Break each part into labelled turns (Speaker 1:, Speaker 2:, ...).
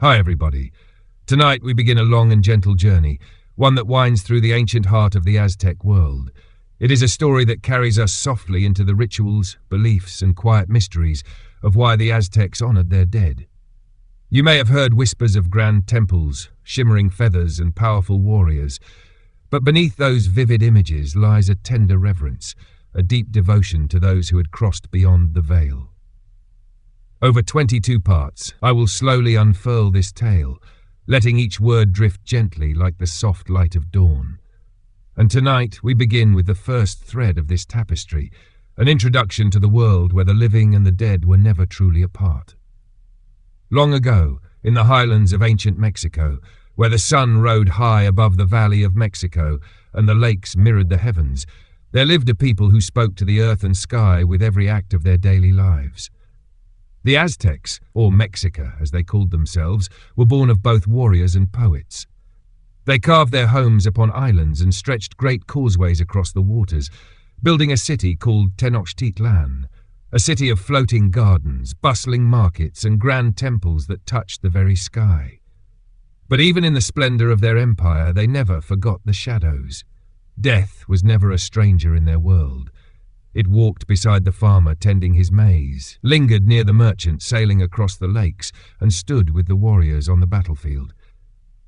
Speaker 1: Hi everybody. Tonight we begin a long and gentle journey, one that winds through the ancient heart of the Aztec world. It is a story that carries us softly into the rituals, beliefs and quiet mysteries of why the Aztecs honored their dead. You may have heard whispers of grand temples, shimmering feathers and powerful warriors, but beneath those vivid images lies a tender reverence, a deep devotion to those who had crossed beyond the veil. Over 22 parts, I will slowly unfurl this tale, letting each word drift gently like the soft light of dawn. And tonight we begin with the first thread of this tapestry, an introduction to the world where the living and the dead were never truly apart. Long ago, in the highlands of ancient Mexico, where the sun rode high above the valley of Mexico and the lakes mirrored the heavens, there lived a people who spoke to the earth and sky with every act of their daily lives. The Aztecs, or Mexica as they called themselves, were born of both warriors and poets. They carved their homes upon islands and stretched great causeways across the waters, building a city called Tenochtitlan, a city of floating gardens, bustling markets and grand temples that touched the very sky. But even in the splendor of their empire, they never forgot the shadows. Death was never a stranger in their world. It walked beside the farmer tending his maize, lingered near the merchant sailing across the lakes, and stood with the warriors on the battlefield.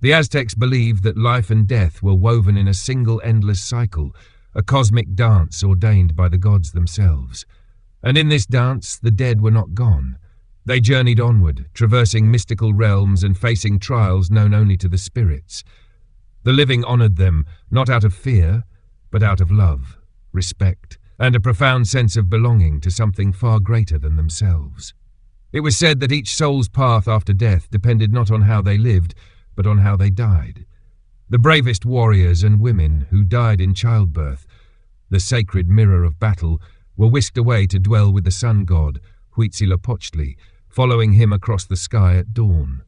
Speaker 1: The Aztecs believed that life and death were woven in a single endless cycle, a cosmic dance ordained by the gods themselves. And in this dance, the dead were not gone. They journeyed onward, traversing mystical realms and facing trials known only to the spirits. The living honored them, not out of fear, but out of love, respect, and a profound sense of belonging to something far greater than themselves. It was said that each soul's path after death depended not on how they lived, but on how they died. The bravest warriors and women who died in childbirth, the sacred mirror of battle, were whisked away to dwell with the sun god, Huitzilopochtli, following him across the sky at dawn.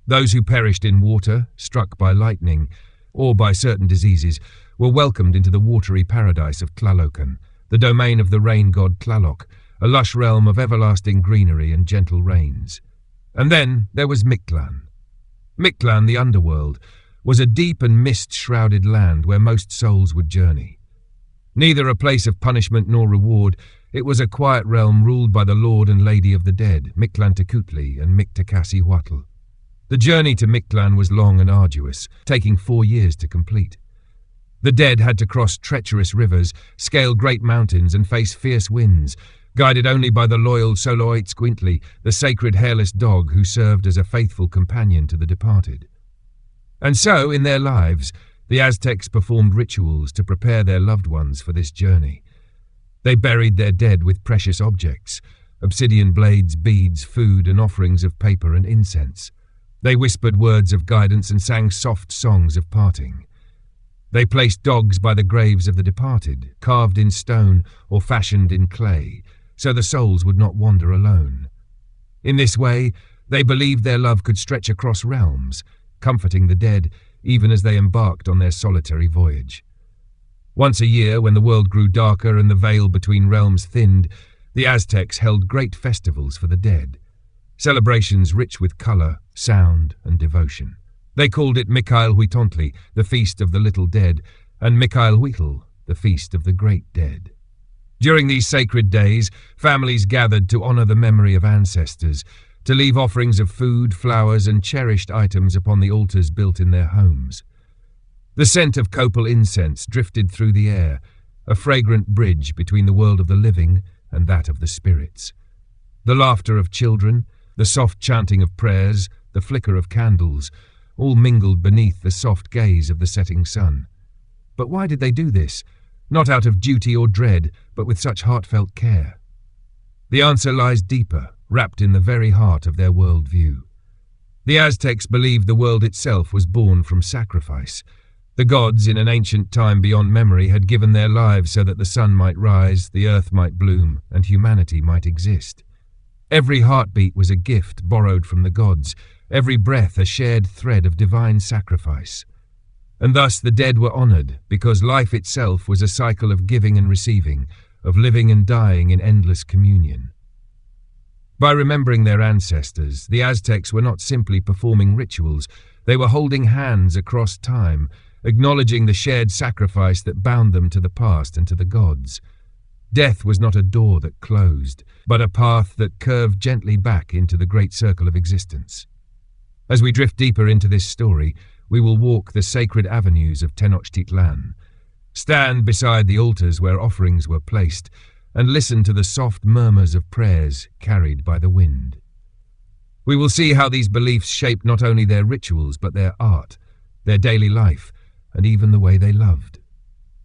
Speaker 1: Those who perished in water, struck by lightning, or by certain diseases, were welcomed into the watery paradise of Tlalocan, the domain of the rain god Tlaloc, a lush realm of everlasting greenery and gentle rains. And then there was Mictlan. Mictlan, the underworld, was a deep and mist-shrouded land where most souls would journey. Neither a place of punishment nor reward, it was a quiet realm ruled by the Lord and Lady of the Dead, Mictlantecutli and Mictacasihuatl. The journey to Mictlan was long and arduous, taking 4 years to complete. The dead had to cross treacherous rivers, scale great mountains and face fierce winds, guided only by the loyal Xoloitzcuintli, the sacred hairless dog who served as a faithful companion to the departed. And so, in their lives, the Aztecs performed rituals to prepare their loved ones for this journey. They buried their dead with precious objects, obsidian blades, beads, food and offerings of paper and incense. They whispered words of guidance and sang soft songs of parting. They placed dogs by the graves of the departed, carved in stone or fashioned in clay, so the souls would not wander alone. In this way, they believed their love could stretch across realms, comforting the dead even as they embarked on their solitary voyage. Once a year, when the world grew darker and the veil between realms thinned, the Aztecs held great festivals for the dead, celebrations rich with color, sound, and devotion. They called it Michaelhuitontli, the Feast of the Little Dead, and Michaelhuitl, the Feast of the Great Dead. During these sacred days, families gathered to honor the memory of ancestors, to leave offerings of food, flowers, and cherished items upon the altars built in their homes. The scent of copal incense drifted through the air, a fragrant bridge between the world of the living and that of the spirits. The laughter of children, the soft chanting of prayers, the flicker of candles, all mingled beneath the soft gaze of the setting sun. But why did they do this? Not out of duty or dread, but with such heartfelt care. The answer lies deeper, wrapped in the very heart of their world-view. The Aztecs believed the world itself was born from sacrifice. The gods, in an ancient time beyond memory, had given their lives so that the sun might rise, the earth might bloom, and humanity might exist. Every heartbeat was a gift borrowed from the gods, every breath a shared thread of divine sacrifice. And thus the dead were honored, because life itself was a cycle of giving and receiving, of living and dying in endless communion. By remembering their ancestors, the Aztecs were not simply performing rituals, they were holding hands across time, acknowledging the shared sacrifice that bound them to the past and to the gods. Death was not a door that closed, but a path that curved gently back into the great circle of existence. As we drift deeper into this story, we will walk the sacred avenues of Tenochtitlan, stand beside the altars where offerings were placed, and listen to the soft murmurs of prayers carried by the wind. We will see how these beliefs shape not only their rituals but their art, their daily life, and even the way they loved.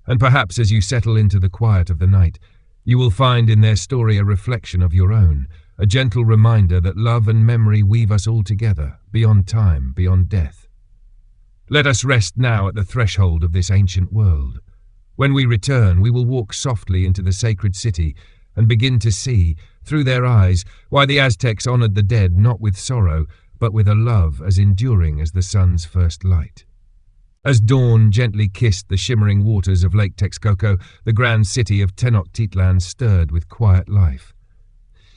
Speaker 1: And perhaps as you settle into the quiet of the night, you will find in their story a reflection of your own, a gentle reminder that love and memory weave us all together, beyond time, beyond death. Let us rest now at the threshold of this ancient world. When we return, we will walk softly into the sacred city and begin to see, through their eyes, why the Aztecs honored the dead not with sorrow, but with a love as enduring as the sun's first light. As dawn gently kissed the shimmering waters of Lake Texcoco, the grand city of Tenochtitlan stirred with quiet life.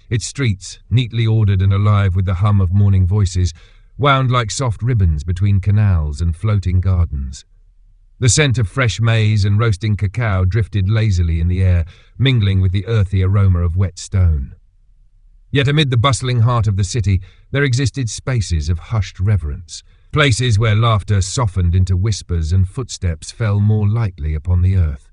Speaker 1: Its streets, neatly ordered and alive with the hum of morning voices, wound like soft ribbons between canals and floating gardens. The scent of fresh maize and roasting cacao drifted lazily in the air, mingling with the earthy aroma of wet stone. Yet amid the bustling heart of the city, there existed spaces of hushed reverence, places where laughter softened into whispers and footsteps fell more lightly upon the earth.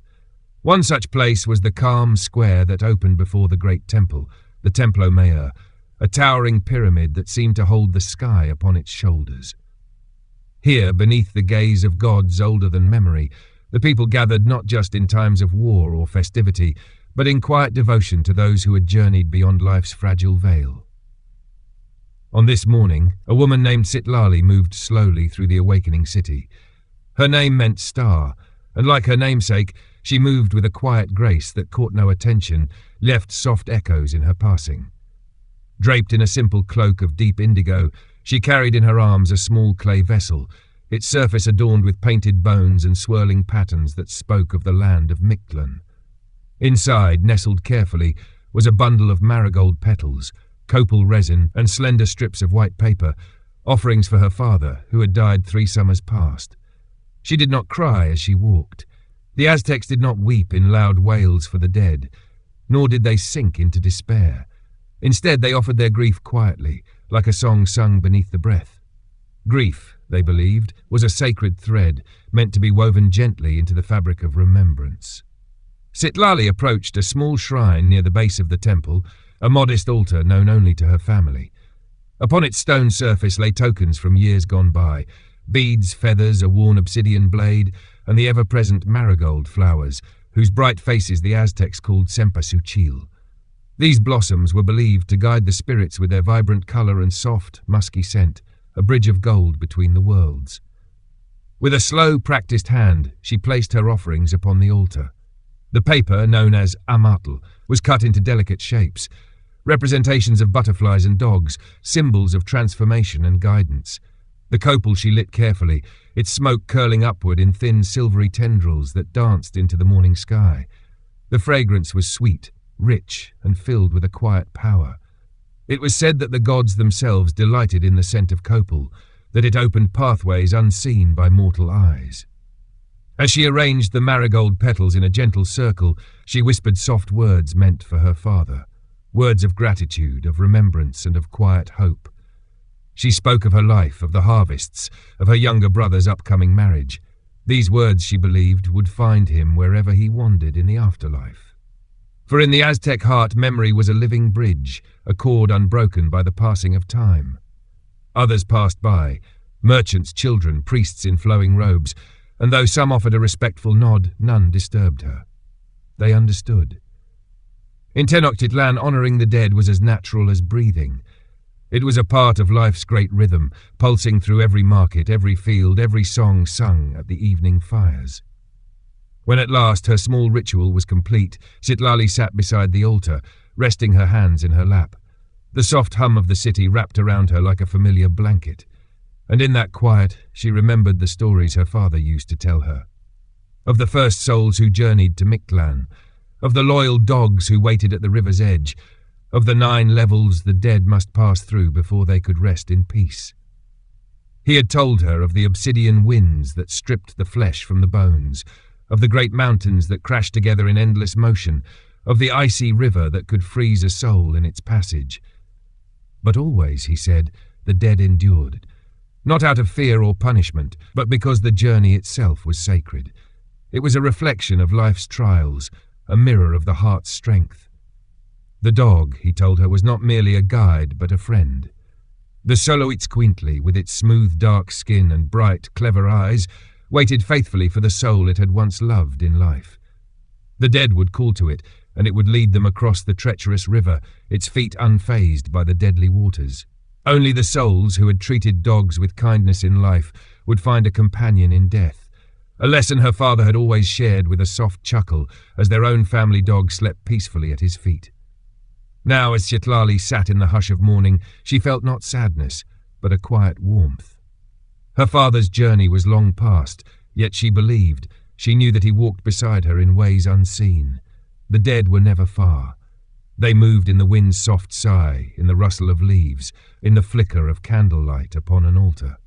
Speaker 1: One such place was the calm square that opened before the great temple, the Templo Mayor, a towering pyramid that seemed to hold the sky upon its shoulders. Here, beneath the gaze of gods older than memory, the people gathered not just in times of war or festivity, but in quiet devotion to those who had journeyed beyond life's fragile veil. On this morning, a woman named Citlali moved slowly through the awakening city. Her name meant star, and like her namesake, she moved with a quiet grace that caught no attention, left soft echoes in her passing. Draped in a simple cloak of deep indigo, she carried in her arms a small clay vessel, its surface adorned with painted bones and swirling patterns that spoke of the land of Mictlan. Inside, nestled carefully, was a bundle of marigold petals, copal resin, and slender strips of white paper, offerings for her father, who had died 3 summers past. She did not cry as she walked. The Aztecs did not weep in loud wails for the dead, nor did they sink into despair. Instead, they offered their grief quietly, like a song sung beneath the breath. Grief, they believed, was a sacred thread, meant to be woven gently into the fabric of remembrance. Citlali approached a small shrine near the base of the temple, a modest altar known only to her family. Upon its stone surface lay tokens from years gone by, beads, feathers, a worn obsidian blade, and the ever-present marigold flowers, whose bright faces the Aztecs called cempasúchil. These blossoms were believed to guide the spirits with their vibrant colour and soft, musky scent, a bridge of gold between the worlds. With a slow, practised hand, she placed her offerings upon the altar. The paper, known as amatl, was cut into delicate shapes, representations of butterflies and dogs, symbols of transformation and guidance. The copal she lit carefully, its smoke curling upward in thin silvery tendrils that danced into the morning sky. The fragrance was sweet, rich, and filled with a quiet power. It was said that the gods themselves delighted in the scent of copal, that it opened pathways unseen by mortal eyes. As she arranged the marigold petals in a gentle circle, she whispered soft words meant for her father, words of gratitude, of remembrance, and of quiet hope. She spoke of her life, of the harvests, of her younger brother's upcoming marriage. These words, she believed, would find him wherever he wandered in the afterlife. For in the Aztec heart, memory was a living bridge, a cord unbroken by the passing of time. Others passed by, merchants, children, priests in flowing robes, and though some offered a respectful nod, none disturbed her. They understood. In Tenochtitlan, honouring the dead was as natural as breathing. It was a part of life's great rhythm, pulsing through every market, every field, every song sung at the evening fires. When at last her small ritual was complete, Citlali sat beside the altar, resting her hands in her lap. The soft hum of the city wrapped around her like a familiar blanket, and in that quiet she remembered the stories her father used to tell her. Of the first souls who journeyed to Mictlan, of the loyal dogs who waited at the river's edge, of the 9 levels the dead must pass through before they could rest in peace. He had told her of the obsidian winds that stripped the flesh from the bones, of the great mountains that crashed together in endless motion, of the icy river that could freeze a soul in its passage. But always, he said, the dead endured, not out of fear or punishment, but because the journey itself was sacred. It was a reflection of life's trials, a mirror of the heart's strength. The dog, he told her, was not merely a guide, but a friend. The sleep-inducing, with its smooth dark skin and bright, clever eyes, waited faithfully for the soul it had once loved in life. The dead would call to it, and it would lead them across the treacherous river, its feet unfazed by the deadly waters. Only the souls who had treated dogs with kindness in life would find a companion in death, a lesson her father had always shared with a soft chuckle as their own family dog slept peacefully at his feet. Now, as Citlali sat in the hush of morning, she felt not sadness, but a quiet warmth. Her father's journey was long past, yet she believed, she knew that he walked beside her in ways unseen. The dead were never far. They moved in the wind's soft sigh, in the rustle of leaves, in the flicker of candlelight upon an altar.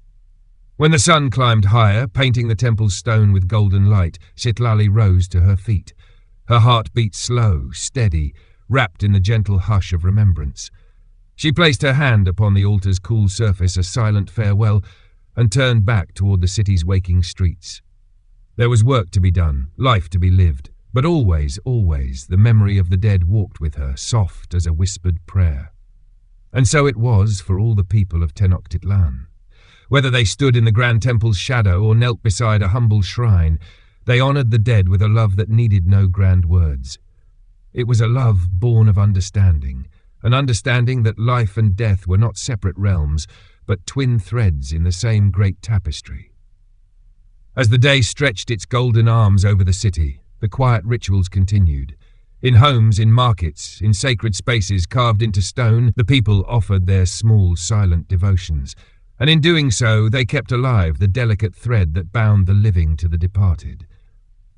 Speaker 1: When the sun climbed higher, painting the temple's stone with golden light, Citlali rose to her feet. Her heart beat slow, steady, wrapped in the gentle hush of remembrance. She placed her hand upon the altar's cool surface, a silent farewell, and turned back toward the city's waking streets. There was work to be done, life to be lived, but always, always, the memory of the dead walked with her, soft as a whispered prayer. And so it was for all the people of Tenochtitlan. Whether they stood in the grand temple's shadow or knelt beside a humble shrine, they honored the dead with a love that needed no grand words. It was a love born of understanding, an understanding that life and death were not separate realms, but twin threads in the same great tapestry. As the day stretched its golden arms over the city, the quiet rituals continued. In homes, in markets, in sacred spaces carved into stone, the people offered their small, silent devotions, and in doing so they kept alive the delicate thread that bound the living to the departed.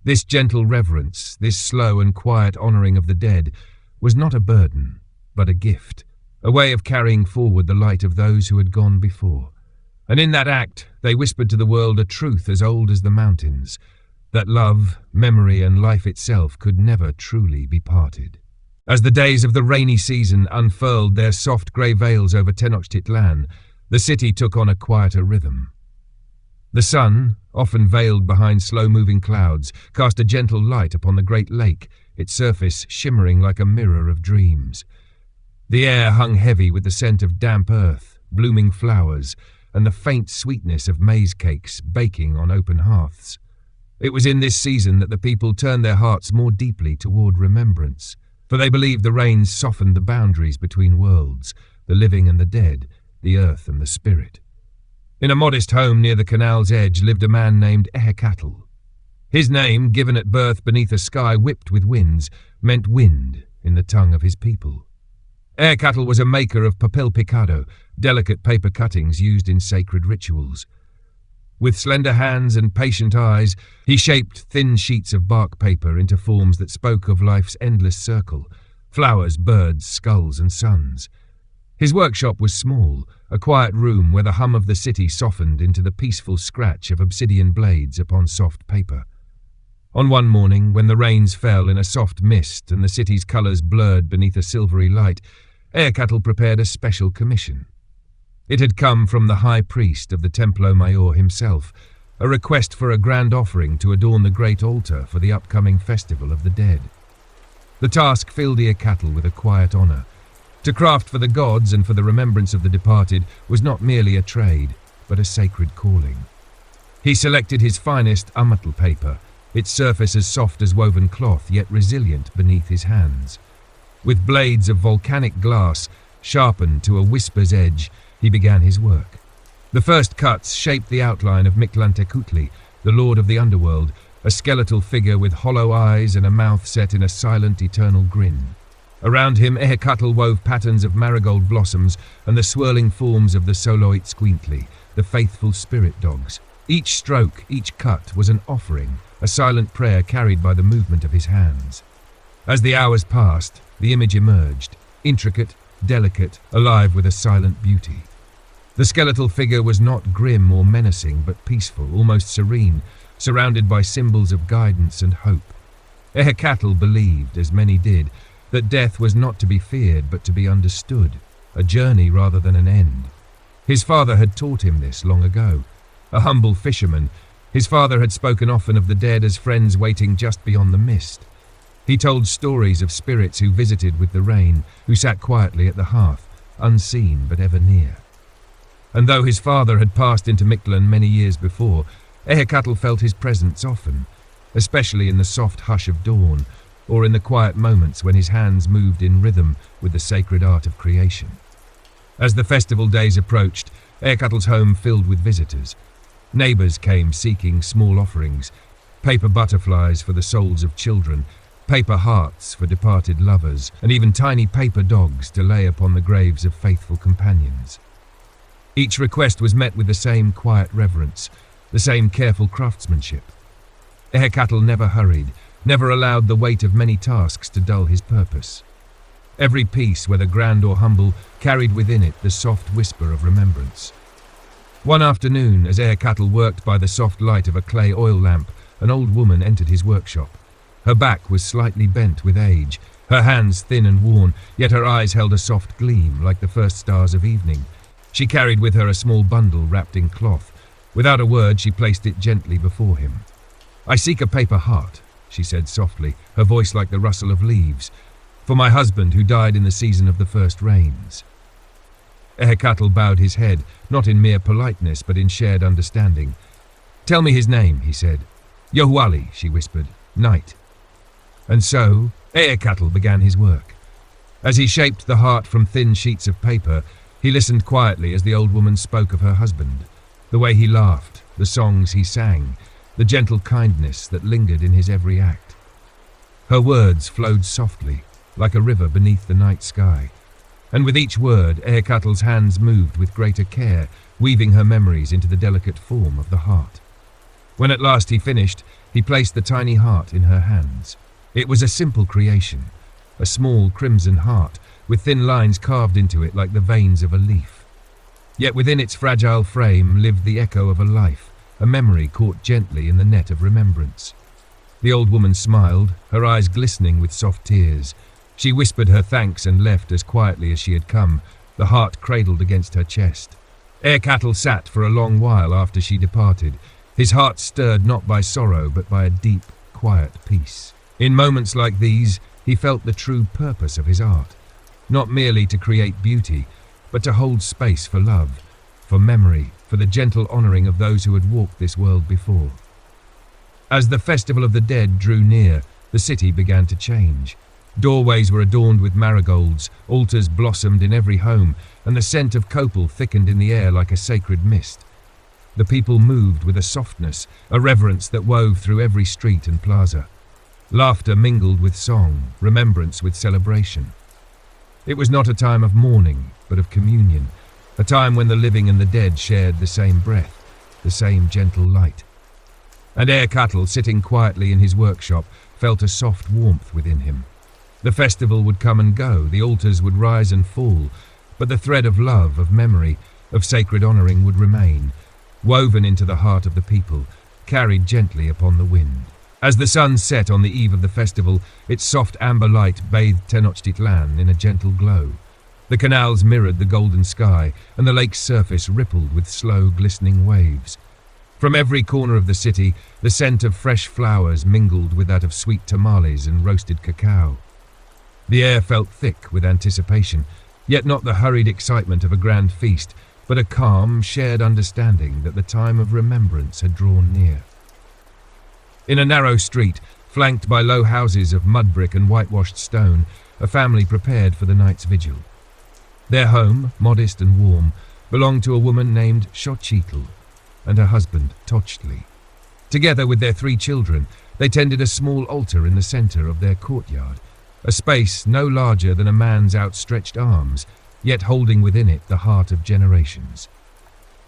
Speaker 1: This gentle reverence, this slow and quiet honouring of the dead, was not a burden, but a gift, a way of carrying forward the light of those who had gone before. And in that act they whispered to the world a truth as old as the mountains, that love, memory and life itself could never truly be parted. As the days of the rainy season unfurled their soft grey veils over Tenochtitlan, the city took on a quieter rhythm. The sun, often veiled behind slow-moving clouds, cast a gentle light upon the great lake, its surface shimmering like a mirror of dreams. The air hung heavy with the scent of damp earth, blooming flowers, and the faint sweetness of maize cakes baking on open hearths. It was in this season that the people turned their hearts more deeply toward remembrance, for they believed the rains softened the boundaries between worlds, the living and the dead, the earth and the spirit. In a modest home near the canal's edge lived a man named Ehecatl. His name, given at birth beneath a sky whipped with winds, meant wind in the tongue of his people. Ehecatl was a maker of papel picado, delicate paper cuttings used in sacred rituals. With slender hands and patient eyes, he shaped thin sheets of bark paper into forms that spoke of life's endless circle, flowers, birds, skulls and suns. His workshop was small, a quiet room where the hum of the city softened into the peaceful scratch of obsidian blades upon soft paper. On one morning, when the rains fell in a soft mist and the city's colours blurred beneath a silvery light, Ehecatl prepared a special commission. It had come from the high priest of the Templo Mayor himself, a request for a grand offering to adorn the great altar for the upcoming festival of the dead. The task filled Ehecatl with a quiet honour. To craft for the gods and for the remembrance of the departed was not merely a trade, but a sacred calling. He selected his finest amatl paper, its surface as soft as woven cloth, yet resilient beneath his hands. With blades of volcanic glass, sharpened to a whisper's edge, he began his work. The first cuts shaped the outline of Mictlantecutli, the lord of the underworld, a skeletal figure with hollow eyes and a mouth set in a silent, eternal grin. Around him, Ehecatl wove patterns of marigold blossoms and the swirling forms of the sleep-inducing, the faithful spirit dogs. Each stroke, each cut was an offering, a silent prayer carried by the movement of his hands. As the hours passed, the image emerged, intricate, delicate, alive with a silent beauty. The skeletal figure was not grim or menacing, but peaceful, almost serene, surrounded by symbols of guidance and hope. Ehecatl believed, as many did, that death was not to be feared but to be understood, a journey rather than an end. His father had taught him this long ago. A humble fisherman, his father had spoken often of the dead as friends waiting just beyond the mist. He told stories of spirits who visited with the rain, who sat quietly at the hearth, unseen but ever near. And though his father had passed into Mictlan many years before, Ehecatl felt his presence often, especially in the soft hush of dawn, or in the quiet moments when his hands moved in rhythm with the sacred art of creation. As the festival days approached, Ehecatl's home filled with visitors. Neighbours came seeking small offerings, paper butterflies for the souls of children, paper hearts for departed lovers, and even tiny paper dogs to lay upon the graves of faithful companions. Each request was met with the same quiet reverence, the same careful craftsmanship. Ehecatl never hurried, never allowed the weight of many tasks to dull his purpose. Every piece, whether grand or humble, carried within it the soft whisper of remembrance. One afternoon, as Ehecatl worked by the soft light of a clay oil lamp, an old woman entered his workshop. Her back was slightly bent with age, her hands thin and worn, yet her eyes held a soft gleam like the first stars of evening. She carried with her a small bundle wrapped in cloth. Without a word, she placed it gently before him. "I seek a paper heart," she said softly, her voice like the rustle of leaves, "for my husband who died in the season of the first rains." Ehecatl bowed his head, not in mere politeness, but in shared understanding. "Tell me his name," he said. "Yohuali," she whispered, "Night." And so, Ehecatl began his work. As he shaped the heart from thin sheets of paper, he listened quietly as the old woman spoke of her husband, the way he laughed, the songs he sang, the gentle kindness that lingered in his every act. Her words flowed softly, like a river beneath the night sky, and with each word Ehecatl's hands moved with greater care, weaving her memories into the delicate form of the heart. When at last he finished, he placed the tiny heart in her hands. It was a simple creation, a small crimson heart, with thin lines carved into it like the veins of a leaf. Yet within its fragile frame lived the echo of a life, a memory caught gently in the net of remembrance. The old woman smiled, her eyes glistening with soft tears. She whispered her thanks and left as quietly as she had come, the heart cradled against her chest. Ehecatl sat for a long while after she departed, his heart stirred not by sorrow but by a deep, quiet peace. In moments like these, he felt the true purpose of his art, not merely to create beauty, but to hold space for love, for memory, for the gentle honouring of those who had walked this world before. As the Festival of the Dead drew near, the city began to change. Doorways were adorned with marigolds, altars blossomed in every home, and the scent of copal thickened in the air like a sacred mist. The people moved with a softness, a reverence that wove through every street and plaza. Laughter mingled with song, remembrance with celebration. It was not a time of mourning, but of communion, a time when the living and the dead shared the same breath, the same gentle light. And Ehecatl, sitting quietly in his workshop, felt a soft warmth within him. The festival would come and go, the altars would rise and fall, but the thread of love, of memory, of sacred honouring would remain, woven into the heart of the people, carried gently upon the wind. As the sun set on the eve of the festival, its soft amber light bathed Tenochtitlan in a gentle glow. The canals mirrored the golden sky, and the lake's surface rippled with slow, glistening waves. From every corner of the city, the scent of fresh flowers mingled with that of sweet tamales and roasted cacao. The air felt thick with anticipation, yet not the hurried excitement of a grand feast, but a calm, shared understanding that the time of remembrance had drawn near. In a narrow street, flanked by low houses of mud brick and whitewashed stone, a family prepared for the night's vigil. Their home, modest and warm, belonged to a woman named Xochitl and her husband, Tochtli. Together with their 3 children, they tended a small altar in the centre of their courtyard, a space no larger than a man's outstretched arms, yet holding within it the heart of generations.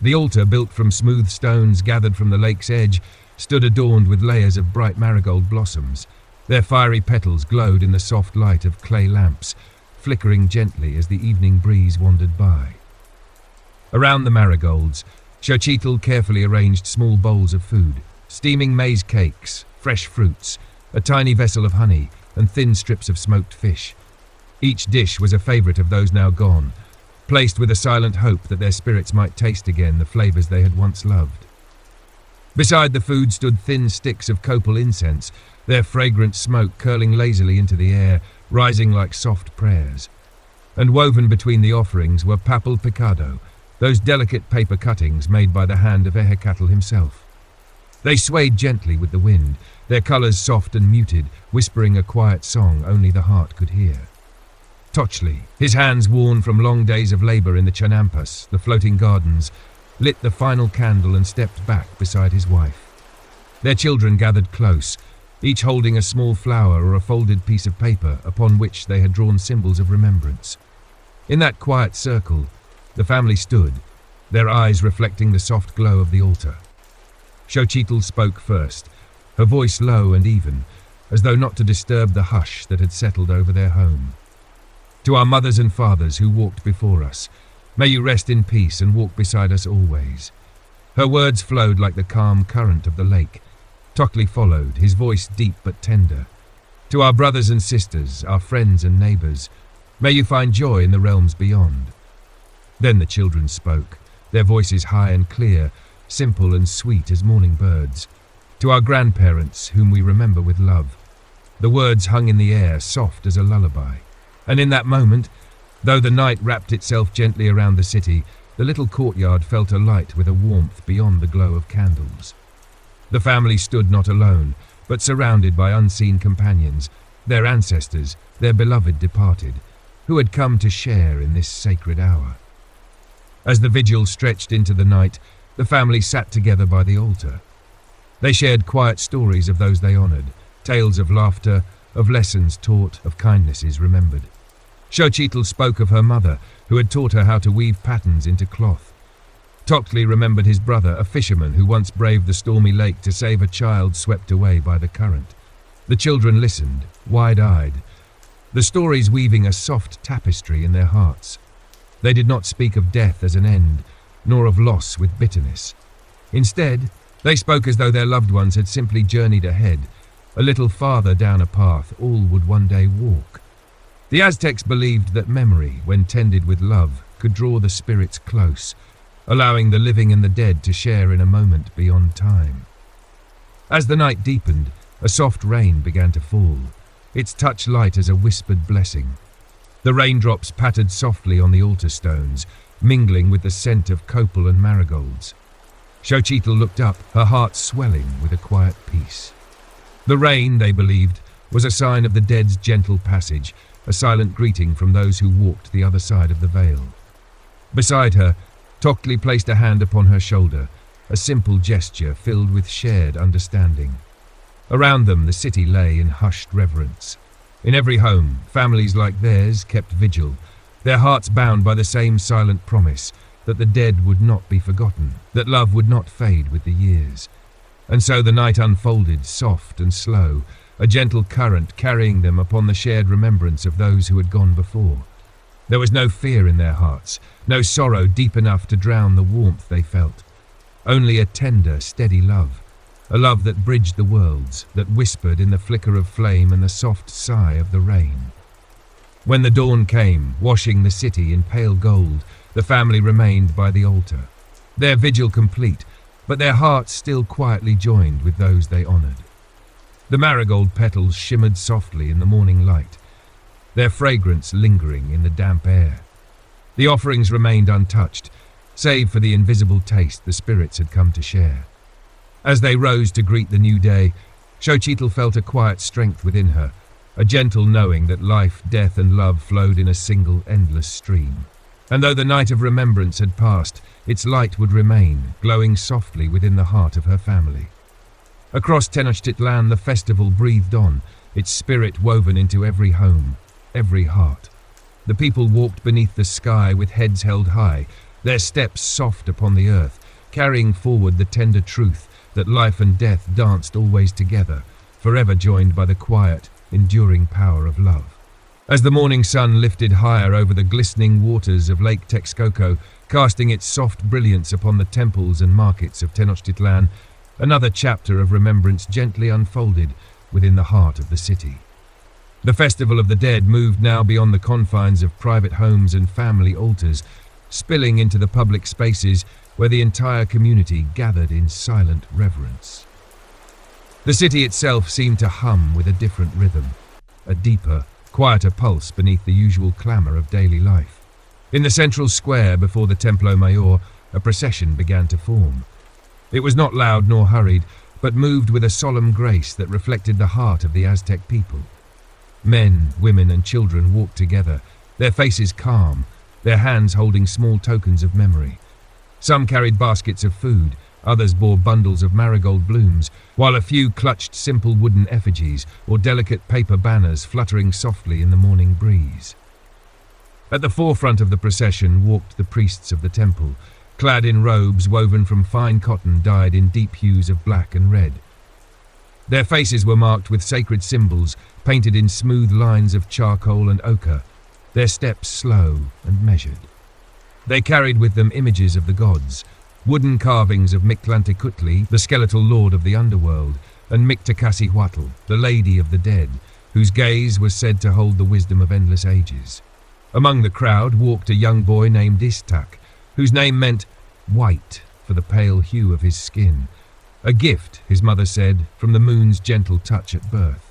Speaker 1: The altar, built from smooth stones gathered from the lake's edge, stood adorned with layers of bright marigold blossoms. Their fiery petals glowed in the soft light of clay lamps, flickering gently as the evening breeze wandered by. Around the marigolds, Xochitl carefully arranged small bowls of food, steaming maize cakes, fresh fruits, a tiny vessel of honey, and thin strips of smoked fish. Each dish was a favourite of those now gone, placed with a silent hope that their spirits might taste again the flavours they had once loved. Beside the food stood thin sticks of copal incense, their fragrant smoke curling lazily into the air, rising like soft prayers. And woven between the offerings were papel picado, those delicate paper cuttings made by the hand of Ehecatl himself. They swayed gently with the wind, their colours soft and muted, whispering a quiet song only the heart could hear. Tochli, his hands worn from long days of labour in the Chanampas, the floating gardens, lit the final candle and stepped back beside his wife. Their children gathered close, each holding a small flower or a folded piece of paper upon which they had drawn symbols of remembrance. In that quiet circle, the family stood, their eyes reflecting the soft glow of the altar. Xochitl spoke first, her voice low and even, as though not to disturb the hush that had settled over their home. To our mothers and fathers who walked before us, may you rest in peace and walk beside us always. Her words flowed like the calm current of the lake. Tochli followed, his voice deep but tender. To our brothers and sisters, our friends and neighbours, may you find joy in the realms beyond. Then the children spoke, their voices high and clear, simple and sweet as morning birds. To our grandparents, whom we remember with love, the words hung in the air, soft as a lullaby. And in that moment, though the night wrapped itself gently around the city, the little courtyard felt alight with a warmth beyond the glow of candles. The family stood not alone, but surrounded by unseen companions, their ancestors, their beloved departed, who had come to share in this sacred hour. As the vigil stretched into the night, the family sat together by the altar. They shared quiet stories of those they honoured, tales of laughter, of lessons taught, of kindnesses remembered. Xochitl spoke of her mother, who had taught her how to weave patterns into cloth. Tochli remembered his brother, a fisherman who once braved the stormy lake to save a child swept away by the current. The children listened, wide-eyed, the stories weaving a soft tapestry in their hearts. They did not speak of death as an end, nor of loss with bitterness. Instead, they spoke as though their loved ones had simply journeyed ahead, a little farther down a path all would one day walk. The Aztecs believed that memory, when tended with love, could draw the spirits close, allowing the living and the dead to share in a moment beyond time. As the night deepened, a soft rain began to fall, its touch light as a whispered blessing. The raindrops pattered softly on the altar stones, mingling with the scent of copal and marigolds. Xochitl looked up, her heart swelling with a quiet peace. The rain, they believed, was a sign of the dead's gentle passage, a silent greeting from those who walked the other side of the veil. Beside her, Tochli placed a hand upon her shoulder, a simple gesture filled with shared understanding. Around them, the city lay in hushed reverence. In every home, families like theirs kept vigil, their hearts bound by the same silent promise that the dead would not be forgotten, that love would not fade with the years. And so the night unfolded, soft and slow, a gentle current carrying them upon the shared remembrance of those who had gone before. There was no fear in their hearts, no sorrow deep enough to drown the warmth they felt. Only a tender, steady love, a love that bridged the worlds, that whispered in the flicker of flame and the soft sigh of the rain. When the dawn came, washing the city in pale gold, the family remained by the altar, their vigil complete, but their hearts still quietly joined with those they honoured. The marigold petals shimmered softly in the morning light, their fragrance lingering in the damp air. The offerings remained untouched, save for the invisible taste the spirits had come to share. As they rose to greet the new day, Xochitl felt a quiet strength within her, a gentle knowing that life, death and love flowed in a single endless stream. And though the night of remembrance had passed, its light would remain, glowing softly within the heart of her family. Across Tenochtitlan the festival breathed on, its spirit woven into every home, every heart. The people walked beneath the sky with heads held high, their steps soft upon the earth, carrying forward the tender truth that life and death danced always together, forever joined by the quiet, enduring power of love. As the morning sun lifted higher over the glistening waters of Lake Texcoco, casting its soft brilliance upon the temples and markets of Tenochtitlan, another chapter of remembrance gently unfolded within the heart of the city. The Festival of the Dead moved now beyond the confines of private homes and family altars, spilling into the public spaces where the entire community gathered in silent reverence. The city itself seemed to hum with a different rhythm, a deeper, quieter pulse beneath the usual clamour of daily life. In the central square before the Templo Mayor, a procession began to form. It was not loud nor hurried, but moved with a solemn grace that reflected the heart of the Aztec people. Men, women and children walked together, their faces calm, their hands holding small tokens of memory. Some carried baskets of food, others bore bundles of marigold blooms, while a few clutched simple wooden effigies or delicate paper banners fluttering softly in the morning breeze. At the forefront of the procession walked the priests of the temple, clad in robes woven from fine cotton dyed in deep hues of black and red. Their faces were marked with sacred symbols painted in smooth lines of charcoal and ochre, their steps slow and measured. They carried with them images of the gods, wooden carvings of Mictlantecutli, the skeletal lord of the underworld, and Mictacasihuatl, the lady of the dead, whose gaze was said to hold the wisdom of endless ages. Among the crowd walked a young boy named Iztac, whose name meant white for the pale hue of his skin, a gift, his mother said, from the moon's gentle touch at birth.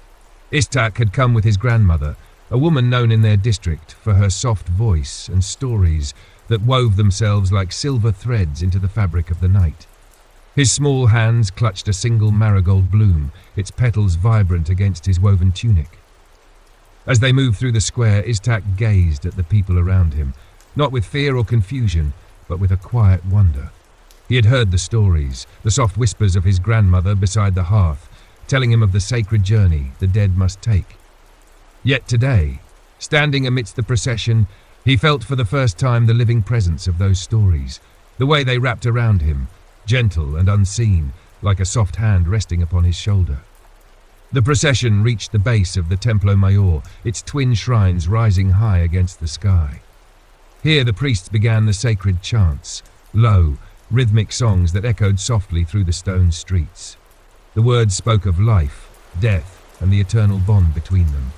Speaker 1: Iztac had come with his grandmother, a woman known in their district for her soft voice and stories that wove themselves like silver threads into the fabric of the night. His small hands clutched a single marigold bloom, its petals vibrant against his woven tunic. As they moved through the square, Iztac gazed at the people around him, not with fear or confusion, but with a quiet wonder. He had heard the stories, the soft whispers of his grandmother beside the hearth, telling him of the sacred journey the dead must take. Yet today, standing amidst the procession, he felt for the first time the living presence of those stories, the way they wrapped around him, gentle and unseen, like a soft hand resting upon his shoulder. The procession reached the base of the Templo Mayor, its twin shrines rising high against the sky. Here the priests began the sacred chants, low, rhythmic songs that echoed softly through the stone streets. The words spoke of life, death, and the eternal bond between them.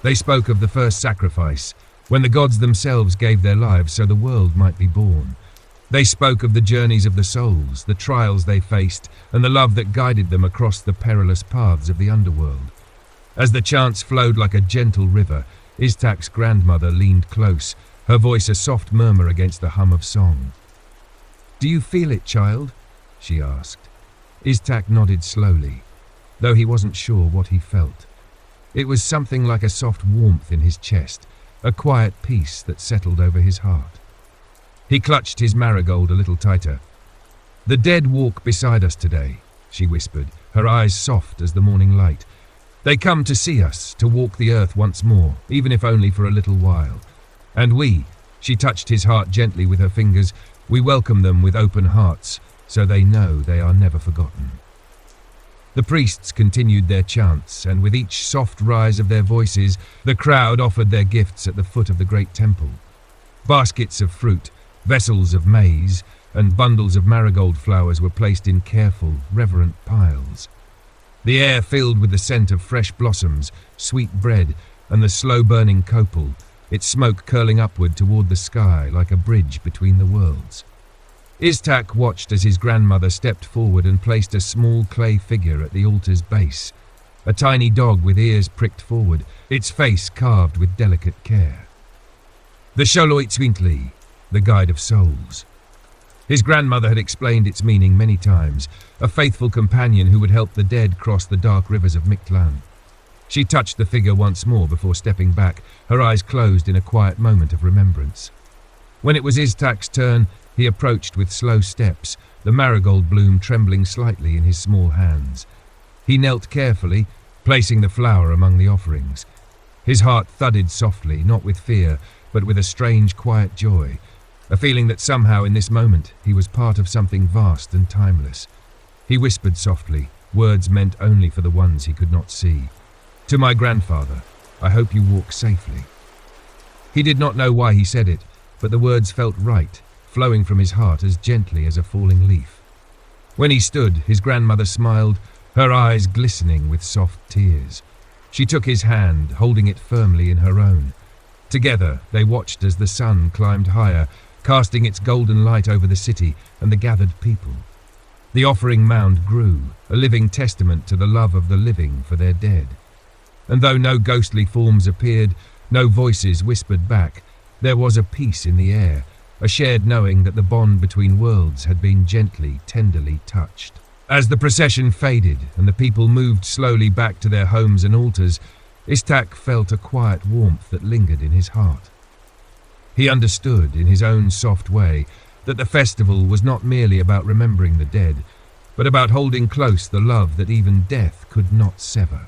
Speaker 1: They spoke of the first sacrifice, when the gods themselves gave their lives so the world might be born. They spoke of the journeys of the souls, the trials they faced, and the love that guided them across the perilous paths of the underworld. As the chants flowed like a gentle river, Iztac's grandmother leaned close, her voice a soft murmur against the hum of song. "Do you feel it, child?" she asked. Iztac nodded slowly, though he wasn't sure what he felt. It was something like a soft warmth in his chest, a quiet peace that settled over his heart. He clutched his marigold a little tighter. "The dead walk beside us today," she whispered, her eyes soft as the morning light. "They come to see us, to walk the earth once more, even if only for a little while. And we," she touched his heart gently with her fingers, "we welcome them with open hearts, so they know they are never forgotten." The priests continued their chants, and with each soft rise of their voices, the crowd offered their gifts at the foot of the great temple. Baskets of fruit, vessels of maize, and bundles of marigold flowers were placed in careful, reverent piles. The air filled with the scent of fresh blossoms, sweet bread, and the slow-burning copal, its smoke curling upward toward the sky like a bridge between the worlds. Iztac watched as his grandmother stepped forward and placed a small clay figure at the altar's base, a tiny dog with ears pricked forward, its face carved with delicate care. The Xoloitzcuintli, the guide of souls. His grandmother had explained its meaning many times, a faithful companion who would help the dead cross the dark rivers of Mictlan. She touched the figure once more before stepping back, her eyes closed in a quiet moment of remembrance. When it was Iztac's turn, he approached with slow steps, the marigold bloom trembling slightly in his small hands. He knelt carefully, placing the flower among the offerings. His heart thudded softly, not with fear, but with a strange, quiet joy, a feeling that somehow in this moment he was part of something vast and timeless. He whispered softly, words meant only for the ones he could not see. "To my grandfather, I hope you walk safely." He did not know why he said it, but the words felt right, flowing from his heart as gently as a falling leaf. When he stood, his grandmother smiled, her eyes glistening with soft tears. She took his hand, holding it firmly in her own. Together, they watched as the sun climbed higher, casting its golden light over the city and the gathered people. The offering mound grew, a living testament to the love of the living for their dead. And though no ghostly forms appeared, no voices whispered back, there was a peace in the air, a shared knowing that the bond between worlds had been gently, tenderly touched. As the procession faded and the people moved slowly back to their homes and altars, Aztec felt a quiet warmth that lingered in his heart. He understood, in his own soft way, that the festival was not merely about remembering the dead, but about holding close the love that even death could not sever.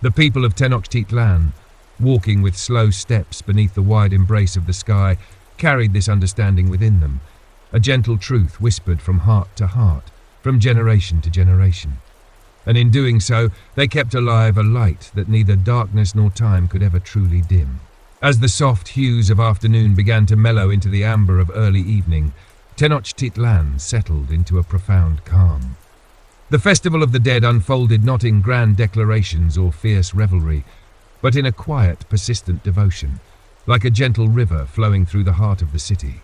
Speaker 1: The people of Tenochtitlan, walking with slow steps beneath the wide embrace of the sky, carried this understanding within them, a gentle truth whispered from heart to heart, from generation to generation. And in doing so, they kept alive a light that neither darkness nor time could ever truly dim. As the soft hues of afternoon began to mellow into the amber of early evening, Tenochtitlan settled into a profound calm. The Festival of the Dead unfolded not in grand declarations or fierce revelry, but in a quiet, persistent devotion, like a gentle river flowing through the heart of the city.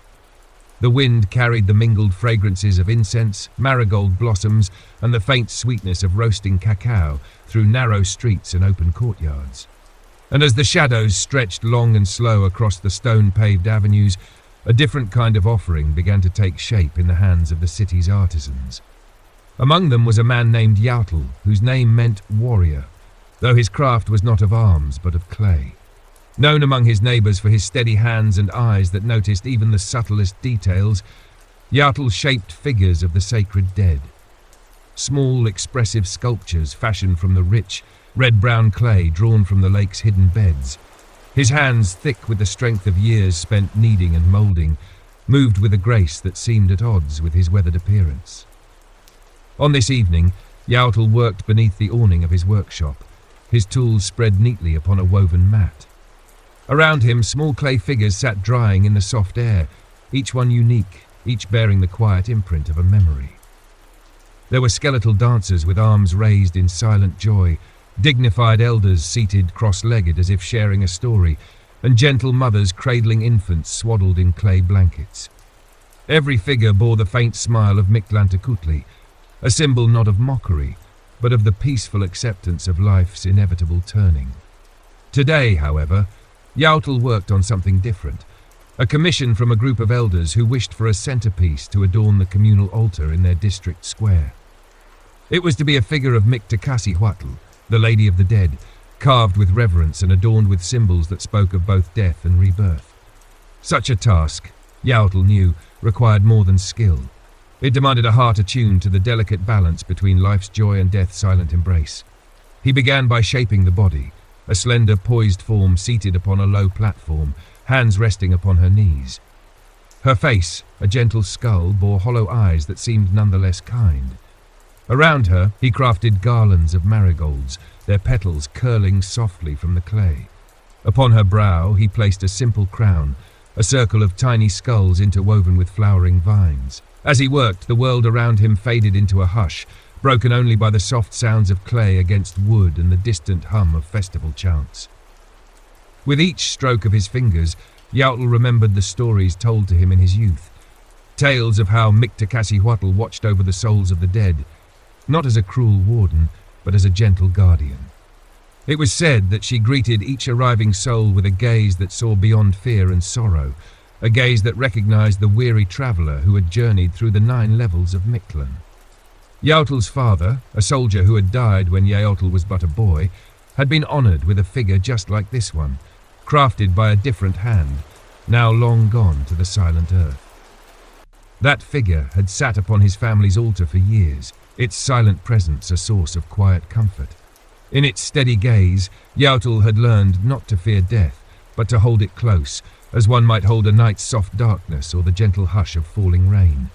Speaker 1: The wind carried the mingled fragrances of incense, marigold blossoms, and the faint sweetness of roasting cacao through narrow streets and open courtyards. And as the shadows stretched long and slow across the stone-paved avenues, a different kind of offering began to take shape in the hands of the city's artisans. Among them was a man named Yautl, whose name meant warrior, though his craft was not of arms but of clay. Known among his neighbours for his steady hands and eyes that noticed even the subtlest details, Yautl shaped figures of the sacred dead. Small, expressive sculptures fashioned from the rich, red-brown clay drawn from the lake's hidden beds. His hands, thick with the strength of years spent kneading and moulding, moved with a grace that seemed at odds with his weathered appearance. On this evening, Yautl worked beneath the awning of his workshop, his tools spread neatly upon a woven mat. Around him, small clay figures sat drying in the soft air, each one unique, each bearing the quiet imprint of a memory. There were skeletal dancers with arms raised in silent joy, dignified elders seated cross-legged as if sharing a story, and gentle mothers cradling infants swaddled in clay blankets. Every figure bore the faint smile of Mictlantecutli, a symbol not of mockery, but of the peaceful acceptance of life's inevitable turning. Today, however, Yautl worked on something different, a commission from a group of elders who wished for a centerpiece to adorn the communal altar in their district square. It was to be a figure of Mictacasihuatl, the Lady of the Dead, carved with reverence and adorned with symbols that spoke of both death and rebirth. Such a task, Yautl knew, required more than skill. It demanded a heart attuned to the delicate balance between life's joy and death's silent embrace. He began by shaping the body, a slender, poised form seated upon a low platform, hands resting upon her knees. Her face, a gentle skull, bore hollow eyes that seemed nonetheless kind. Around her, he crafted garlands of marigolds, their petals curling softly from the clay. Upon her brow, he placed a simple crown, a circle of tiny skulls interwoven with flowering vines. As he worked, the world around him faded into a hush, broken only by the soft sounds of clay against wood and the distant hum of festival chants. With each stroke of his fingers, Yautl remembered the stories told to him in his youth, tales of how Mictacasihuatl watched over the souls of the dead, not as a cruel warden, but as a gentle guardian. It was said that she greeted each arriving soul with a gaze that saw beyond fear and sorrow, a gaze that recognized the weary traveller who had journeyed through the 9 levels of Mictlan. Yautl's father, a soldier who had died when Yautl was but a boy, had been honoured with a figure just like this one, crafted by a different hand, now long gone to the silent earth. That figure had sat upon his family's altar for years, its silent presence a source of quiet comfort. In its steady gaze, Yautl had learned not to fear death, but to hold it close, as one might hold a night's soft darkness or the gentle hush of falling rain.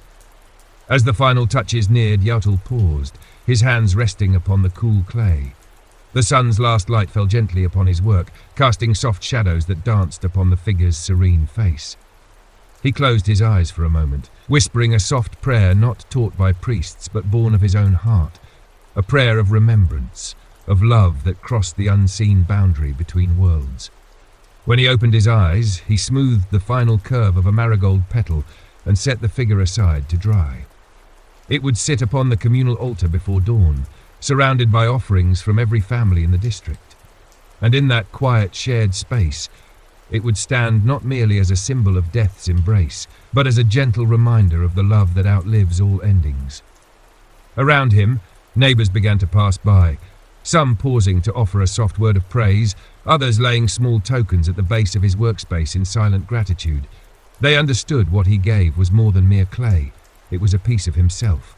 Speaker 1: As the final touches neared, Yautl paused, his hands resting upon the cool clay. The sun's last light fell gently upon his work, casting soft shadows that danced upon the figure's serene face. He closed his eyes for a moment, whispering a soft prayer not taught by priests but born of his own heart, a prayer of remembrance, of love that crossed the unseen boundary between worlds. When he opened his eyes, he smoothed the final curve of a marigold petal and set the figure aside to dry. It would sit upon the communal altar before dawn, surrounded by offerings from every family in the district. And in that quiet shared space, it would stand not merely as a symbol of death's embrace, but as a gentle reminder of the love that outlives all endings. Around him, neighbours began to pass by, some pausing to offer a soft word of praise, others laying small tokens at the base of his workspace in silent gratitude. They understood what he gave was more than mere clay. It was a piece of himself,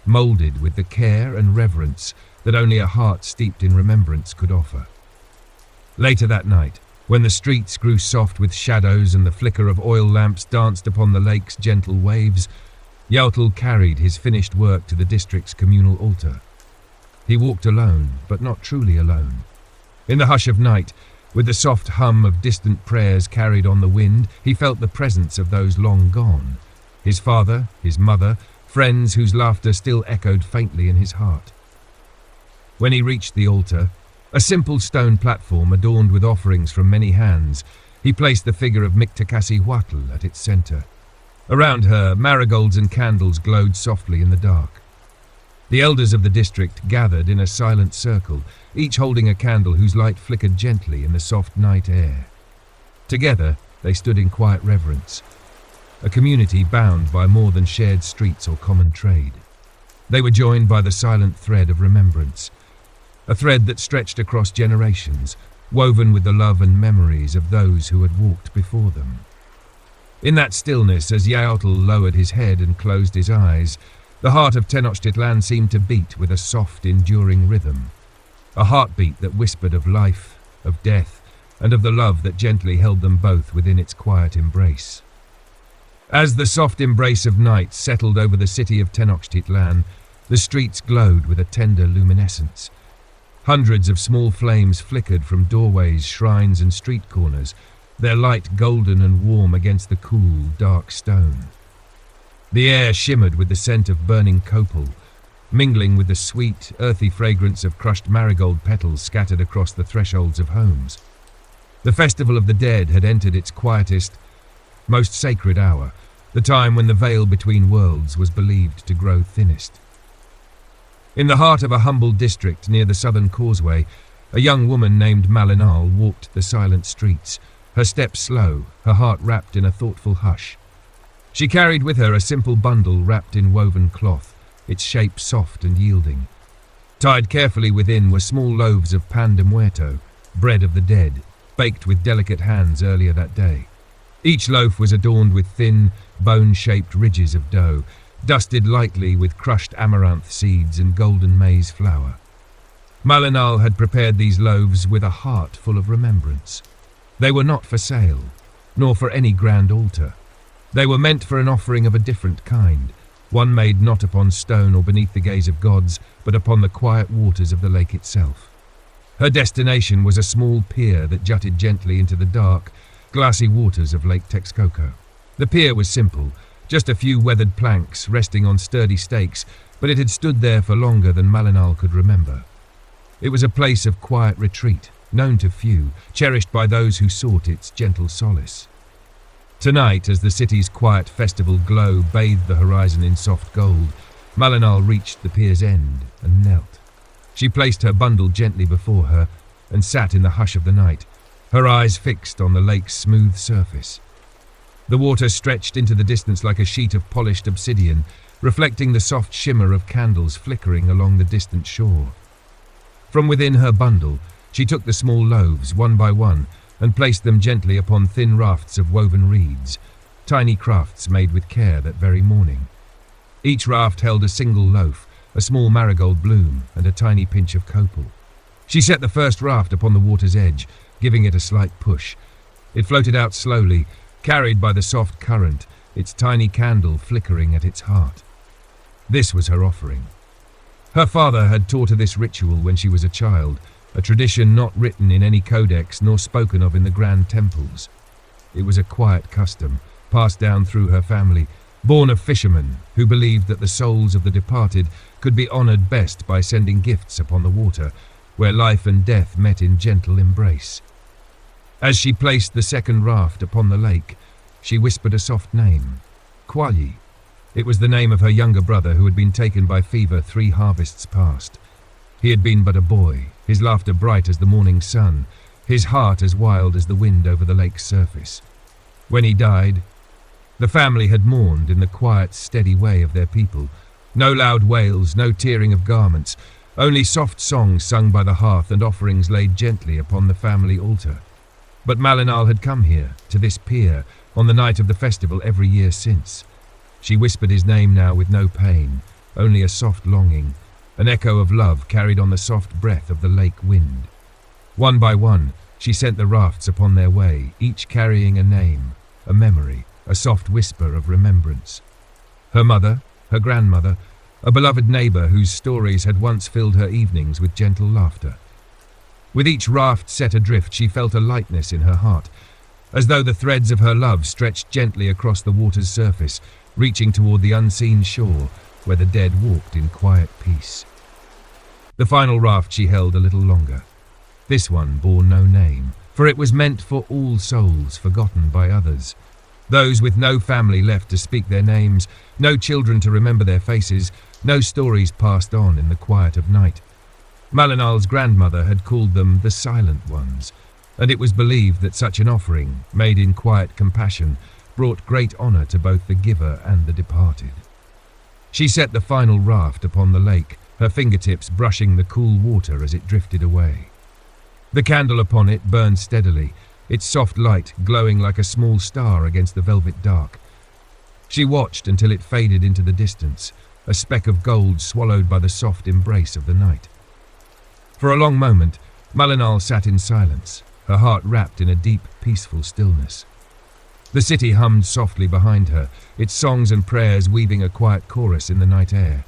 Speaker 1: moulded with the care and reverence that only a heart steeped in remembrance could offer. Later that night, when the streets grew soft with shadows and the flicker of oil lamps danced upon the lake's gentle waves, Yautl carried his finished work to the district's communal altar. He walked alone, but not truly alone. In the hush of night, with the soft hum of distant prayers carried on the wind, he felt the presence of those long gone. His father, his mother, friends whose laughter still echoed faintly in his heart. When he reached the altar, a simple stone platform adorned with offerings from many hands, he placed the figure of Huatl at its centre. Around her, marigolds and candles glowed softly in the dark. The elders of the district gathered in a silent circle, each holding a candle whose light flickered gently in the soft night air. Together, they stood in quiet reverence, a community bound by more than shared streets or common trade. They were joined by the silent thread of remembrance, a thread that stretched across generations, woven with the love and memories of those who had walked before them. In that stillness, as Yautl lowered his head and closed his eyes, the heart of Tenochtitlan seemed to beat with a soft, enduring rhythm, a heartbeat that whispered of life, of death, and of the love that gently held them both within its quiet embrace. As the soft embrace of night settled over the city of Tenochtitlan, the streets glowed with a tender luminescence. Hundreds of small flames flickered from doorways, shrines, and street corners, their light golden and warm against the cool, dark stone. The air shimmered with the scent of burning copal, mingling with the sweet, earthy fragrance of crushed marigold petals scattered across the thresholds of homes. The Festival of the Dead had entered its quietest, most sacred hour, the time when the veil between worlds was believed to grow thinnest. In the heart of a humble district near the southern causeway, a young woman named Malinal walked the silent streets, her steps slow, her heart wrapped in a thoughtful hush. She carried with her a simple bundle wrapped in woven cloth, its shape soft and yielding. Tied carefully within were small loaves of pan de muerto, bread of the dead, baked with delicate hands earlier that day. Each loaf was adorned with thin, bone-shaped ridges of dough, dusted lightly with crushed amaranth seeds and golden maize flour. Malinal had prepared these loaves with a heart full of remembrance. They were not for sale, nor for any grand altar. They were meant for an offering of a different kind, one made not upon stone or beneath the gaze of gods, but upon the quiet waters of the lake itself. Her destination was a small pier that jutted gently into the dark, glassy waters of Lake Texcoco. The pier was simple, just a few weathered planks resting on sturdy stakes, but it had stood there for longer than Malinal could remember. It was a place of quiet retreat, known to few, cherished by those who sought its gentle solace. Tonight, as the city's quiet festival glow bathed the horizon in soft gold, Malinal reached the pier's end and knelt. She placed her bundle gently before her and sat in the hush of the night, her eyes fixed on the lake's smooth surface. The water stretched into the distance like a sheet of polished obsidian, reflecting the soft shimmer of candles flickering along the distant shore. From within her bundle, she took the small loaves, one by one, and placed them gently upon thin rafts of woven reeds, tiny crafts made with care that very morning. Each raft held a single loaf, a small marigold bloom, and a tiny pinch of copal. She set the first raft upon the water's edge, giving it a slight push. It floated out slowly, carried by the soft current, its tiny candle flickering at its heart. This was her offering. Her father had taught her this ritual when she was a child, a tradition not written in any codex nor spoken of in the grand temples. It was a quiet custom, passed down through her family, born of fishermen who believed that the souls of the departed could be honoured best by sending gifts upon the water, where life and death met in gentle embrace. As she placed the second raft upon the lake, she whispered a soft name, Kwali. It was the name of her younger brother who had been taken by fever 3 harvests past. He had been but a boy, his laughter bright as the morning sun, his heart as wild as the wind over the lake's surface. When he died, the family had mourned in the quiet, steady way of their people. No loud wails, no tearing of garments, only soft songs sung by the hearth and offerings laid gently upon the family altar. But Malinal had come here, to this pier, on the night of the festival every year since. She whispered his name now with no pain, only a soft longing, an echo of love carried on the soft breath of the lake wind. One by one, she sent the rafts upon their way, each carrying a name, a memory, a soft whisper of remembrance. Her mother, her grandmother, a beloved neighbour whose stories had once filled her evenings with gentle laughter. With each raft set adrift, she felt a lightness in her heart, as though the threads of her love stretched gently across the water's surface, reaching toward the unseen shore where the dead walked in quiet peace. The final raft she held a little longer. This one bore no name, for it was meant for all souls forgotten by others. Those with no family left to speak their names, no children to remember their faces, no stories passed on in the quiet of night. Malinal's grandmother had called them the Silent Ones, and it was believed that such an offering, made in quiet compassion, brought great honour to both the giver and the departed. She set the final raft upon the lake, her fingertips brushing the cool water as it drifted away. The candle upon it burned steadily, its soft light glowing like a small star against the velvet dark. She watched until it faded into the distance, a speck of gold swallowed by the soft embrace of the night. For a long moment, Malinal sat in silence, her heart wrapped in a deep, peaceful stillness. The city hummed softly behind her, its songs and prayers weaving a quiet chorus in the night air.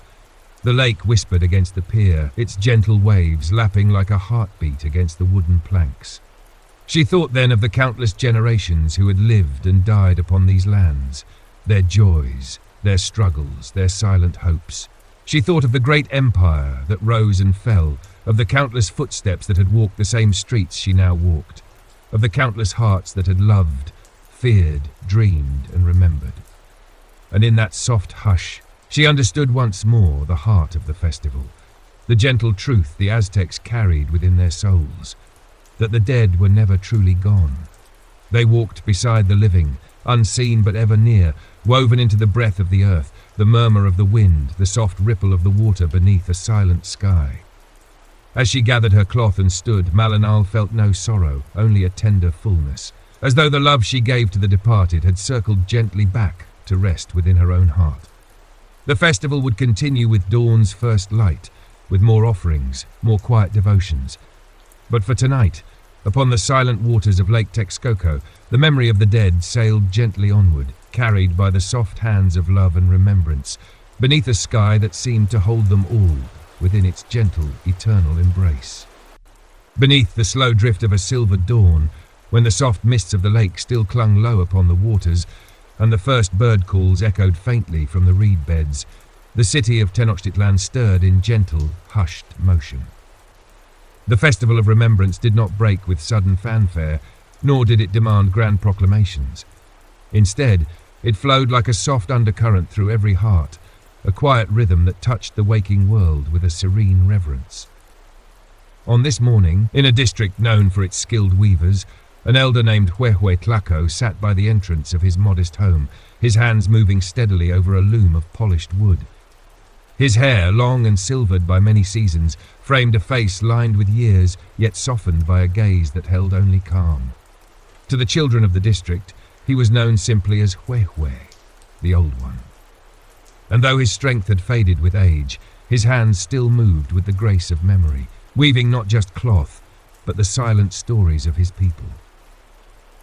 Speaker 1: The lake whispered against the pier, its gentle waves lapping like a heartbeat against the wooden planks. She thought then of the countless generations who had lived and died upon these lands, their joys, their struggles, their silent hopes. She thought of the great empire that rose and fell, of the countless footsteps that had walked the same streets she now walked, of the countless hearts that had loved, feared, dreamed, and remembered. And in that soft hush, she understood once more the heart of the festival, the gentle truth the Aztecs carried within their souls, that the dead were never truly gone. They walked beside the living, unseen but ever near, woven into the breath of the earth, the murmur of the wind, the soft ripple of the water beneath a silent sky. As she gathered her cloth and stood, Malinal felt no sorrow, only a tender fullness, as though the love she gave to the departed had circled gently back to rest within her own heart. The festival would continue with dawn's first light, with more offerings, more quiet devotions. But for tonight, upon the silent waters of Lake Texcoco, the memory of the dead sailed gently onward, carried by the soft hands of love and remembrance, beneath a sky that seemed to hold them all within its gentle, eternal embrace. Beneath the slow drift of a silver dawn, when the soft mists of the lake still clung low upon the waters, and the first bird calls echoed faintly from the reed beds, the city of Tenochtitlan stirred in gentle, hushed motion. The festival of remembrance did not break with sudden fanfare, nor did it demand grand proclamations. Instead, it flowed like a soft undercurrent through every heart, a quiet rhythm that touched the waking world with a serene reverence. On this morning, in a district known for its skilled weavers, an elder named Huehuetlaco sat by the entrance of his modest home, his hands moving steadily over a loom of polished wood. His hair, long and silvered by many seasons, framed a face lined with years, yet softened by a gaze that held only calm. To the children of the district, he was known simply as Huehue, the Old One. And though his strength had faded with age, his hands still moved with the grace of memory, weaving not just cloth, but the silent stories of his people.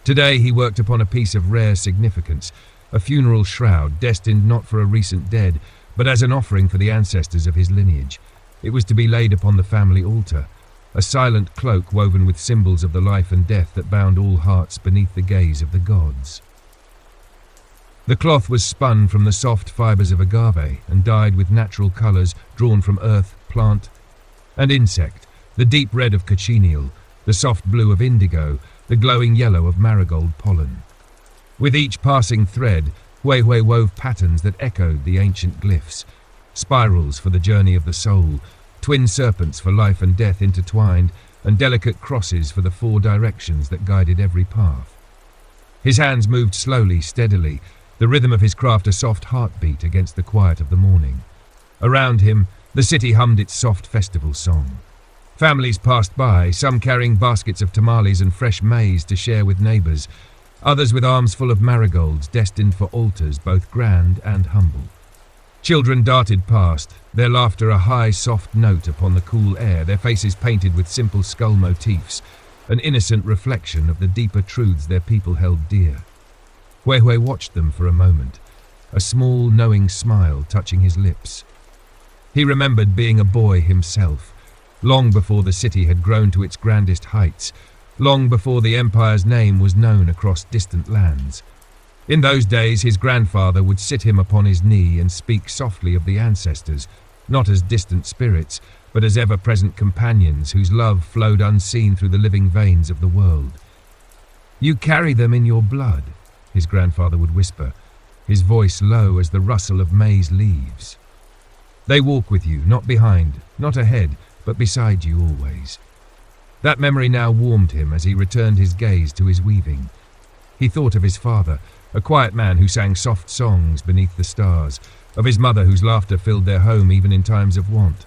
Speaker 1: Today he worked upon a piece of rare significance, a funeral shroud destined not for a recent dead, but as an offering for the ancestors of his lineage. It was to be laid upon the family altar, a silent cloak woven with symbols of the life and death that bound all hearts beneath the gaze of the gods. The cloth was spun from the soft fibers of agave and dyed with natural colours drawn from earth, plant, and insect, the deep red of cochineal, the soft blue of indigo, the glowing yellow of marigold pollen. With each passing thread, Huehue wove patterns that echoed the ancient glyphs, spirals for the journey of the soul, twin serpents for life and death intertwined, and delicate crosses for the four directions that guided every path. His hands moved slowly, steadily, the rhythm of his craft a soft heartbeat against the quiet of the morning. Around him, the city hummed its soft festival song. Families passed by, some carrying baskets of tamales and fresh maize to share with neighbours, others with arms full of marigolds destined for altars both grand and humble. Children darted past, their laughter a high, soft note upon the cool air, their faces painted with simple skull motifs, an innocent reflection of the deeper truths their people held dear. Huehue watched them for a moment, a small, knowing smile touching his lips. He remembered being a boy himself, long before the city had grown to its grandest heights, long before the empire's name was known across distant lands. In those days, his grandfather would sit him upon his knee and speak softly of the ancestors, not as distant spirits, but as ever-present companions whose love flowed unseen through the living veins of the world. "You carry them in your blood," his grandfather would whisper, his voice low as the rustle of maize leaves. "They walk with you, not behind, not ahead, but beside you always." That memory now warmed him as he returned his gaze to his weaving. He thought of his father, a quiet man who sang soft songs beneath the stars, of his mother whose laughter filled their home even in times of want,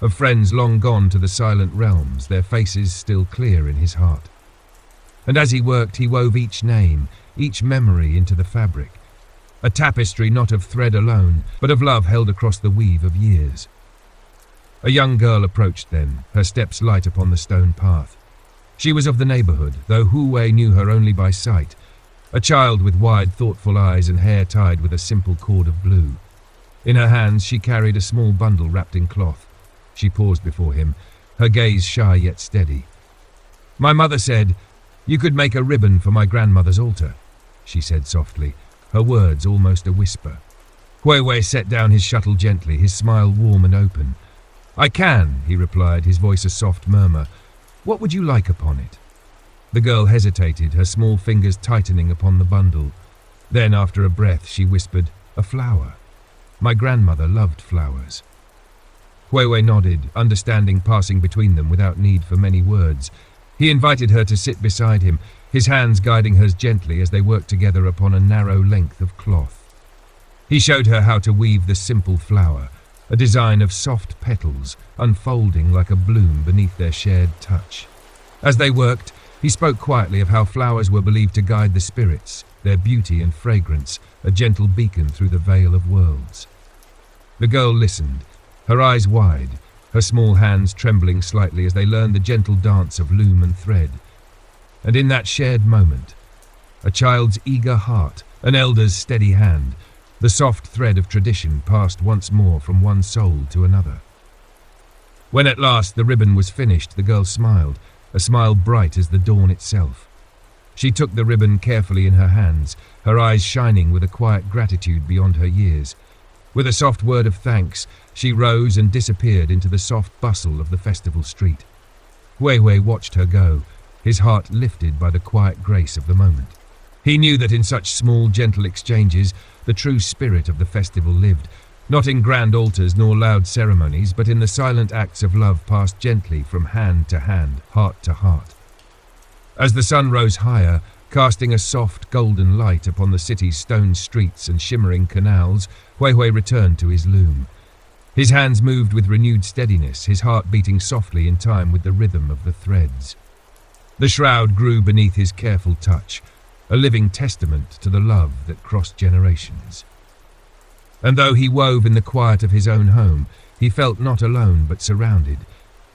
Speaker 1: of friends long gone to the silent realms, their faces still clear in his heart. And as he worked, he wove each name, each memory into the fabric, a tapestry not of thread alone, but of love held across the weave of years. A young girl approached then, her steps light upon the stone path. She was of the neighbourhood, though Huehue knew her only by sight, a child with wide, thoughtful eyes and hair tied with a simple cord of blue. In her hands she carried a small bundle wrapped in cloth. She paused before him, her gaze shy yet steady. "My mother said, you could make a ribbon for my grandmother's altar," she said softly, her words almost a whisper. Huehue set down his shuttle gently, his smile warm and open. "I can," he replied, his voice a soft murmur. "What would you like upon it?" The girl hesitated, her small fingers tightening upon the bundle. Then, after a breath, she whispered, "A flower. My grandmother loved flowers." Huehue nodded, understanding passing between them without need for many words. He invited her to sit beside him, his hands guiding hers gently as they worked together upon a narrow length of cloth. He showed her how to weave the simple flower, a design of soft petals, unfolding like a bloom beneath their shared touch. As they worked, he spoke quietly of how flowers were believed to guide the spirits, their beauty and fragrance, a gentle beacon through the veil of worlds. The girl listened, her eyes wide, her small hands trembling slightly as they learned the gentle dance of loom and thread. And in that shared moment, a child's eager heart, an elder's steady hand, the soft thread of tradition passed once more from one soul to another. When at last the ribbon was finished, the girl smiled, a smile bright as the dawn itself. She took the ribbon carefully in her hands, her eyes shining with a quiet gratitude beyond her years. With a soft word of thanks, she rose and disappeared into the soft bustle of the festival street. Huehue watched her go, his heart lifted by the quiet grace of the moment. He knew that in such small, gentle exchanges, the true spirit of the festival lived, not in grand altars nor loud ceremonies, but in the silent acts of love passed gently from hand to hand, heart to heart. As the sun rose higher, casting a soft, golden light upon the city's stone streets and shimmering canals, Huehue returned to his loom. His hands moved with renewed steadiness, his heart beating softly in time with the rhythm of the threads. The shroud grew beneath his careful touch, a living testament to the love that crossed generations. And though he wove in the quiet of his own home, he felt not alone but surrounded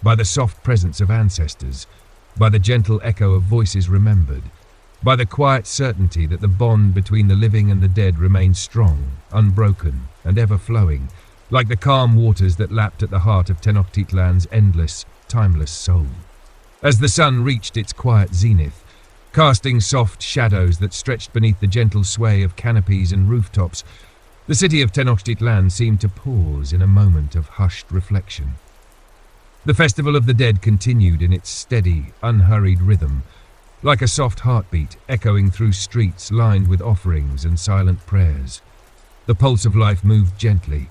Speaker 1: by the soft presence of ancestors, by the gentle echo of voices remembered, by the quiet certainty that the bond between the living and the dead remained strong, unbroken, and ever-flowing, like the calm waters that lapped at the heart of Tenochtitlan's endless, timeless soul. As the sun reached its quiet zenith, casting soft shadows that stretched beneath the gentle sway of canopies and rooftops, the city of Tenochtitlan seemed to pause in a moment of hushed reflection. The Festival of the Dead continued in its steady, unhurried rhythm, like a soft heartbeat echoing through streets lined with offerings and silent prayers. The pulse of life moved gently,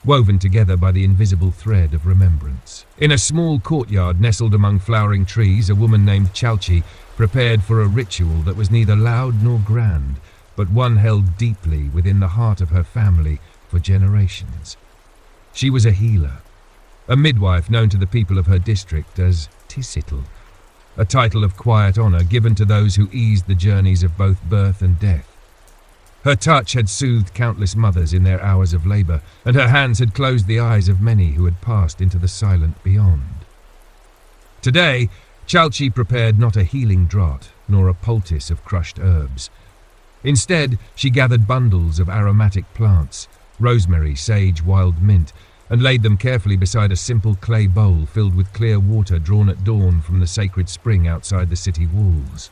Speaker 1: woven together by the invisible thread of remembrance. In a small courtyard nestled among flowering trees, a woman named Chalchi prepared for a ritual that was neither loud nor grand, but one held deeply within the heart of her family for generations. She was a healer, a midwife known to the people of her district as Tisitl, a title of quiet honor given to those who eased the journeys of both birth and death. Her touch had soothed countless mothers in their hours of labor, and her hands had closed the eyes of many who had passed into the silent beyond. Today, Chalchi prepared not a healing draught, nor a poultice of crushed herbs. Instead, she gathered bundles of aromatic plants, rosemary, sage, wild mint, and laid them carefully beside a simple clay bowl filled with clear water drawn at dawn from the sacred spring outside the city walls.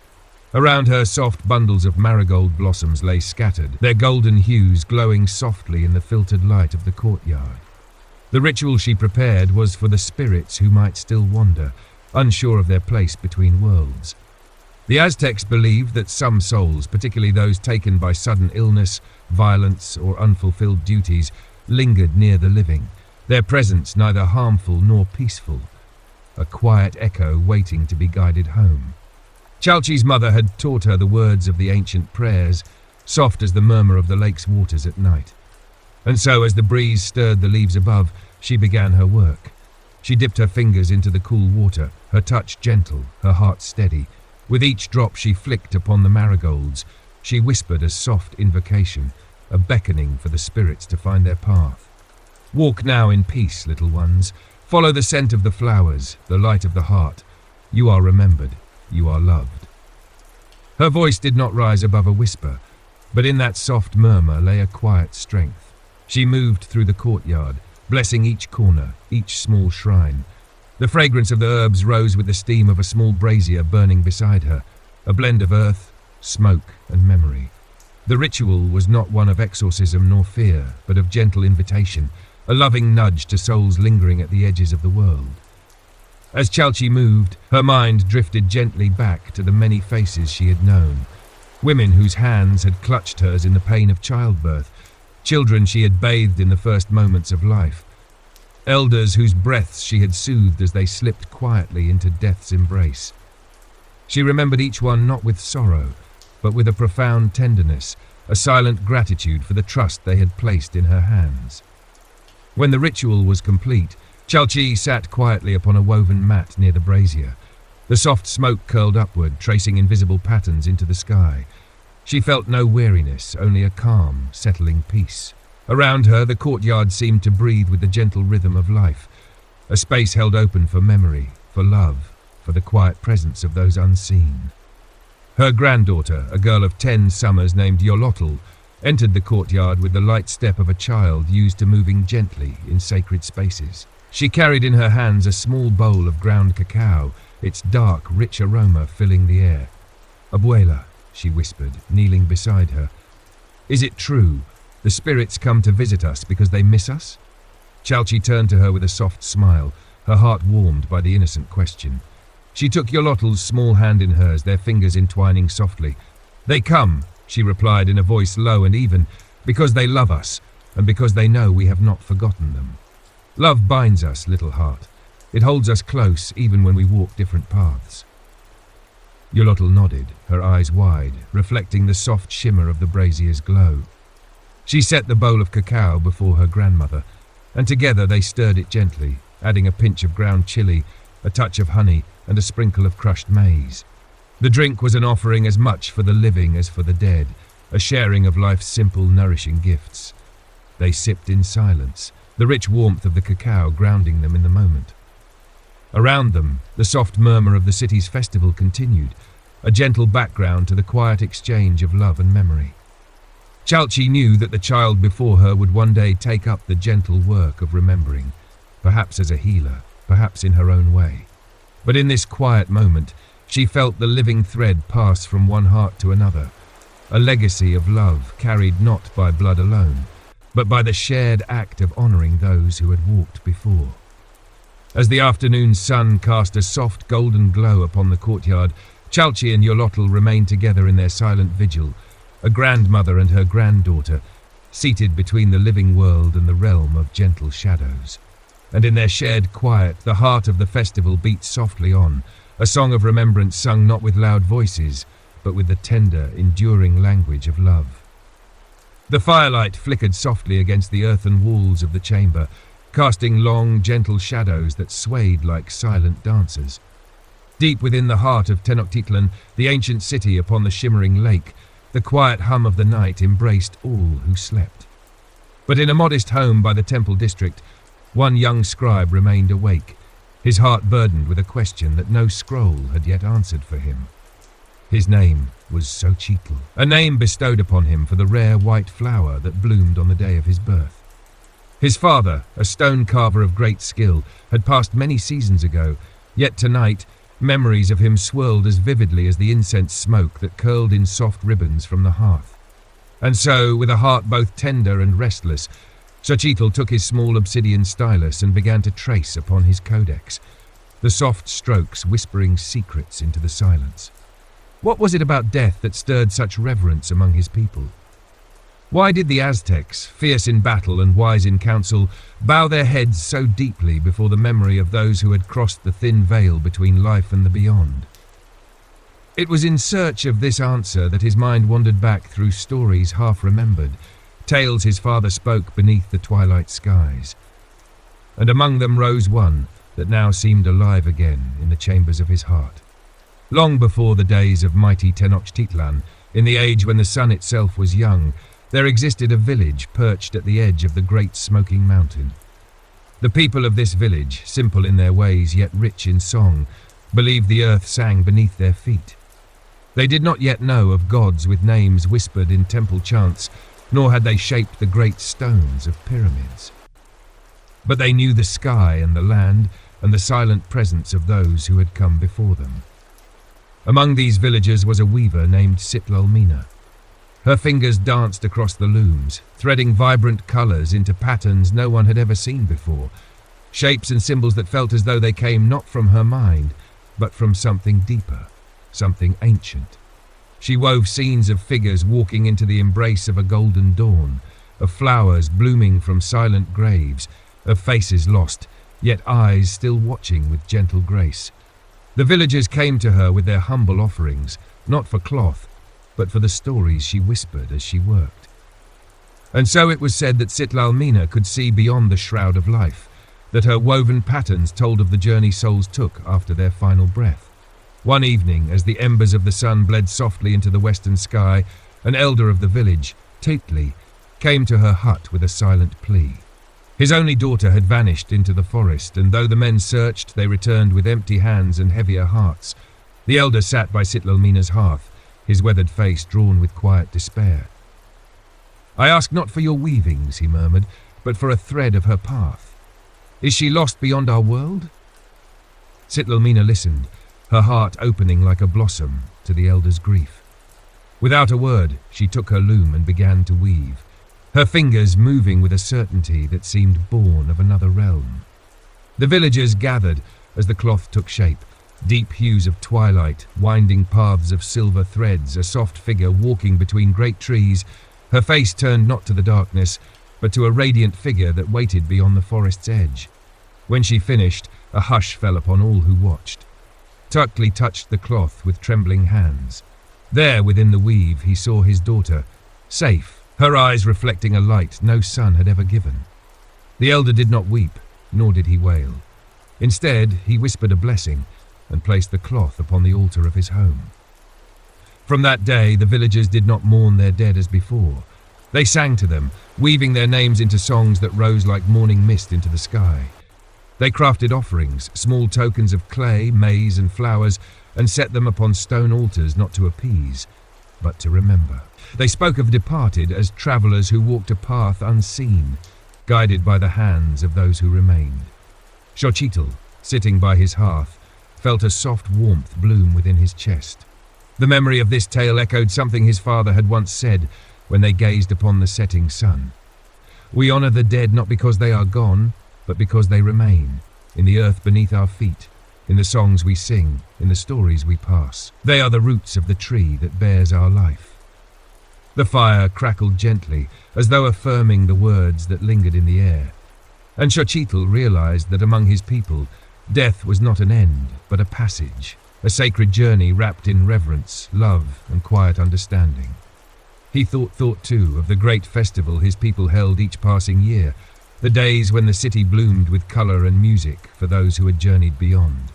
Speaker 1: Around her, soft bundles of marigold blossoms lay scattered, their golden hues glowing softly in the filtered light of the courtyard. The ritual she prepared was for the spirits who might still wander, unsure of their place between worlds. The Aztecs believed that some souls, particularly those taken by sudden illness, violence, or unfulfilled duties, lingered near the living, their presence neither harmful nor peaceful, a quiet echo waiting to be guided home. Chalchi's mother had taught her the words of the ancient prayers, soft as the murmur of the lake's waters at night. And so, as the breeze stirred the leaves above, she began her work. She dipped her fingers into the cool water, her touch gentle, her heart steady. With each drop she flicked upon the marigolds, she whispered a soft invocation, a beckoning for the spirits to find their path. Walk now in peace, little ones. Follow the scent of the flowers, the light of the heart. You are remembered. You are loved. Her voice did not rise above a whisper, but in that soft murmur lay a quiet strength. She moved through the courtyard, blessing each corner, each small shrine. The fragrance of the herbs rose with the steam of a small brazier burning beside her, a blend of earth, smoke, and memory. The ritual was not one of exorcism nor fear, but of gentle invitation, a loving nudge to souls lingering at the edges of the world. As Chalchi moved, her mind drifted gently back to the many faces she had known. Women whose hands had clutched hers in the pain of childbirth, children she had bathed in the first moments of life, elders whose breaths she had soothed as they slipped quietly into death's embrace. She remembered each one not with sorrow, but with a profound tenderness, a silent gratitude for the trust they had placed in her hands. When the ritual was complete, Chalchi sat quietly upon a woven mat near the brazier. The soft smoke curled upward, tracing invisible patterns into the sky. She felt no weariness, only a calm, settling peace. Around her, the courtyard seemed to breathe with the gentle rhythm of life, a space held open for memory, for love, for the quiet presence of those unseen. Her granddaughter, a girl of 10 summers named Yolotl, entered the courtyard with the light step of a child used to moving gently in sacred spaces. She carried in her hands a small bowl of ground cacao, its dark, rich aroma filling the air. "Abuela," she whispered, kneeling beside her. "Is it true? The spirits come to visit us because they miss us?" Chalchi turned to her with a soft smile, her heart warmed by the innocent question. She took Yolotl's small hand in hers, their fingers entwining softly. "They come," she replied in a voice low and even, "because they love us, and because they know we have not forgotten them. Love binds us, little heart. It holds us close even when we walk different paths." Yolotl nodded, her eyes wide, reflecting the soft shimmer of the brazier's glow. She set the bowl of cacao before her grandmother, and together they stirred it gently, adding a pinch of ground chili, a touch of honey, and a sprinkle of crushed maize. The drink was an offering as much for the living as for the dead, a sharing of life's simple, nourishing gifts. They sipped in silence, the rich warmth of the cacao grounding them in the moment. Around them, the soft murmur of the city's festival continued, a gentle background to the quiet exchange of love and memory. Chalchi knew that the child before her would one day take up the gentle work of remembering, perhaps as a healer, perhaps in her own way. But in this quiet moment, she felt the living thread pass from one heart to another, a legacy of love carried not by blood alone, but by the shared act of honouring those who had walked before. As the afternoon sun cast a soft golden glow upon the courtyard, Chalchi and Yolotl remained together in their silent vigil, a grandmother and her granddaughter, seated between the living world and the realm of gentle shadows. And in their shared quiet, the heart of the festival beat softly on, a song of remembrance sung not with loud voices, but with the tender, enduring language of love. The firelight flickered softly against the earthen walls of the chamber, casting long, gentle shadows that swayed like silent dancers. Deep within the heart of Tenochtitlan, the ancient city upon the shimmering lake, the quiet hum of the night embraced all who slept. But in a modest home by the temple district, one young scribe remained awake, his heart burdened with a question that no scroll had yet answered for him. His name was Xochitl, a name bestowed upon him for the rare white flower that bloomed on the day of his birth. His father, a stone carver of great skill, had passed many seasons ago, yet tonight memories of him swirled as vividly as the incense smoke that curled in soft ribbons from the hearth. And so, with a heart both tender and restless, Xochitl took his small obsidian stylus and began to trace upon his codex, the soft strokes whispering secrets into the silence. What was it about death that stirred such reverence among his people? Why did the Aztecs, fierce in battle and wise in council, bow their heads so deeply before the memory of those who had crossed the thin veil between life and the beyond? It was in search of this answer that his mind wandered back through stories half-remembered, tales his father spoke beneath the twilight skies. And among them rose one that now seemed alive again in the chambers of his heart. Long before the days of mighty Tenochtitlan, in the age when the sun itself was young, there existed a village perched at the edge of the great smoking mountain. The people of this village, simple in their ways yet rich in song, believed the earth sang beneath their feet. They did not yet know of gods with names whispered in temple chants, nor had they shaped the great stones of pyramids. But they knew the sky and the land and the silent presence of those who had come before them. Among these villagers was a weaver named Sitlalmina. Her fingers danced across the looms, threading vibrant colours into patterns no one had ever seen before, shapes and symbols that felt as though they came not from her mind, but from something deeper, something ancient. She wove scenes of figures walking into the embrace of a golden dawn, of flowers blooming from silent graves, of faces lost, yet eyes still watching with gentle grace. The villagers came to her with their humble offerings, not for cloth, but for the stories she whispered as she worked. And so it was said that Sitlalmina could see beyond the shroud of life, that her woven patterns told of the journey souls took after their final breath. One evening, as the embers of the sun bled softly into the western sky, an elder of the village, Teitli, came to her hut with a silent plea. His only daughter had vanished into the forest, and though the men searched, they returned with empty hands and heavier hearts. The elder sat by Sitlalmina's hearth, his weathered face drawn with quiet despair. "I ask not for your weavings," he murmured, "but for a thread of her path. Is she lost beyond our world?" Sitlalmina listened, her heart opening like a blossom to the elder's grief. Without a word, she took her loom and began to weave, her fingers moving with a certainty that seemed born of another realm. The villagers gathered as the cloth took shape, deep hues of twilight, winding paths of silver threads, a soft figure walking between great trees, her face turned not to the darkness, but to a radiant figure that waited beyond the forest's edge. When she finished, a hush fell upon all who watched. Teitli touched the cloth with trembling hands. There, within the weave, he saw his daughter, safe, her eyes reflecting a light no sun had ever given. The elder did not weep, nor did he wail. Instead, he whispered a blessing and placed the cloth upon the altar of his home. From that day, the villagers did not mourn their dead as before. They sang to them, weaving their names into songs that rose like morning mist into the sky. They crafted offerings, small tokens of clay, maize and flowers, and set them upon stone altars not to appease, but to remember. They spoke of departed as travellers who walked a path unseen, guided by the hands of those who remained. Xochitl, sitting by his hearth, felt a soft warmth bloom within his chest. The memory of this tale echoed something his father had once said when they gazed upon the setting sun. We honour the dead not because they are gone, but because they remain, in the earth beneath our feet, in the songs we sing, in the stories we pass. They are the roots of the tree that bears our life. The fire crackled gently, as though affirming the words that lingered in the air. And Xochitl realized that among his people, death was not an end, but a passage, a sacred journey wrapped in reverence, love, and quiet understanding. He thought too of the great festival his people held each passing year, the days when the city bloomed with colour and music for those who had journeyed beyond.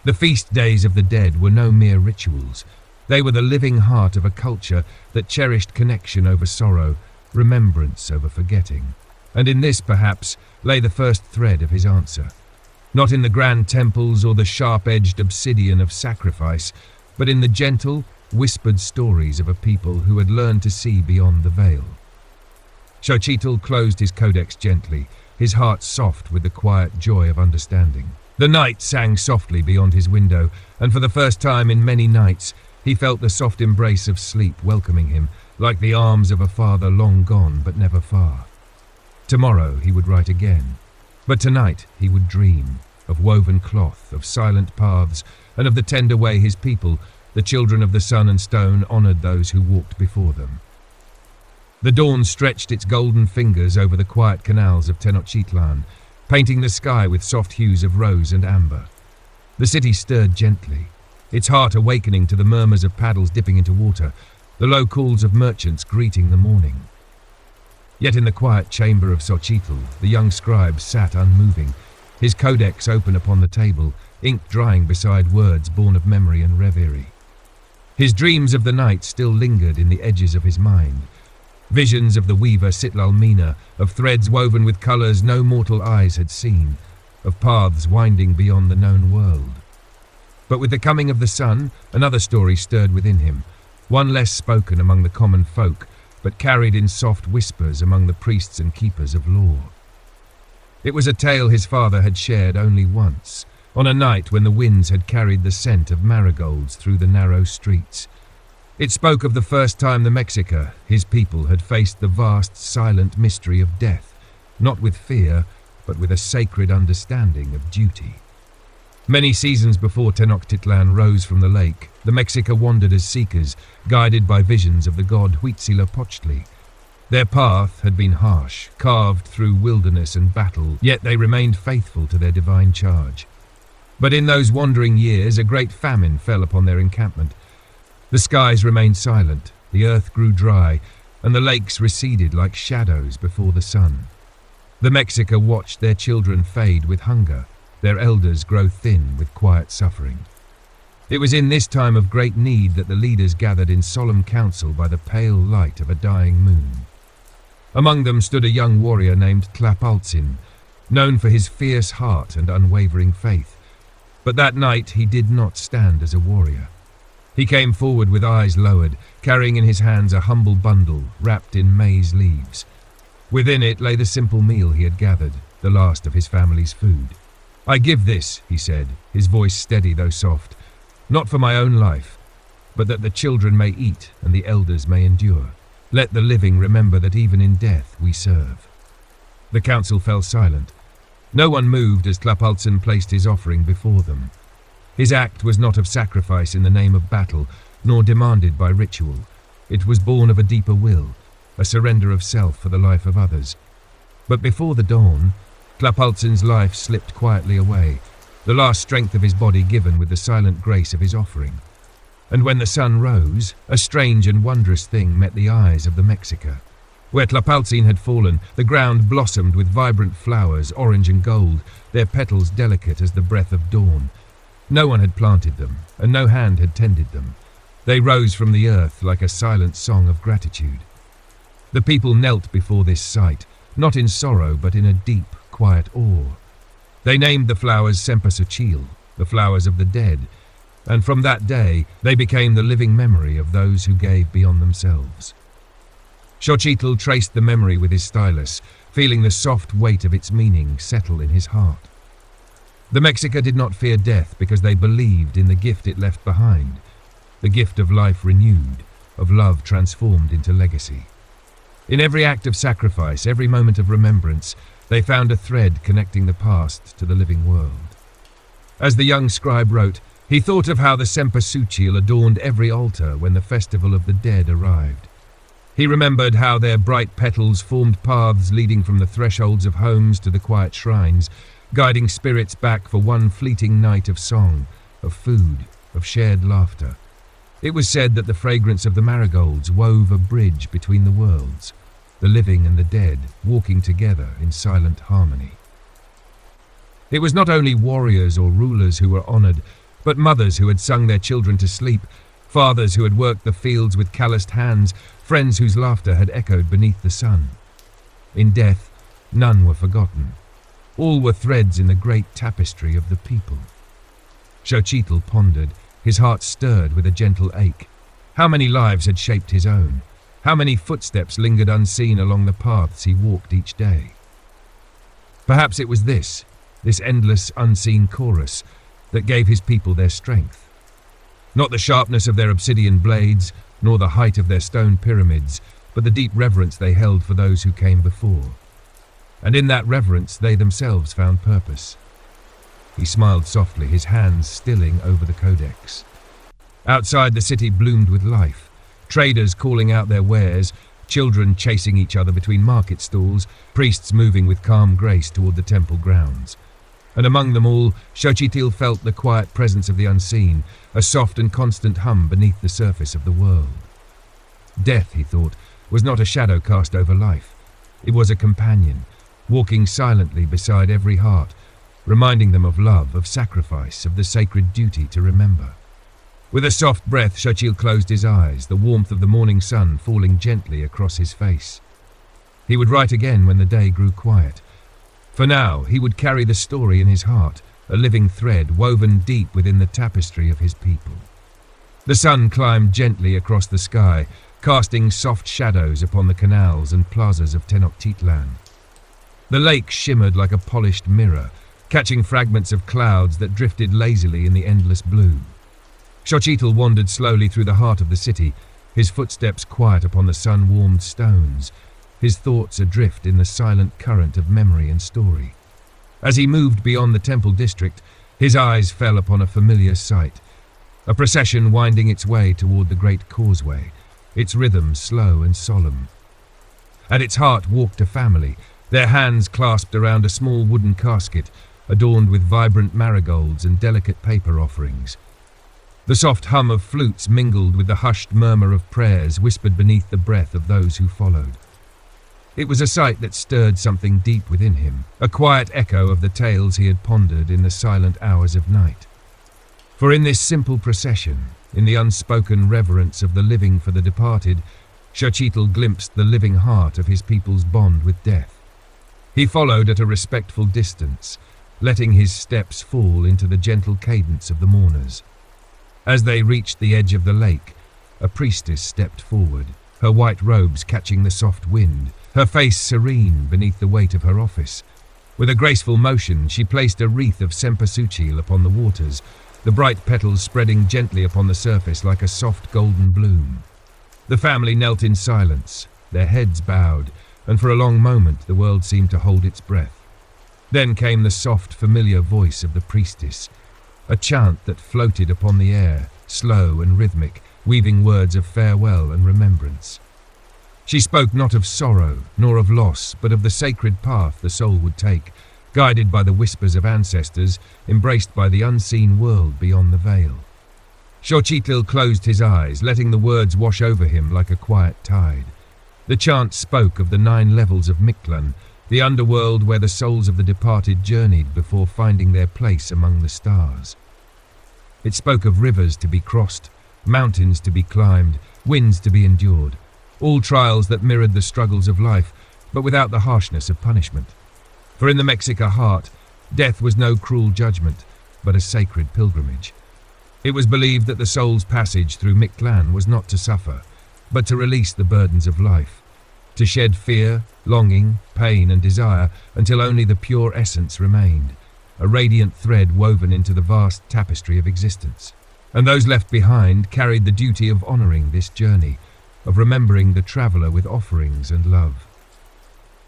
Speaker 1: The feast days of the dead were no mere rituals. They were the living heart of a culture that cherished connection over sorrow, remembrance over forgetting. And in this, perhaps, lay the first thread of his answer. Not in the grand temples or the sharp-edged obsidian of sacrifice, but in the gentle, whispered stories of a people who had learned to see beyond the veil. Xochitl closed his codex gently, his heart soft with the quiet joy of understanding. The night sang softly beyond his window, and for the first time in many nights, he felt the soft embrace of sleep welcoming him, like the arms of a father long gone but never far. Tomorrow he would write again, but tonight he would dream of woven cloth, of silent paths, and of the tender way his people, the children of the sun and stone, honoured those who walked before them. The dawn stretched its golden fingers over the quiet canals of Tenochtitlan, painting the sky with soft hues of rose and amber. The city stirred gently, its heart awakening to the murmurs of paddles dipping into water, the low calls of merchants greeting the morning. Yet in the quiet chamber of Xochitl, the young scribe sat unmoving, his codex open upon the table, ink drying beside words born of memory and reverie. His dreams of the night still lingered in the edges of his mind, visions of the weaver Sitlalmina, of threads woven with colours no mortal eyes had seen, of paths winding beyond the known world. But with the coming of the sun, another story stirred within him, one less spoken among the common folk, but carried in soft whispers among the priests and keepers of law. It was a tale his father had shared only once, on a night when the winds had carried the scent of marigolds through the narrow streets. It spoke of the first time the Mexica, his people, had faced the vast, silent mystery of death, not with fear, but with a sacred understanding of duty. Many seasons before Tenochtitlan rose from the lake, the Mexica wandered as seekers, guided by visions of the god Huitzilopochtli. Their path had been harsh, carved through wilderness and battle, yet they remained faithful to their divine charge. But in those wandering years, a great famine fell upon their encampment. The skies remained silent, the earth grew dry, and the lakes receded like shadows before the sun. The Mexica watched their children fade with hunger, their elders grow thin with quiet suffering. It was in this time of great need that the leaders gathered in solemn council by the pale light of a dying moon. Among them stood a young warrior named Tlapaltzin, known for his fierce heart and unwavering faith. But that night he did not stand as a warrior. He came forward with eyes lowered, carrying in his hands a humble bundle wrapped in maize leaves. Within it lay the simple meal he had gathered, the last of his family's food. "I give this," he said, his voice steady though soft, "not for my own life, but that the children may eat and the elders may endure. Let the living remember that even in death we serve." The council fell silent. No one moved as Tlapaltzin placed his offering before them. His act was not of sacrifice in the name of battle, nor demanded by ritual. It was born of a deeper will, a surrender of self for the life of others. But before the dawn, Tlapaltzin's life slipped quietly away, the last strength of his body given with the silent grace of his offering. And when the sun rose, a strange and wondrous thing met the eyes of the Mexica. Where Tlapaltzin had fallen, the ground blossomed with vibrant flowers, orange and gold, their petals delicate as the breath of dawn. No one had planted them, and no hand had tended them. They rose from the earth like a silent song of gratitude. The people knelt before this sight, not in sorrow, but in a deep, quiet awe. They named the flowers Cempasúchil, the flowers of the dead. and from that day they became the living memory of those who gave beyond themselves. Xochitl traced the memory with his stylus, feeling the soft weight of its meaning settle in his heart. The Mexica did not fear death because they believed in the gift it left behind, the gift of life renewed, of love transformed into legacy. In every act of sacrifice, every moment of remembrance, they found a thread connecting the past to the living world. As the young scribe wrote, he thought of how the cempasúchil adorned every altar when the festival of the dead arrived. He remembered how their bright petals formed paths leading from the thresholds of homes to the quiet shrines, guiding spirits back for one fleeting night of song, of food, of shared laughter. It was said that the fragrance of the marigolds wove a bridge between the worlds, the living and the dead walking together in silent harmony. It was not only warriors or rulers who were honored, but mothers who had sung their children to sleep, fathers who had worked the fields with calloused hands, friends whose laughter had echoed beneath the sun. In death, none were forgotten. All were threads in the great tapestry of the people. Xochitl pondered, his heart stirred with a gentle ache. How many lives had shaped his own? How many footsteps lingered unseen along the paths he walked each day? Perhaps it was this endless unseen chorus, that gave his people their strength. Not the sharpness of their obsidian blades, nor the height of their stone pyramids, but the deep reverence they held for those who came before. And in that reverence they themselves found purpose. He smiled softly, his hands stilling over the codex. Outside the city bloomed with life, traders calling out their wares, children chasing each other between market stalls, priests moving with calm grace toward the temple grounds. And among them all, Xochitl felt the quiet presence of the unseen, a soft and constant hum beneath the surface of the world. Death, he thought, was not a shadow cast over life. It was a companion, walking silently beside every heart, reminding them of love, of sacrifice, of the sacred duty to remember. With a soft breath, Xochitl closed his eyes, the warmth of the morning sun falling gently across his face. He would write again when the day grew quiet. For now, he would carry the story in his heart, a living thread woven deep within the tapestry of his people. The sun climbed gently across the sky, casting soft shadows upon the canals and plazas of Tenochtitlan. The lake shimmered like a polished mirror, catching fragments of clouds that drifted lazily in the endless blue. Xochitl wandered slowly through the heart of the city, his footsteps quiet upon the sun-warmed stones, his thoughts adrift in the silent current of memory and story. As he moved beyond the temple district, his eyes fell upon a familiar sight, a procession winding its way toward the great causeway, its rhythm slow and solemn. At its heart walked a family, their hands clasped around a small wooden casket, adorned with vibrant marigolds and delicate paper offerings. The soft hum of flutes mingled with the hushed murmur of prayers whispered beneath the breath of those who followed. It was a sight that stirred something deep within him, a quiet echo of the tales he had pondered in the silent hours of night. For in this simple procession, in the unspoken reverence of the living for the departed, Xochitl glimpsed the living heart of his people's bond with death. He followed at a respectful distance, letting his steps fall into the gentle cadence of the mourners. As they reached the edge of the lake, a priestess stepped forward, her white robes catching the soft wind, her face serene beneath the weight of her office. With a graceful motion, she placed a wreath of cempasúchil upon the waters, the bright petals spreading gently upon the surface like a soft golden bloom. The family knelt in silence, their heads bowed, and for a long moment the world seemed to hold its breath. Then came the soft, familiar voice of the priestess, a chant that floated upon the air, slow and rhythmic, weaving words of farewell and remembrance. She spoke not of sorrow, nor of loss, but of the sacred path the soul would take, guided by the whispers of ancestors, embraced by the unseen world beyond the veil. Xochitl closed his eyes, letting the words wash over him like a quiet tide. The chant spoke of the 9 levels of Mictlan, the underworld where the souls of the departed journeyed before finding their place among the stars. It spoke of rivers to be crossed, mountains to be climbed, winds to be endured, all trials that mirrored the struggles of life, but without the harshness of punishment. For in the Mexica heart, death was no cruel judgment, but a sacred pilgrimage. It was believed that the soul's passage through Mictlan was not to suffer, but to release the burdens of life, to shed fear, longing, pain and desire until only the pure essence remained, a radiant thread woven into the vast tapestry of existence. And those left behind carried the duty of honouring this journey, of remembering the traveller with offerings and love.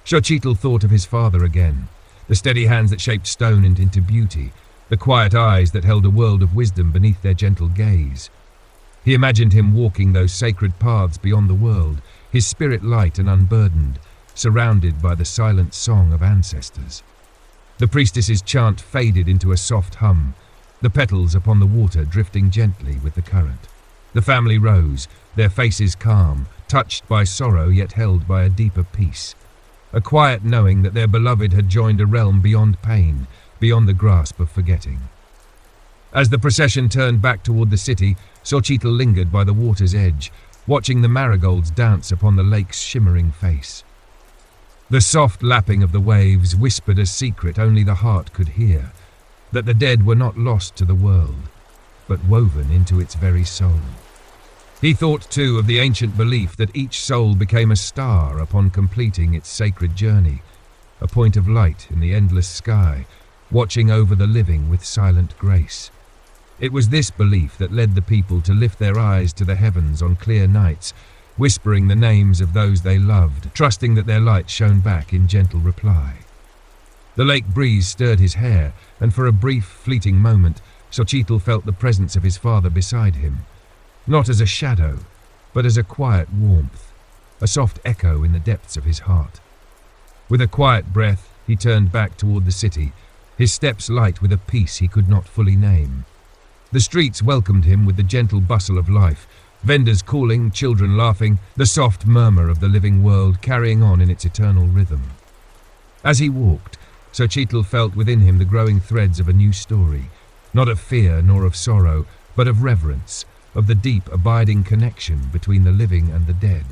Speaker 1: Xochitl thought of his father again, the steady hands that shaped stone into beauty, the quiet eyes that held a world of wisdom beneath their gentle gaze. He imagined him walking those sacred paths beyond the world, his spirit light and unburdened, surrounded by the silent song of ancestors. The priestess's chant faded into a soft hum, the petals upon the water drifting gently with the current. The family rose, their faces calm, touched by sorrow yet held by a deeper peace. A quiet knowing that their beloved had joined a realm beyond pain, beyond the grasp of forgetting. As the procession turned back toward the city, Xochitl lingered by the water's edge, watching the marigolds dance upon the lake's shimmering face. The soft lapping of the waves whispered a secret only the heart could hear, that the dead were not lost to the world, but woven into its very soul. He thought too of the ancient belief that each soul became a star upon completing its sacred journey, a point of light in the endless sky, watching over the living with silent grace. It was this belief that led the people to lift their eyes to the heavens on clear nights, whispering the names of those they loved, trusting that their light shone back in gentle reply. The lake breeze stirred his hair, and for a brief, fleeting moment, Xochitl felt the presence of his father beside him, not as a shadow, but as a quiet warmth, a soft echo in the depths of his heart. With a quiet breath, he turned back toward the city, his steps light with a peace he could not fully name. The streets welcomed him with the gentle bustle of life, vendors calling, children laughing, the soft murmur of the living world carrying on in its eternal rhythm. As he walked, Xochitl felt within him the growing threads of a new story, not of fear nor of sorrow, but of reverence, of the deep, abiding connection between the living and the dead.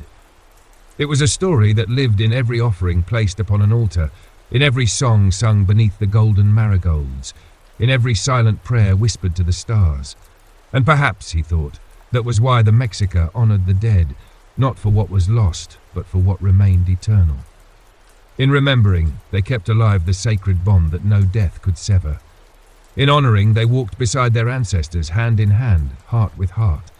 Speaker 1: It was a story that lived in every offering placed upon an altar, in every song sung beneath the golden marigolds, in every silent prayer whispered to the stars. And perhaps, he thought, that was why the Mexica honoured the dead, not for what was lost, but for what remained eternal. In remembering, they kept alive the sacred bond that no death could sever. In honouring, they walked beside their ancestors, hand in hand, heart with heart.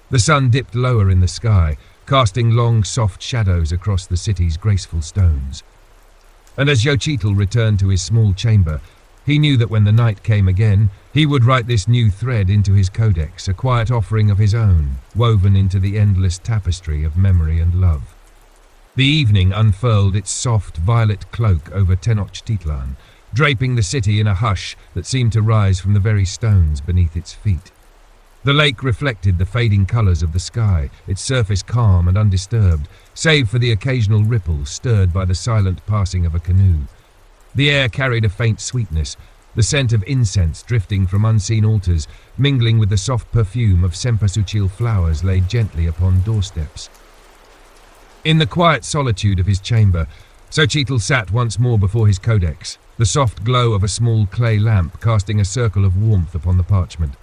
Speaker 1: The sun dipped lower in the sky, casting long, soft shadows across the city's graceful stones. And as Xochitl returned to his small chamber, he knew that when the night came again, he would write this new thread into his codex, a quiet offering of his own, woven into the endless tapestry of memory and love. The evening unfurled its soft, violet cloak over Tenochtitlan, draping the city in a hush that seemed to rise from the very stones beneath its feet. The lake reflected the fading colours of the sky, its surface calm and undisturbed, save for the occasional ripple stirred by the silent passing of a canoe. The air carried a faint sweetness, the scent of incense drifting from unseen altars, mingling with the soft perfume of cempasúchil flowers laid gently upon doorsteps. In the quiet solitude of his chamber, Xochitl sat once more before his codex, the soft glow of a small clay lamp casting a circle of warmth upon the parchment.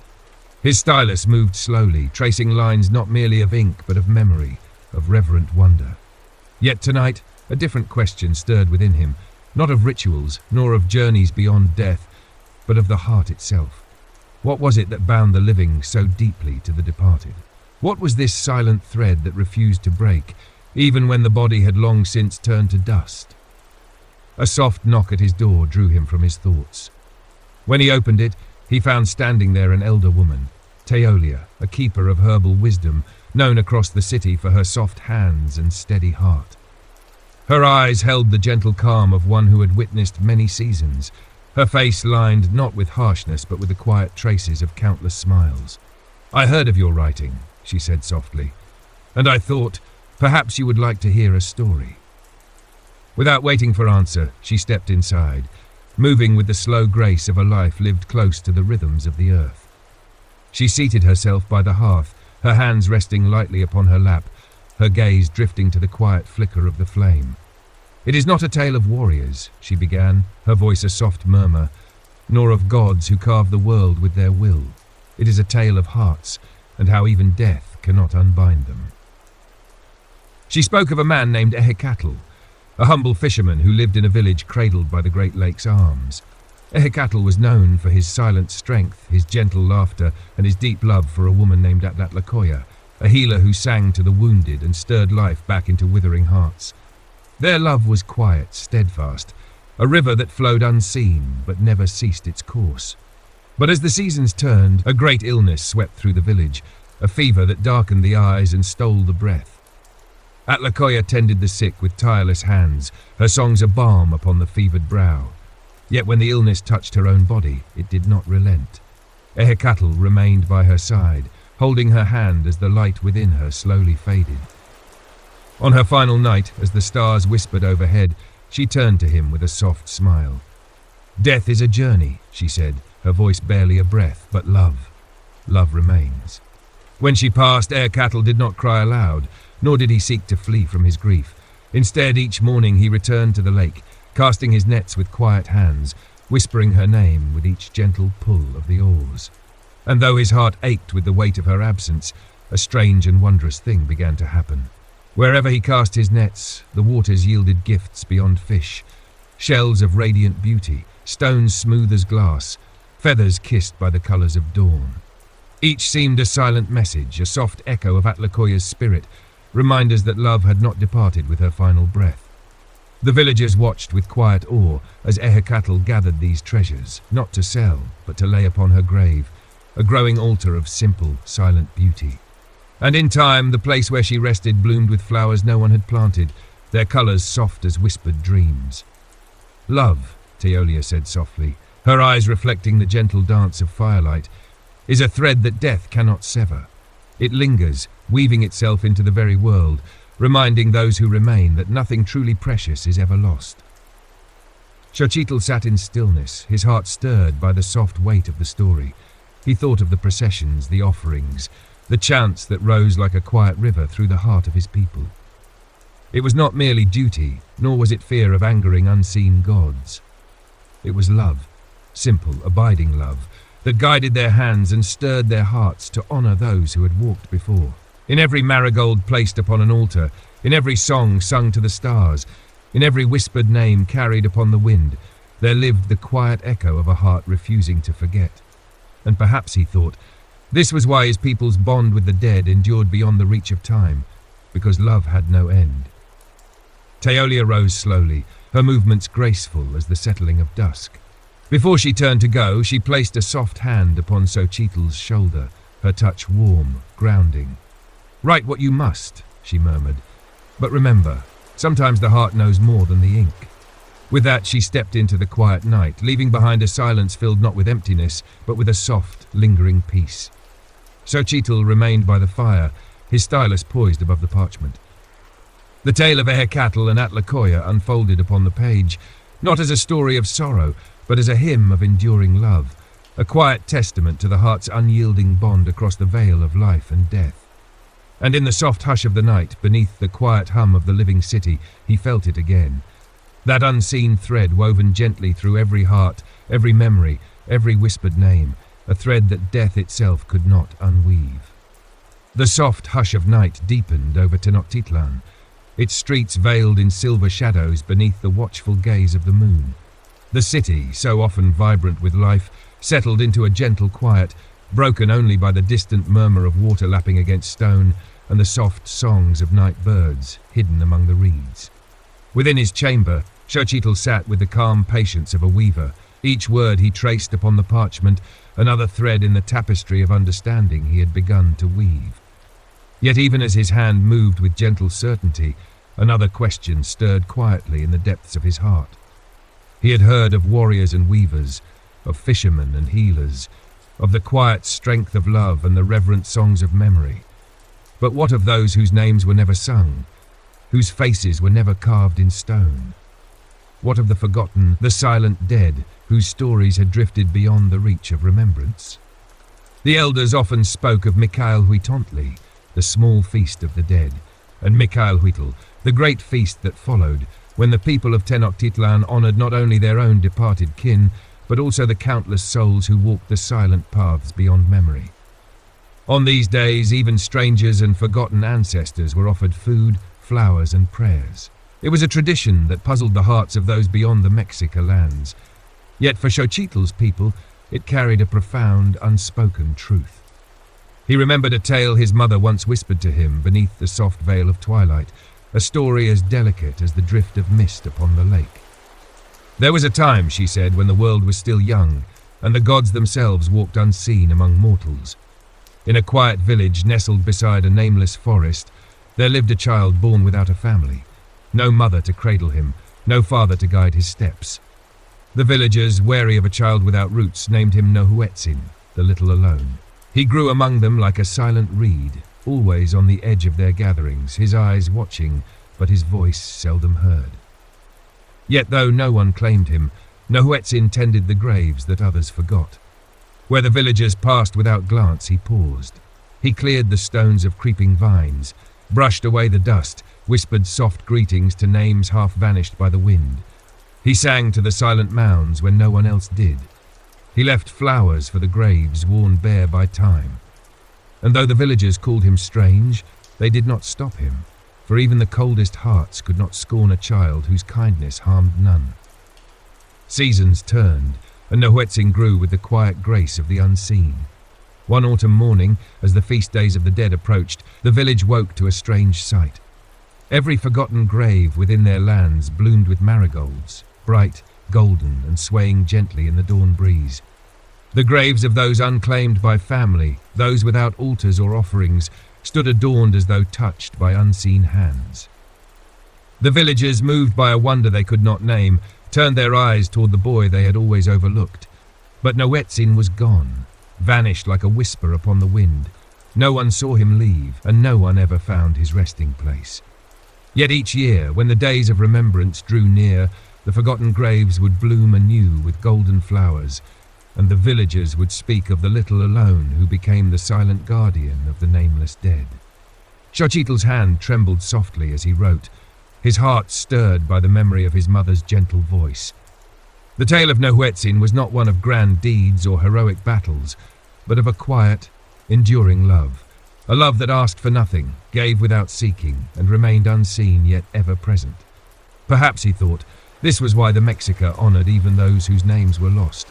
Speaker 1: His stylus moved slowly, tracing lines not merely of ink but of memory, of reverent wonder. Yet tonight, a different question stirred within him, not of rituals, nor of journeys beyond death, but of the heart itself. What was it that bound the living so deeply to the departed? What was this silent thread that refused to break, even when the body had long since turned to dust? A soft knock at his door drew him from his thoughts. When he opened it, he found standing there an elder woman, Teolia, a keeper of herbal wisdom, known across the city for her soft hands and steady heart. Her eyes held the gentle calm of one who had witnessed many seasons, her face lined not with harshness but with the quiet traces of countless smiles. "I heard of your writing," she said softly, "and I thought, perhaps you would like to hear a story." Without waiting for answer, she stepped inside, moving with the slow grace of a life lived close to the rhythms of the earth. She seated herself by the hearth, her hands resting lightly upon her lap, her gaze drifting to the quiet flicker of the flame. "It is not a tale of warriors," she began, her voice a soft murmur, "nor of gods who carve the world with their will. It is a tale of hearts, and how even death cannot unbind them. She spoke of a man named Ehecatl, a humble fisherman who lived in a village cradled by the Great Lake's arms. Ehecatl was known for his silent strength, his gentle laughter, and his deep love for a woman named Atlatlacoya, a healer who sang to the wounded and stirred life back into withering hearts. Their love was quiet, steadfast, a river that flowed unseen but never ceased its course. But as the seasons turned, a great illness swept through the village, a fever that darkened the eyes and stole the breath. Atlacoya tended the sick with tireless hands, her songs a balm upon the fevered brow. Yet when the illness touched her own body, it did not relent. Ehecatl remained by her side, holding her hand as the light within her slowly faded. On her final night, as the stars whispered overhead, she turned to him with a soft smile. "Death is a journey," she said, her voice barely a breath, but love remains. When she passed, Ehecatl did not cry aloud, nor did he seek to flee from his grief. Instead, each morning he returned to the lake, casting his nets with quiet hands, whispering her name with each gentle pull of the oars. And though his heart ached with the weight of her absence, a strange and wondrous thing began to happen. Wherever he cast his nets, the waters yielded gifts beyond fish, shells of radiant beauty, stones smooth as glass, feathers kissed by the colours of dawn. Each seemed a silent message, a soft echo of Atlacoya's spirit, reminders that love had not departed with her final breath. The villagers watched with quiet awe as Ehecatl gathered these treasures, not to sell, but to lay upon her grave, a growing altar of simple, silent beauty. And in time, the place where she rested bloomed with flowers no one had planted, their colours soft as whispered dreams. "Love," Teolia said softly, her eyes reflecting the gentle dance of firelight, "is a thread that death cannot sever. It lingers, weaving itself into the very world, reminding those who remain that nothing truly precious is ever lost." Xochitl sat in stillness, his heart stirred by the soft weight of the story. He thought of the processions, the offerings, the chants that rose like a quiet river through the heart of his people. It was not merely duty, nor was it fear of angering unseen gods. It was love, simple, abiding love, that guided their hands and stirred their hearts to honour those who had walked before. In every marigold placed upon an altar, in every song sung to the stars, in every whispered name carried upon the wind, there lived the quiet echo of a heart refusing to forget. And perhaps, he thought, this was why his people's bond with the dead endured beyond the reach of time, because love had no end. Teolia rose slowly, her movements graceful as the settling of dusk. Before she turned to go, she placed a soft hand upon Xochitl's shoulder, her touch warm, grounding. "Write what you must," she murmured. "But remember, sometimes the heart knows more than the ink." With that, she stepped into the quiet night, leaving behind a silence filled not with emptiness, but with a soft, lingering peace. Xochitl remained by the fire, his stylus poised above the parchment. The tale of Ehecatl and Atlacoya unfolded upon the page, not as a story of sorrow, but as a hymn of enduring love, a quiet testament to the heart's unyielding bond across the veil of life and death. And in the soft hush of the night, beneath the quiet hum of the living city, he felt it again. That unseen thread woven gently through every heart, every memory, every whispered name, a thread that death itself could not unweave. The soft hush of night deepened over Tenochtitlan, its streets veiled in silver shadows beneath the watchful gaze of the moon. The city, so often vibrant with life, settled into a gentle quiet, broken only by the distant murmur of water lapping against stone and the soft songs of night birds hidden among the reeds. Within his chamber, Xochitl sat with the calm patience of a weaver, each word he traced upon the parchment, another thread in the tapestry of understanding he had begun to weave. Yet even as his hand moved with gentle certainty, another question stirred quietly in the depths of his heart. He had heard of warriors and weavers, of fishermen and healers, of the quiet strength of love and the reverent songs of memory. But what of those whose names were never sung, whose faces were never carved in stone? What of the forgotten, the silent dead, whose stories had drifted beyond the reach of remembrance? The elders often spoke of Michaelhuitantli, the small feast of the dead, and Michaelhuitl, the great feast that followed, when the people of Tenochtitlan honoured not only their own departed kin, but also the countless souls who walked the silent paths beyond memory. On these days, even strangers and forgotten ancestors were offered food, flowers, and prayers. It was a tradition that puzzled the hearts of those beyond the Mexica lands. Yet for Xochitl's people, it carried a profound, unspoken truth. He remembered a tale his mother once whispered to him beneath the soft veil of twilight, a story as delicate as the drift of mist upon the lake. There was a time, she said, when the world was still young, and the gods themselves walked unseen among mortals. In a quiet village nestled beside a nameless forest, there lived a child born without a family. No mother to cradle him, no father to guide his steps. The villagers, wary of a child without roots, named him Nohuetzin, the little alone. He grew among them like a silent reed, always on the edge of their gatherings, his eyes watching, but his voice seldom heard. Yet though no one claimed him, Nohuetzin tended the graves that others forgot. Where the villagers passed without glance, he paused. He cleared the stones of creeping vines, brushed away the dust, whispered soft greetings to names half vanished by the wind. He sang to the silent mounds when no one else did. He left flowers for the graves worn bare by time. And though the villagers called him strange, they did not stop him, for even the coldest hearts could not scorn a child whose kindness harmed none. Seasons turned, and Nohuetzin grew with the quiet grace of the unseen. One autumn morning, as the feast days of the dead approached, the village woke to a strange sight. Every forgotten grave within their lands bloomed with marigolds, bright, golden, and swaying gently in the dawn breeze. The graves of those unclaimed by family, those without altars or offerings, stood adorned as though touched by unseen hands. The villagers, moved by a wonder they could not name, turned their eyes toward the boy they had always overlooked. But Nohuetzin was gone, vanished like a whisper upon the wind. No one saw him leave, and no one ever found his resting place. Yet each year, when the days of remembrance drew near, the forgotten graves would bloom anew with golden flowers, and the villagers would speak of the little alone who became the silent guardian of the nameless dead. Xochitl's hand trembled softly as he wrote, his heart stirred by the memory of his mother's gentle voice. The tale of Nohuetzin was not one of grand deeds or heroic battles, but of a quiet, enduring love, a love that asked for nothing, gave without seeking, and remained unseen yet ever present. Perhaps, he thought, this was why the Mexica honored even those whose names were lost.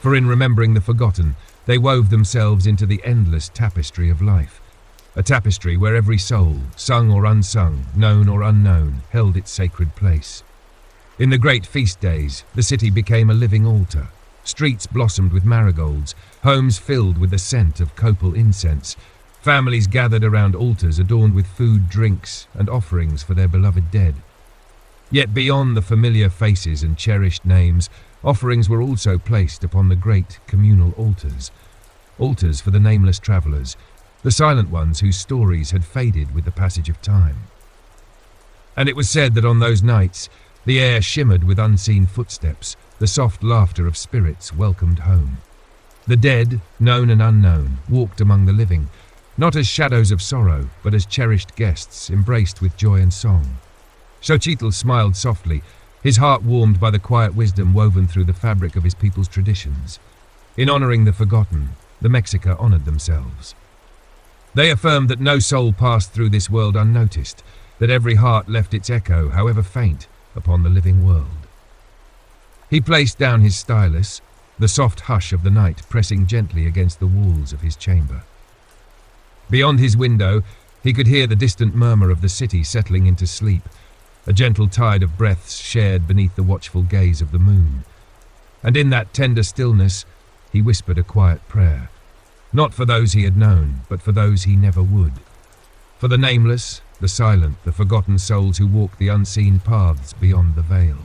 Speaker 1: For in remembering the forgotten, they wove themselves into the endless tapestry of life, a tapestry where every soul, sung or unsung, known or unknown, held its sacred place. In the great feast days, the city became a living altar. Streets blossomed with marigolds, homes filled with the scent of copal incense. Families gathered around altars adorned with food, drinks, and offerings for their beloved dead. Yet beyond the familiar faces and cherished names, offerings were also placed upon the great communal altars. Altars for the nameless travelers, the silent ones whose stories had faded with the passage of time. And it was said that on those nights, the air shimmered with unseen footsteps, the soft laughter of spirits welcomed home. The dead, known and unknown, walked among the living, not as shadows of sorrow, but as cherished guests, embraced with joy and song. Xochitl smiled softly, his heart warmed by the quiet wisdom woven through the fabric of his people's traditions. In honoring the forgotten, the Mexica honored themselves. They affirmed that no soul passed through this world unnoticed, that every heart left its echo, however faint, upon the living world. He placed down his stylus, the soft hush of the night pressing gently against the walls of his chamber. Beyond his window, he could hear the distant murmur of the city settling into sleep, a gentle tide of breaths shared beneath the watchful gaze of the moon. And in that tender stillness, he whispered a quiet prayer, not for those he had known, but for those he never would. For the nameless, the silent, the forgotten souls who walk the unseen paths beyond the veil.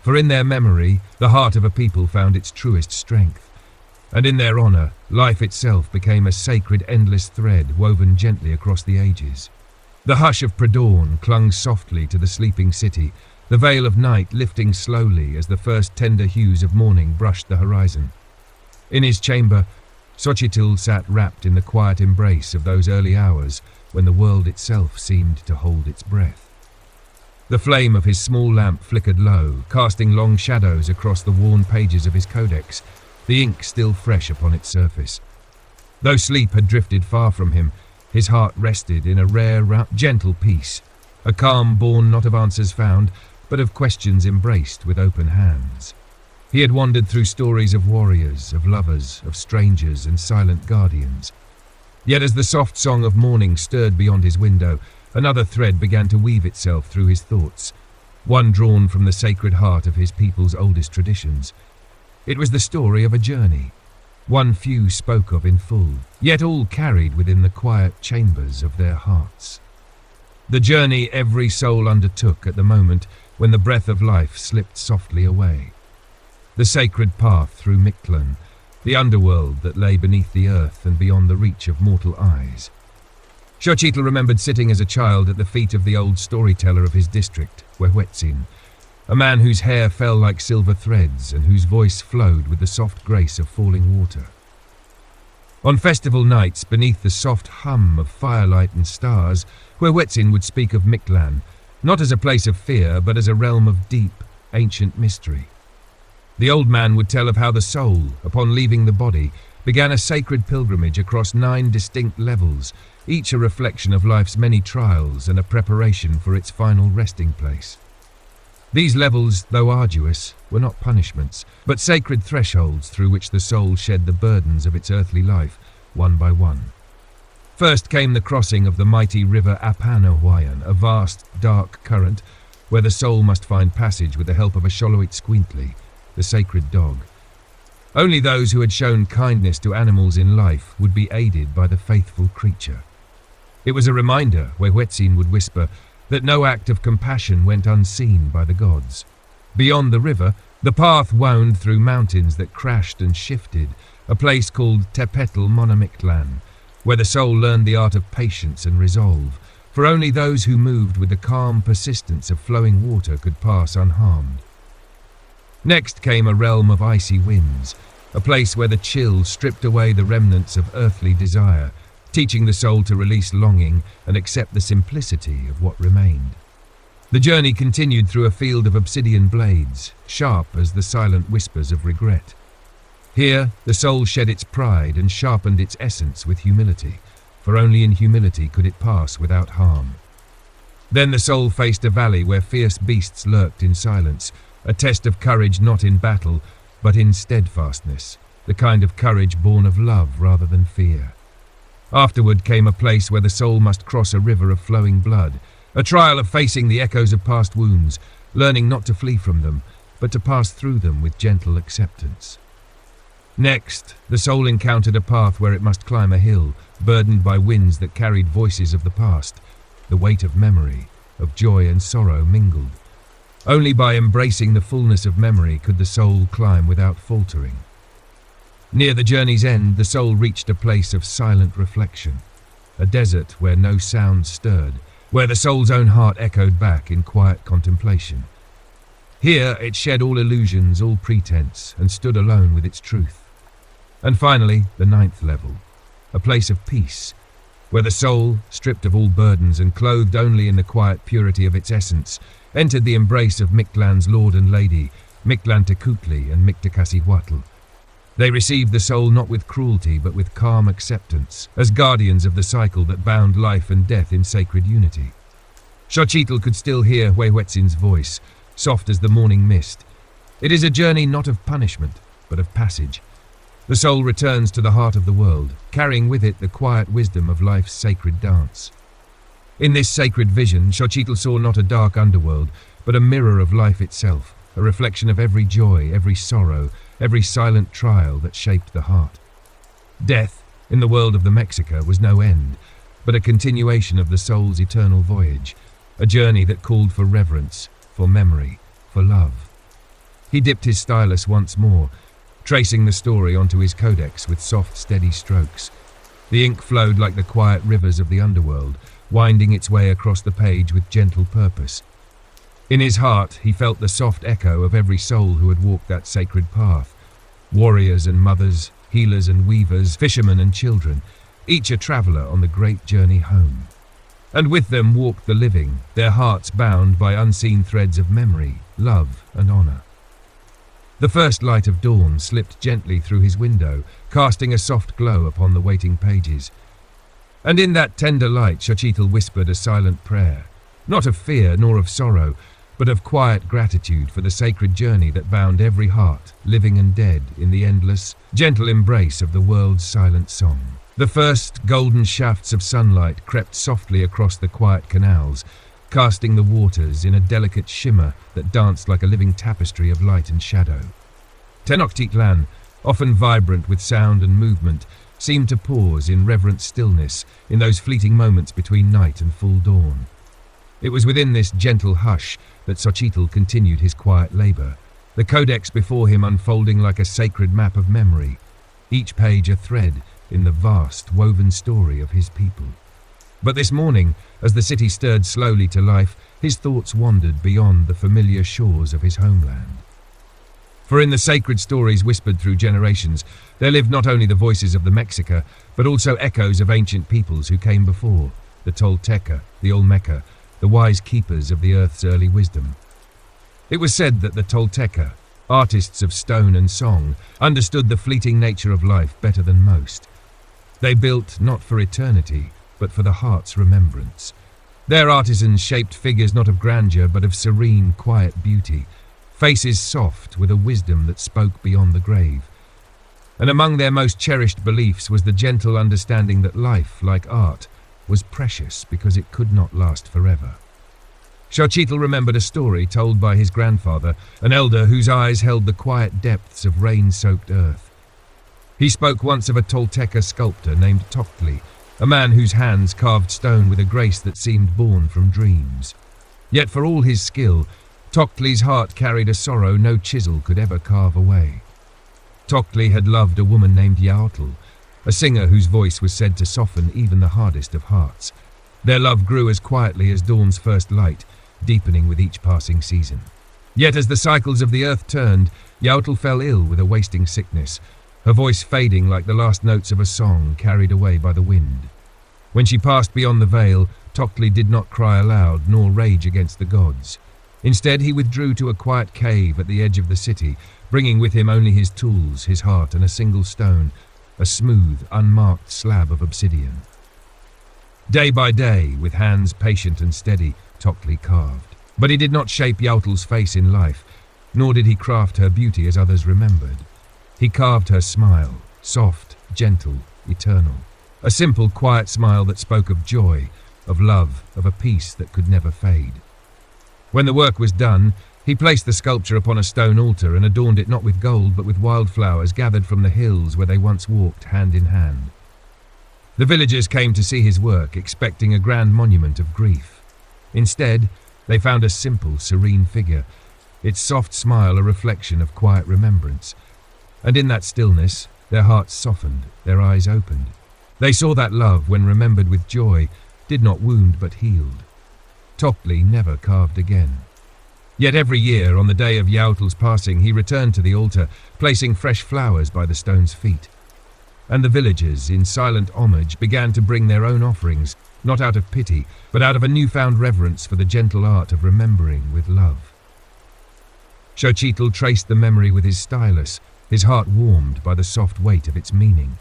Speaker 1: For in their memory, the heart of a people found its truest strength, and in their honor, life itself became a sacred endless thread woven gently across the ages. The hush of predawn clung softly to the sleeping city, the veil of night lifting slowly as the first tender hues of morning brushed the horizon. In his chamber, Xochitl sat wrapped in the quiet embrace of those early hours when the world itself seemed to hold its breath. The flame of his small lamp flickered low, casting long shadows across the worn pages of his codex, the ink still fresh upon its surface. Though sleep had drifted far from him, his heart rested in a rare, gentle peace, a calm born not of answers found, but of questions embraced with open hands. He had wandered through stories of warriors, of lovers, of strangers and silent guardians. Yet as the soft song of morning stirred beyond his window, another thread began to weave itself through his thoughts, one drawn from the sacred heart of his people's oldest traditions. It was the story of a journey, one few spoke of in full, yet all carried within the quiet chambers of their hearts. The journey every soul undertook at the moment when the breath of life slipped softly away. The sacred path through Mictlan, the underworld that lay beneath the earth and beyond the reach of mortal eyes. Xochitl remembered sitting as a child at the feet of the old storyteller of his district, Huehuetzin, a man whose hair fell like silver threads and whose voice flowed with the soft grace of falling water. On festival nights, beneath the soft hum of firelight and stars, Huehuetzin would speak of Mictlan, not as a place of fear, but as a realm of deep, ancient mystery. The old man would tell of how the soul, upon leaving the body, began a sacred pilgrimage across 9 distinct levels, each a reflection of life's many trials and a preparation for its final resting place. These levels, though arduous, were not punishments, but sacred thresholds through which the soul shed the burdens of its earthly life, one by one. First came the crossing of the mighty river Apanahuayan, a vast, dark current, where the soul must find passage with the help of a Xoloitzcuintli, the sacred dog. Only those who had shown kindness to animals in life would be aided by the faithful creature. It was a reminder, Huehuetzin would whisper, that no act of compassion went unseen by the gods. Beyond the river, the path wound through mountains that crashed and shifted, a place called Tepetl Monomictlan, where the soul learned the art of patience and resolve, for only those who moved with the calm persistence of flowing water could pass unharmed. Next came a realm of icy winds, a place where the chill stripped away the remnants of earthly desire, teaching the soul to release longing and accept the simplicity of what remained. The journey continued through a field of obsidian blades, sharp as the silent whispers of regret. Here, the soul shed its pride and sharpened its essence with humility, for only in humility could it pass without harm. Then the soul faced a valley where fierce beasts lurked in silence, a test of courage not in battle, but in steadfastness, the kind of courage born of love rather than fear. Afterward came a place where the soul must cross a river of flowing blood, a trial of facing the echoes of past wounds, learning not to flee from them, but to pass through them with gentle acceptance. Next, the soul encountered a path where it must climb a hill, burdened by winds that carried voices of the past, the weight of memory, of joy and sorrow mingled. Only by embracing the fullness of memory could the soul climb without faltering. Near the journey's end, the soul reached a place of silent reflection, a desert where no sound stirred, where the soul's own heart echoed back in quiet contemplation. Here it shed all illusions, all pretense, and stood alone with its truth. And finally, the 9th level, a place of peace, where the soul, stripped of all burdens and clothed only in the quiet purity of its essence, entered the embrace of Mictlan's lord and lady, Mictlantecuhtli and Mictacasihuatl. They received the soul not with cruelty but with calm acceptance, as guardians of the cycle that bound life and death in sacred unity. Xochitl could still hear Huehuetzin's voice, soft as the morning mist. It is a journey not of punishment, but of passage. The soul returns to the heart of the world, carrying with it the quiet wisdom of life's sacred dance. In this sacred vision, Xochitl saw not a dark underworld, but a mirror of life itself, a reflection of every joy, every sorrow, every silent trial that shaped the heart. Death, in the world of the Mexica, was no end, but a continuation of the soul's eternal voyage, a journey that called for reverence, for memory, for love. He dipped his stylus once more, tracing the story onto his codex with soft, steady strokes. The ink flowed like the quiet rivers of the underworld, winding its way across the page with gentle purpose. In his heart, he felt the soft echo of every soul who had walked that sacred path. Warriors and mothers, healers and weavers, fishermen and children, each a traveller on the great journey home. And with them walked the living, their hearts bound by unseen threads of memory, love and honor. The first light of dawn slipped gently through his window, casting a soft glow upon the waiting pages. And in that tender light Xochitl whispered a silent prayer, not of fear nor of sorrow, but of quiet gratitude for the sacred journey that bound every heart, living and dead, in the endless, gentle embrace of the world's silent song. The first golden shafts of sunlight crept softly across the quiet canals, casting the waters in a delicate shimmer that danced like a living tapestry of light and shadow. Tenochtitlan, often vibrant with sound and movement, seemed to pause in reverent stillness in those fleeting moments between night and full dawn. It was within this gentle hush that Xochitl continued his quiet labor, the codex before him unfolding like a sacred map of memory, each page a thread in the vast, woven story of his people. But this morning, as the city stirred slowly to life, his thoughts wandered beyond the familiar shores of his homeland. For in the sacred stories whispered through generations, there lived not only the voices of the Mexica, but also echoes of ancient peoples who came before, the Tolteca, the Olmeca, the wise keepers of the earth's early wisdom. It was said that the Tolteca, artists of stone and song, understood the fleeting nature of life better than most. They built not for eternity, but for the heart's remembrance. Their artisans shaped figures not of grandeur, but of serene, quiet beauty, faces soft with a wisdom that spoke beyond the grave. And among their most cherished beliefs was the gentle understanding that life, like art, was precious because it could not last forever. Xochitl remembered a story told by his grandfather, an elder whose eyes held the quiet depths of rain-soaked earth. He spoke once of a Tolteca sculptor named Toctli, a man whose hands carved stone with a grace that seemed born from dreams. Yet for all his skill, Toctli's heart carried a sorrow no chisel could ever carve away. Toctli had loved a woman named Yaotl, a singer whose voice was said to soften even the hardest of hearts. Their love grew as quietly as dawn's first light, deepening with each passing season. Yet as the cycles of the earth turned, Yaotl fell ill with a wasting sickness, her voice fading like the last notes of a song carried away by the wind. When she passed beyond the veil, Toctli did not cry aloud nor rage against the gods. Instead, he withdrew to a quiet cave at the edge of the city, bringing with him only his tools, his heart, and a single stone, a smooth, unmarked slab of obsidian. Day by day, with hands patient and steady, Toctli carved. But he did not shape Yaotl's face in life, nor did he craft her beauty as others remembered. He carved her smile, soft, gentle, eternal. A simple, quiet smile that spoke of joy, of love, of a peace that could never fade. When the work was done, he placed the sculpture upon a stone altar and adorned it not with gold but with wildflowers gathered from the hills where they once walked hand in hand. The villagers came to see his work, expecting a grand monument of grief. Instead, they found a simple, serene figure, its soft smile a reflection of quiet remembrance. And in that stillness, their hearts softened, their eyes opened. They saw that love, when remembered with joy, did not wound but healed. Toctli never carved again. Yet every year, on the day of Yaotl's passing, he returned to the altar, placing fresh flowers by the stone's feet. And the villagers, in silent homage, began to bring their own offerings, not out of pity, but out of a newfound reverence for the gentle art of remembering with love. Xochitl traced the memory with his stylus, his heart warmed by the soft weight of its meaning.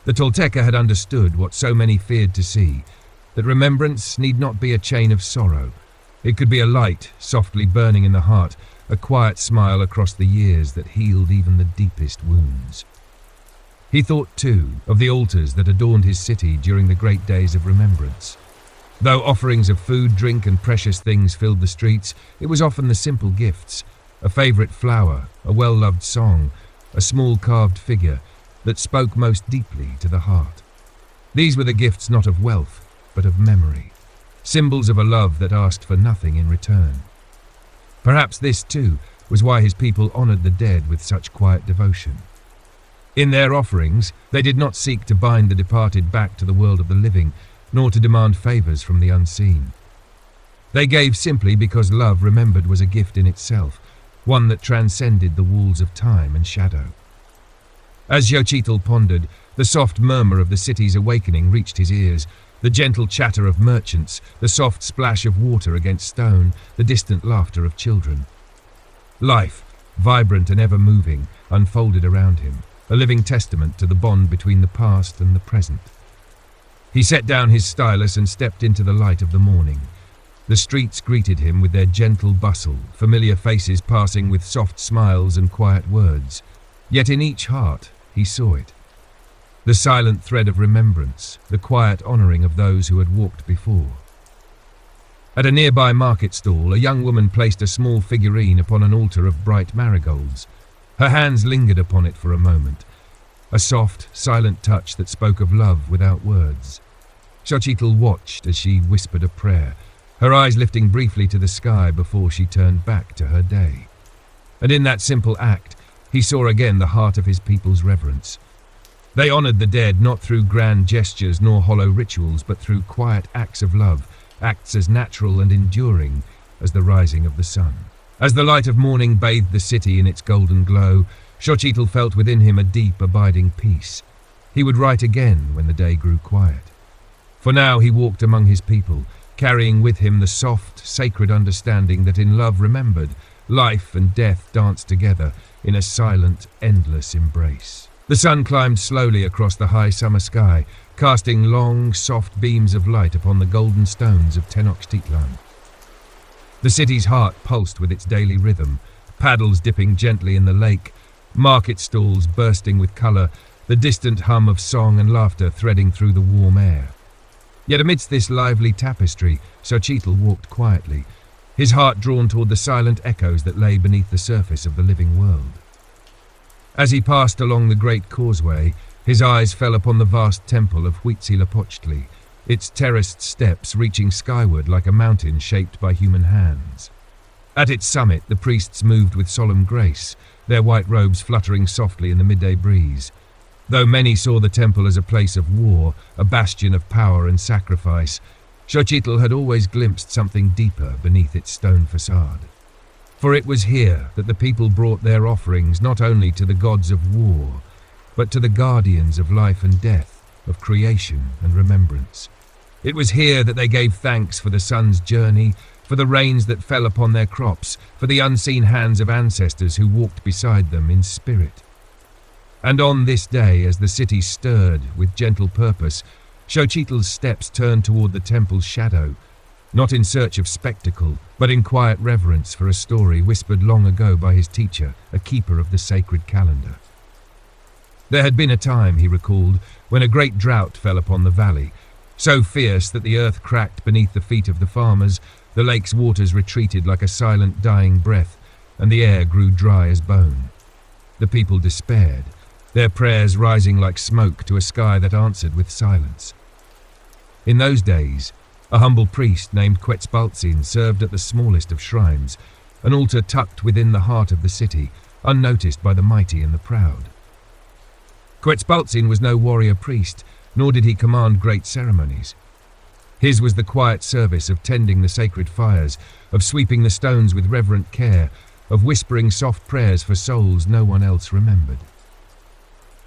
Speaker 1: The Tolteca had understood what so many feared to see, that remembrance need not be a chain of sorrow. It could be a light, softly burning in the heart, a quiet smile across the years that healed even the deepest wounds. He thought, too, of the altars that adorned his city during the great days of remembrance. Though offerings of food, drink, and precious things filled the streets, it was often the simple gifts, a favorite flower, a well-loved song, a small carved figure, that spoke most deeply to the heart. These were the gifts not of wealth, but of memory, symbols of a love that asked for nothing in return. Perhaps this, too, was why his people honored the dead with such quiet devotion. In their offerings, they did not seek to bind the departed back to the world of the living, nor to demand favors from the unseen. They gave simply because love remembered was a gift in itself, one that transcended the walls of time and shadow. As Xochitl pondered, the soft murmur of the city's awakening reached his ears, The gentle chatter of merchants, the soft splash of water against stone, the distant laughter of children. Life, vibrant and ever-moving, unfolded around him, a living testament to the bond between the past and the present. He set down his stylus and stepped into the light of the morning. The streets greeted him with their gentle bustle, familiar faces passing with soft smiles and quiet words. Yet in each heart he saw it. The silent thread of remembrance, the quiet honouring of those who had walked before. At a nearby market stall, a young woman placed a small figurine upon an altar of bright marigolds. Her hands lingered upon it for a moment, a soft, silent touch that spoke of love without words. Xochitl watched as she whispered a prayer, her eyes lifting briefly to the sky before she turned back to her day. And in that simple act, he saw again the heart of his people's reverence. They honoured the dead not through grand gestures nor hollow rituals, but through quiet acts of love, acts as natural and enduring as the rising of the sun. As the light of morning bathed the city in its golden glow, Xochitl felt within him a deep, abiding peace. He would write again when the day grew quiet. For now he walked among his people, carrying with him the soft, sacred understanding that in love remembered, life and death danced together in a silent, endless embrace. The sun climbed slowly across the high summer sky, casting long, soft beams of light upon the golden stones of Tenochtitlan. The city's heart pulsed with its daily rhythm, paddles dipping gently in the lake, market stalls bursting with colour, the distant hum of song and laughter threading through the warm air. Yet amidst this lively tapestry, Xochitl walked quietly, his heart drawn toward the silent echoes that lay beneath the surface of the living world. As he passed along the great causeway, his eyes fell upon the vast temple of Huitzilopochtli, its terraced steps reaching skyward like a mountain shaped by human hands. At its summit, the priests moved with solemn grace, their white robes fluttering softly in the midday breeze. Though many saw the temple as a place of war, a bastion of power and sacrifice, Xochitl had always glimpsed something deeper beneath its stone facade. For it was here that the people brought their offerings not only to the gods of war, but to the guardians of life and death, of creation and remembrance. It was here that they gave thanks for the sun's journey, for the rains that fell upon their crops, for the unseen hands of ancestors who walked beside them in spirit. And on this day, as the city stirred with gentle purpose, Xochitl's steps turned toward the temple's shadow, not in search of spectacle, but in quiet reverence for a story whispered long ago by his teacher, a keeper of the sacred calendar. There had been a time, he recalled, when a great drought fell upon the valley, so fierce that the earth cracked beneath the feet of the farmers, the lake's waters retreated like a silent dying breath, and the air grew dry as bone. The people despaired, their prayers rising like smoke to a sky that answered with silence. In those days, a humble priest named Quetzalcoatl served at the smallest of shrines, an altar tucked within the heart of the city, unnoticed by the mighty and the proud. Quetzalcoatl was no warrior priest, nor did he command great ceremonies. His was the quiet service of tending the sacred fires, of sweeping the stones with reverent care, of whispering soft prayers for souls no one else remembered.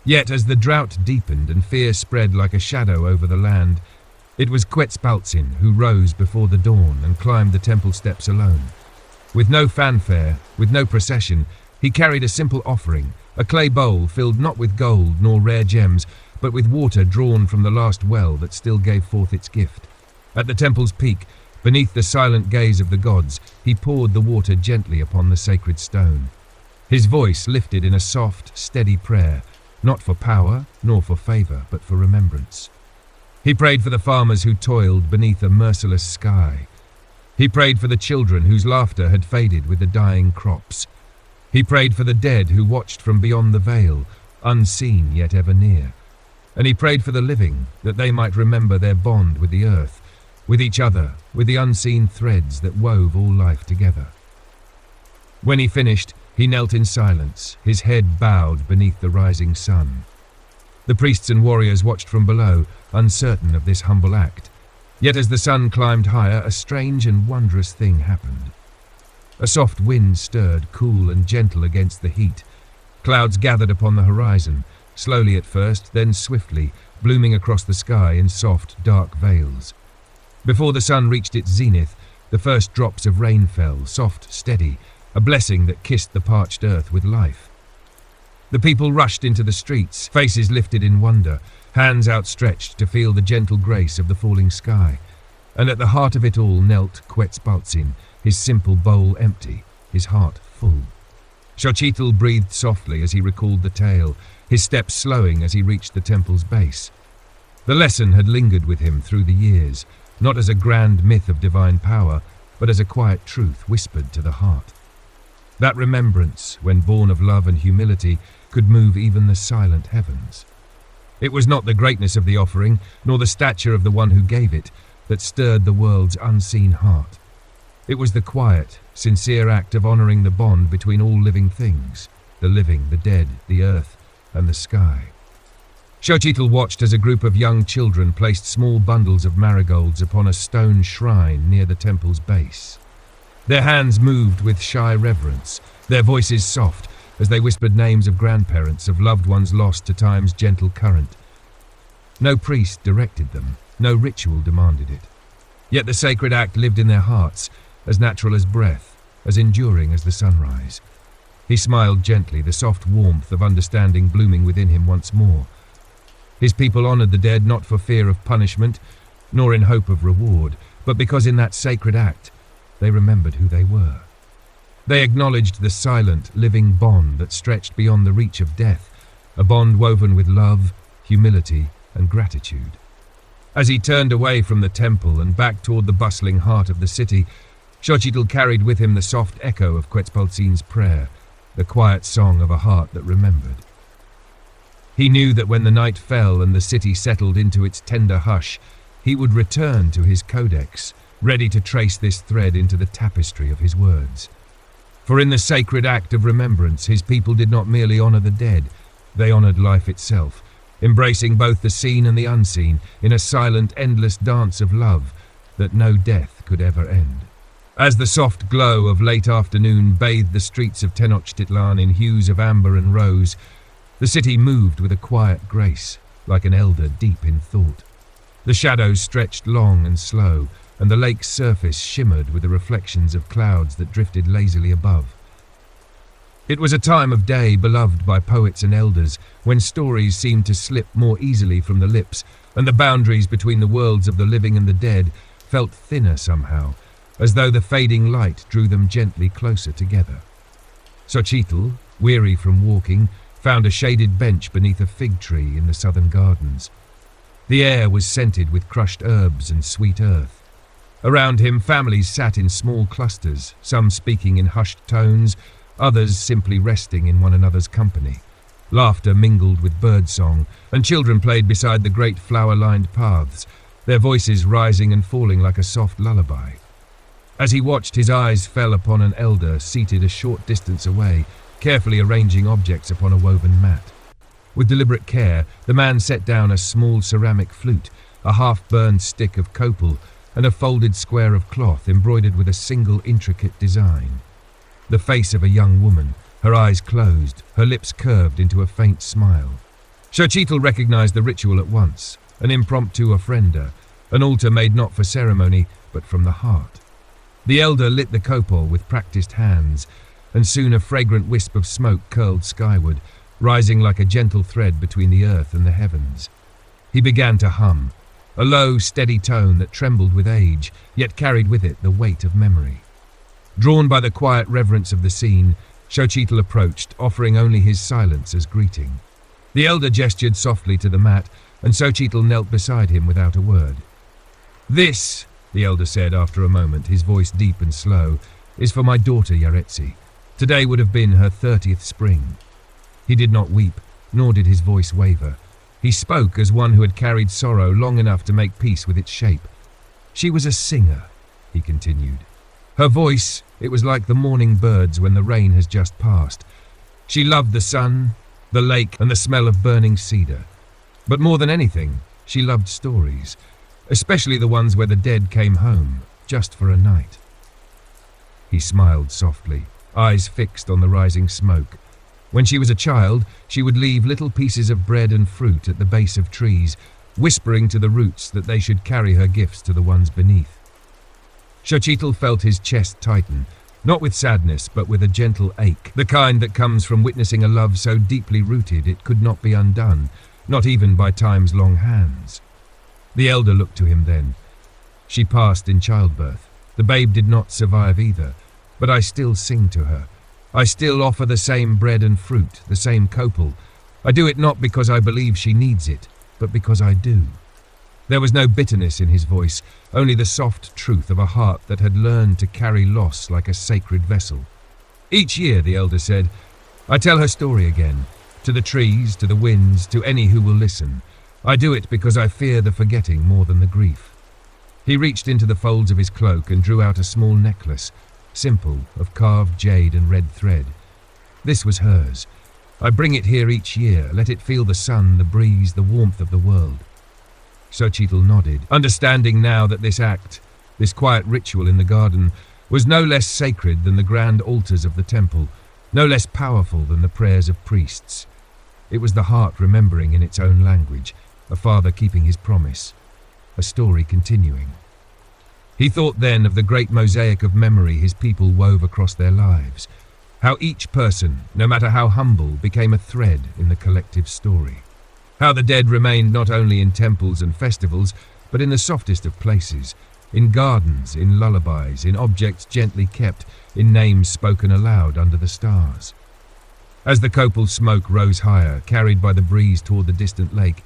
Speaker 1: Yet as the drought deepened and fear spread like a shadow over the land, it was Quetzalcoatl who rose before the dawn and climbed the temple steps alone. With no fanfare, with no procession, he carried a simple offering, a clay bowl filled not with gold nor rare gems, but with water drawn from the last well that still gave forth its gift. At the temple's peak, beneath the silent gaze of the gods, he poured the water gently upon the sacred stone. His voice lifted in a soft, steady prayer, not for power nor for favour, but for remembrance. He prayed for the farmers who toiled beneath a merciless sky. He prayed for the children whose laughter had faded with the dying crops. He prayed for the dead who watched from beyond the veil, unseen yet ever near. And he prayed for the living, that they might remember their bond with the earth, with each other, with the unseen threads that wove all life together. When he finished, he knelt in silence, his head bowed beneath the rising sun. The priests and warriors watched from below, uncertain of this humble act. Yet as the sun climbed higher, a strange and wondrous thing happened. A soft wind stirred, cool and gentle against the heat. Clouds gathered upon the horizon, slowly at first, then swiftly, blooming across the sky in soft, dark veils. Before the sun reached its zenith, the first drops of rain fell, soft, steady, a blessing that kissed the parched earth with life. The people rushed into the streets, faces lifted in wonder, hands outstretched to feel the gentle grace of the falling sky. And at the heart of it all knelt Quetzalcoatl, his simple bowl empty, his heart full. Xochitl breathed softly as he recalled the tale, his steps slowing as he reached the temple's base. The lesson had lingered with him through the years, not as a grand myth of divine power, but as a quiet truth whispered to the heart. That remembrance, when born of love and humility, could move even the silent heavens. It was not the greatness of the offering, nor the stature of the one who gave it, that stirred the world's unseen heart. It was the quiet, sincere act of honoring the bond between all living things, the living, the dead, the earth, and the sky. Xochitl watched as a group of young children placed small bundles of marigolds upon a stone shrine near the temple's base. Their hands moved with shy reverence, their voices soft, as they whispered names of grandparents, of loved ones lost to time's gentle current. No priest directed them, no ritual demanded it. Yet the sacred act lived in their hearts, as natural as breath, as enduring as the sunrise. He smiled gently, the soft warmth of understanding blooming within him once more. His people honored the dead not for fear of punishment, nor in hope of reward, but because in that sacred act they remembered who they were. They acknowledged the silent, living bond that stretched beyond the reach of death, a bond woven with love, humility, and gratitude. As he turned away from the temple and back toward the bustling heart of the city, Xochitl carried with him the soft echo of Quetzalcoatl's prayer, the quiet song of a heart that remembered. He knew that when the night fell and the city settled into its tender hush, he would return to his codex, ready to trace this thread into the tapestry of his words. For in the sacred act of remembrance, his people did not merely honor the dead, they honored life itself, embracing both the seen and the unseen in a silent, endless dance of love that no death could ever end. As the soft glow of late afternoon bathed the streets of Tenochtitlan in hues of amber and rose, the city moved with a quiet grace, like an elder deep in thought. The shadows stretched long and slow, and the lake's surface shimmered with the reflections of clouds that drifted lazily above. It was a time of day beloved by poets and elders, when stories seemed to slip more easily from the lips, and the boundaries between the worlds of the living and the dead felt thinner somehow, as though the fading light drew them gently closer together. Xochitl, weary from walking, found a shaded bench beneath a fig tree in the southern gardens. The air was scented with crushed herbs and sweet earth. Around him, families sat in small clusters, some speaking in hushed tones, others simply resting in one another's company. Laughter mingled with birdsong, and children played beside the great flower-lined paths, their voices rising and falling like a soft lullaby. As he watched, his eyes fell upon an elder seated a short distance away, carefully arranging objects upon a woven mat. With deliberate care, the man set down a small ceramic flute, a half-burned stick of copal, and a folded square of cloth embroidered with a single intricate design. The face of a young woman, her eyes closed, her lips curved into a faint smile. Xochitl recognized the ritual at once, an impromptu ofrenda, an altar made not for ceremony, but from the heart. The elder lit the copal with practiced hands, and soon a fragrant wisp of smoke curled skyward, rising like a gentle thread between the earth and the heavens. He began to hum, a low, steady tone that trembled with age, yet carried with it the weight of memory. Drawn by the quiet reverence of the scene, Xochitl approached, offering only his silence as greeting. The elder gestured softly to the mat, and Xochitl knelt beside him without a word. "This," the elder said after a moment, his voice deep and slow, "is for my daughter Yaretsi. Today would have been her 30th spring." He did not weep, nor did his voice waver. He spoke as one who had carried sorrow long enough to make peace with its shape. "She was a singer," he continued. "Her voice, it was like the morning birds when the rain has just passed. She loved the sun, the lake, and the smell of burning cedar. But more than anything, she loved stories, especially the ones where the dead came home, just for a night." He smiled softly, eyes fixed on the rising smoke. When she was a child, she would leave little pieces of bread and fruit at the base of trees, whispering to the roots that they should carry her gifts to the ones beneath. Xochitl felt his chest tighten, not with sadness, but with a gentle ache, the kind that comes from witnessing a love so deeply rooted it could not be undone, not even by time's long hands. The elder looked to him then. She passed in childbirth. The babe did not survive either, but I still sing to her. I still offer the same bread and fruit, the same copal. I do it not because I believe she needs it, but because I do. There was no bitterness in his voice, only the soft truth of a heart that had learned to carry loss like a sacred vessel. Each year, the elder said, I tell her story again, to the trees, to the winds, to any who will listen. I do it because I fear the forgetting more than the grief. He reached into the folds of his cloak and drew out a small necklace, simple, of carved jade and red thread. This was hers. I bring it here each year, let it feel the sun, the breeze, the warmth of the world. Xochitl nodded, understanding now that this act, this quiet ritual in the garden, was no less sacred than the grand altars of the temple, no less powerful than the prayers of priests. It was the heart remembering in its own language, a father keeping his promise, a story continuing. He thought then of the great mosaic of memory his people wove across their lives, how each person, no matter how humble, became a thread in the collective story. How the dead remained not only in temples and festivals, but in the softest of places, in gardens, in lullabies, in objects gently kept, in names spoken aloud under the stars. As the copal smoke rose higher, carried by the breeze toward the distant lake,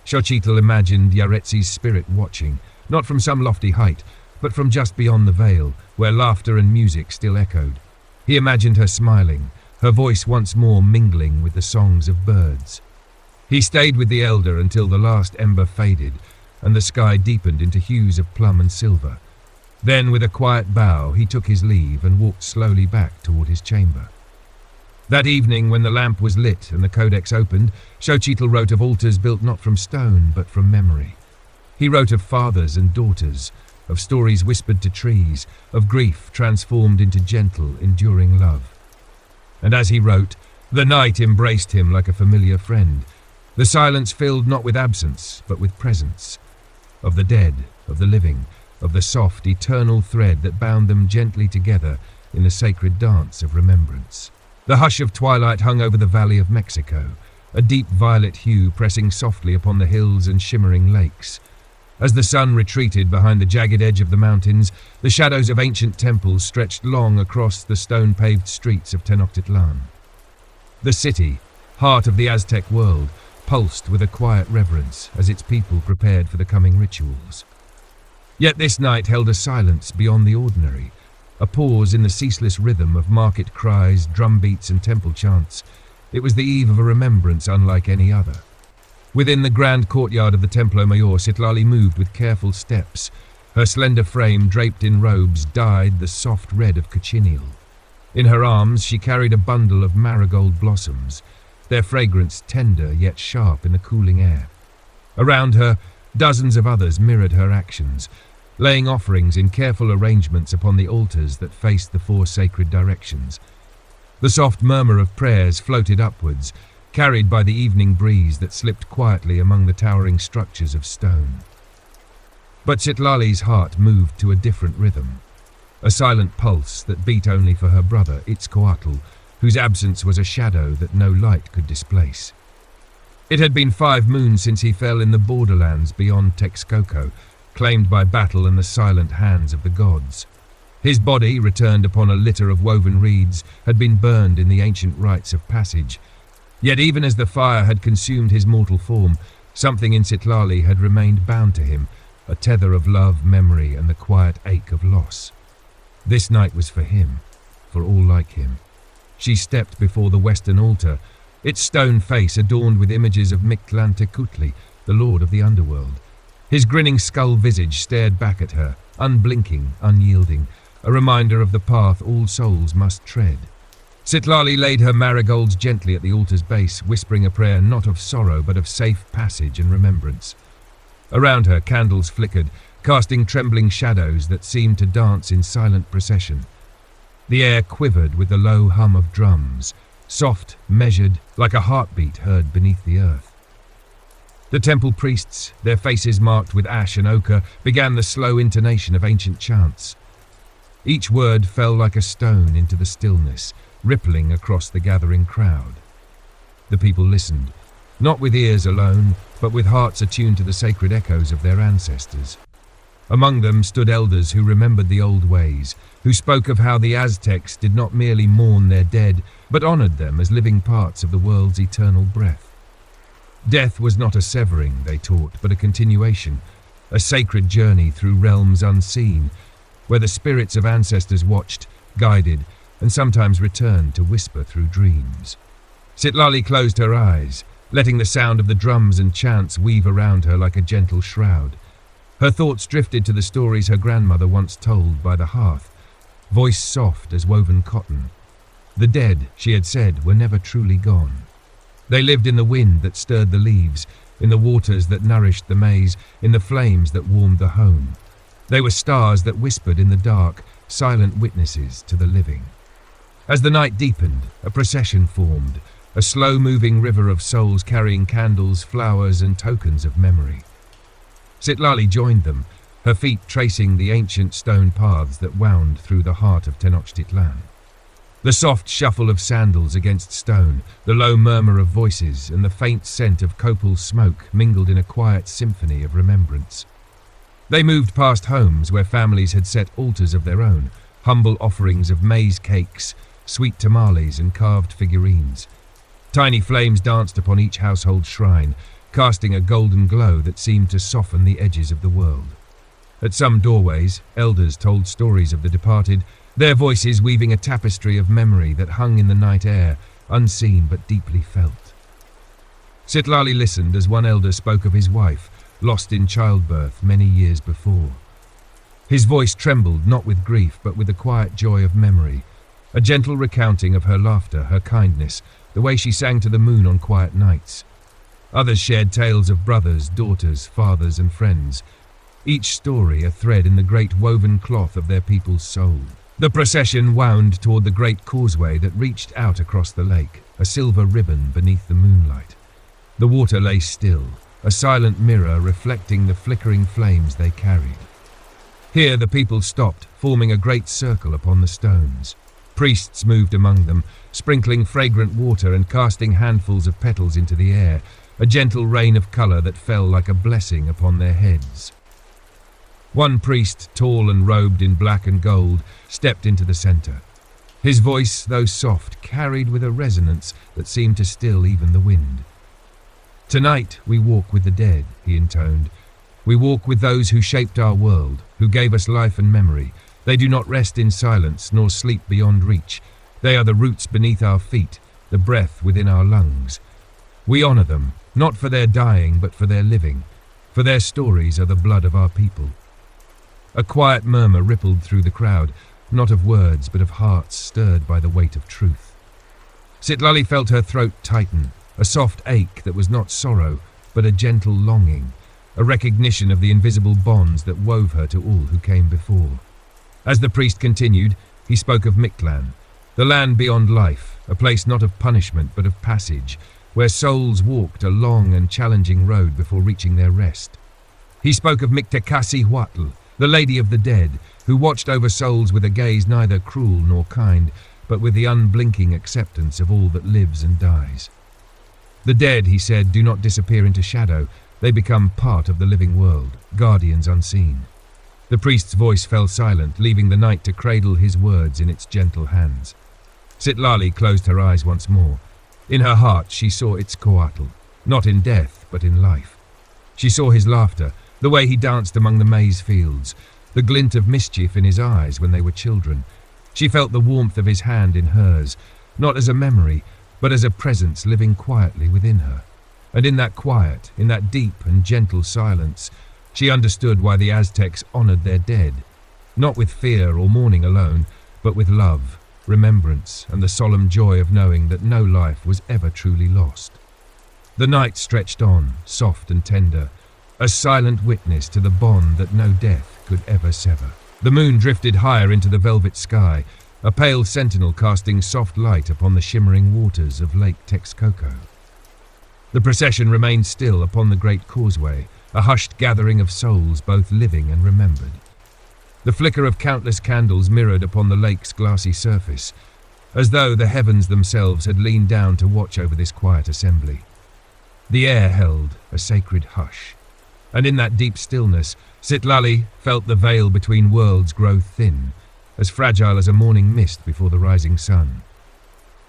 Speaker 1: Xochitl imagined Yaretsi's spirit watching, not from some lofty height, but from just beyond the veil, where laughter and music still echoed. He imagined her smiling, her voice once more mingling with the songs of birds. He stayed with the elder until the last ember faded, and the sky deepened into hues of plum and silver. Then, with a quiet bow, he took his leave and walked slowly back toward his chamber. That evening, when the lamp was lit and the codex opened, Xochitl wrote of altars built not from stone, but from memory. He wrote of fathers and daughters, of stories whispered to trees, of grief transformed into gentle, enduring love. And as he wrote, the night embraced him like a familiar friend. The silence filled not with absence, but with presence. Of the dead, of the living, of the soft, eternal thread that bound them gently together in the sacred dance of remembrance. The hush of twilight hung over the valley of Mexico, a deep violet hue pressing softly upon the hills and shimmering lakes. As the sun retreated behind the jagged edge of the mountains, the shadows of ancient temples stretched long across the stone-paved streets of Tenochtitlan. The city, heart of the Aztec world, pulsed with a quiet reverence as its people prepared for the coming rituals. Yet this night held a silence beyond the ordinary, a pause in the ceaseless rhythm of market cries, drum beats and temple chants. It was the eve of a remembrance unlike any other. Within the grand courtyard of the Templo Mayor, Citlali moved with careful steps. Her slender frame, draped in robes, dyed the soft red of cochineal. In her arms she carried a bundle of marigold blossoms, their fragrance tender yet sharp in the cooling air. Around her, dozens of others mirrored her actions, laying offerings in careful arrangements upon the altars that faced the four sacred directions. The soft murmur of prayers floated upwards, carried by the evening breeze that slipped quietly among the towering structures of stone. But Citlali's heart moved to a different rhythm, a silent pulse that beat only for her brother, Itzcoatl, whose absence was a shadow that no light could displace. It had been 5 moons since he fell in the borderlands beyond Texcoco, claimed by battle and the silent hands of the gods. His body, returned upon a litter of woven reeds, had been burned in the ancient rites of passage. Yet even as the fire had consumed his mortal form, something in Citlali had remained bound to him, a tether of love, memory, and the quiet ache of loss. This night was for him, for all like him. She stepped before the western altar, its stone face adorned with images of Mictlantecutli, the lord of the underworld. His grinning skull visage stared back at her, unblinking, unyielding, a reminder of the path all souls must tread. Citlali laid her marigolds gently at the altar's base, whispering a prayer not of sorrow but of safe passage and remembrance. Around her, candles flickered, casting trembling shadows that seemed to dance in silent procession. The air quivered with the low hum of drums, soft, measured, like a heartbeat heard beneath the earth. The temple priests, their faces marked with ash and ochre, began the slow intonation of ancient chants. Each word fell like a stone into the stillness, rippling across the gathering crowd. The people listened, not with ears alone, but with hearts attuned to the sacred echoes of their ancestors. Among them stood elders who remembered the old ways, who spoke of how the Aztecs did not merely mourn their dead, but honored them as living parts of the world's eternal breath. Death was not a severing, they taught, but a continuation, a sacred journey through realms unseen, where the spirits of ancestors watched, guided, and sometimes returned to whisper through dreams. Citlali closed her eyes, letting the sound of the drums and chants weave around her like a gentle shroud. Her thoughts drifted to the stories her grandmother once told by the hearth, voice soft as woven cotton. The dead, she had said, were never truly gone. They lived in the wind that stirred the leaves, in the waters that nourished the maize, in the flames that warmed the home. They were stars that whispered in the dark, silent witnesses to the living. As the night deepened, a procession formed, a slow-moving river of souls carrying candles, flowers, and tokens of memory. Citlali joined them, her feet tracing the ancient stone paths that wound through the heart of Tenochtitlan. The soft shuffle of sandals against stone, the low murmur of voices, and the faint scent of copal smoke mingled in a quiet symphony of remembrance. They moved past homes where families had set altars of their own, humble offerings of maize cakes, sweet tamales, and carved figurines. Tiny flames danced upon each household shrine, casting a golden glow that seemed to soften the edges of the world. At some doorways, elders told stories of the departed, their voices weaving a tapestry of memory that hung in the night air, unseen but deeply felt. Citlali listened as one elder spoke of his wife, lost in childbirth many years before. His voice trembled not with grief but with the quiet joy of memory, a gentle recounting of her laughter, her kindness, the way she sang to the moon on quiet nights. Others shared tales of brothers, daughters, fathers, and friends, each story a thread in the great woven cloth of their people's soul. The procession wound toward the great causeway that reached out across the lake, a silver ribbon beneath the moonlight. The water lay still, a silent mirror reflecting the flickering flames they carried. Here the people stopped, forming a great circle upon the stones. Priests moved among them, sprinkling fragrant water and casting handfuls of petals into the air, a gentle rain of colour that fell like a blessing upon their heads. One priest, tall and robed in black and gold, stepped into the centre. His voice, though soft, carried with a resonance that seemed to still even the wind. "Tonight we walk with the dead," he intoned. "We walk with those who shaped our world, who gave us life and memory. They do not rest in silence nor sleep beyond reach. They are the roots beneath our feet, the breath within our lungs. We honour them, not for their dying but for their living, for their stories are the blood of our people." A quiet murmur rippled through the crowd, not of words but of hearts stirred by the weight of truth. Citlali felt her throat tighten, a soft ache that was not sorrow but a gentle longing, a recognition of the invisible bonds that wove her to all who came before. As the priest continued, he spoke of Mictlan, the land beyond life, a place not of punishment but of passage, where souls walked a long and challenging road before reaching their rest. He spoke of Mictacasihuatl, the Lady of the Dead, who watched over souls with a gaze neither cruel nor kind, but with the unblinking acceptance of all that lives and dies. The dead, he said, do not disappear into shadow. They become part of the living world, guardians unseen. The priest's voice fell silent, leaving the night to cradle his words in its gentle hands. Citlali closed her eyes once more. In her heart she saw Itzcoatl, not in death but in life. She saw his laughter, the way he danced among the maize fields, the glint of mischief in his eyes when they were children. She felt the warmth of his hand in hers, not as a memory, but as a presence living quietly within her. And in that quiet, in that deep and gentle silence, she understood why the Aztecs honored their dead, not with fear or mourning alone, but with love, remembrance, and the solemn joy of knowing that no life was ever truly lost. The night stretched on, soft and tender, a silent witness to the bond that no death could ever sever. The moon drifted higher into the velvet sky, a pale sentinel casting soft light upon the shimmering waters of Lake Texcoco. The procession remained still upon the great causeway, a hushed gathering of souls both living and remembered. The flicker of countless candles mirrored upon the lake's glassy surface, as though the heavens themselves had leaned down to watch over this quiet assembly. The air held a sacred hush, and in that deep stillness, Citlali felt the veil between worlds grow thin, as fragile as a morning mist before the rising sun.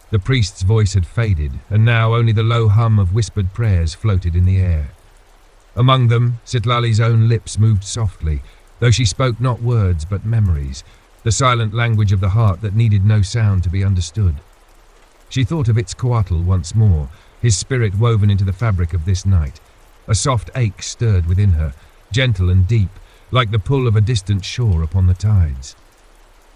Speaker 1: The priest's voice had faded, and now only the low hum of whispered prayers floated in the air. Among them, Citlali's own lips moved softly, though she spoke not words but memories, the silent language of the heart that needed no sound to be understood. She thought of Itzcoatl once more, his spirit woven into the fabric of this night. A soft ache stirred within her, gentle and deep, like the pull of a distant shore upon the tides.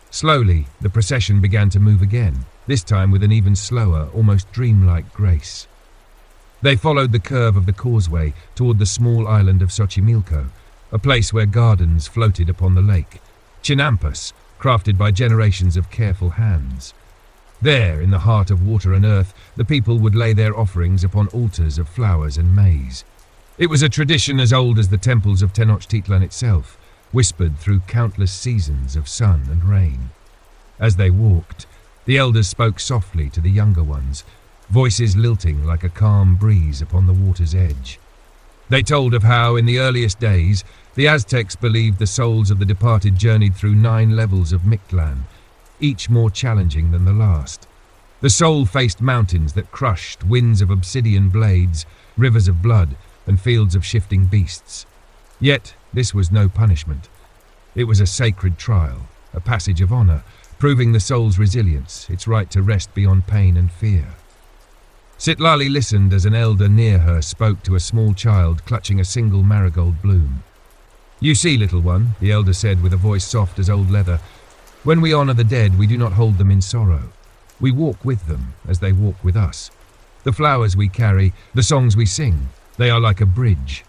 Speaker 1: Slowly, the procession began to move again, this time with an even slower, almost dreamlike grace. They followed the curve of the causeway toward the small island of Xochimilco, a place where gardens floated upon the lake, chinampas, crafted by generations of careful hands. There, in the heart of water and earth, the people would lay their offerings upon altars of flowers and maize. It was a tradition as old as the temples of Tenochtitlan itself, whispered through countless seasons of sun and rain. As they walked, the elders spoke softly to the younger ones, voices lilting like a calm breeze upon the water's edge. They told of how, in the earliest days, the Aztecs believed the souls of the departed journeyed through 9 levels of Mictlan, each more challenging than the last. The soul faced mountains that crushed, winds of obsidian blades, rivers of blood, and fields of shifting beasts. Yet this was no punishment. It was a sacred trial, a passage of honor, proving the soul's resilience, its right to rest beyond pain and fear. Citlali listened as an elder near her spoke to a small child clutching a single marigold bloom. "You see, little one," the elder said with a voice soft as old leather, "when we honor the dead, we do not hold them in sorrow. We walk with them as they walk with us. The flowers we carry, the songs we sing, they are like a bridge.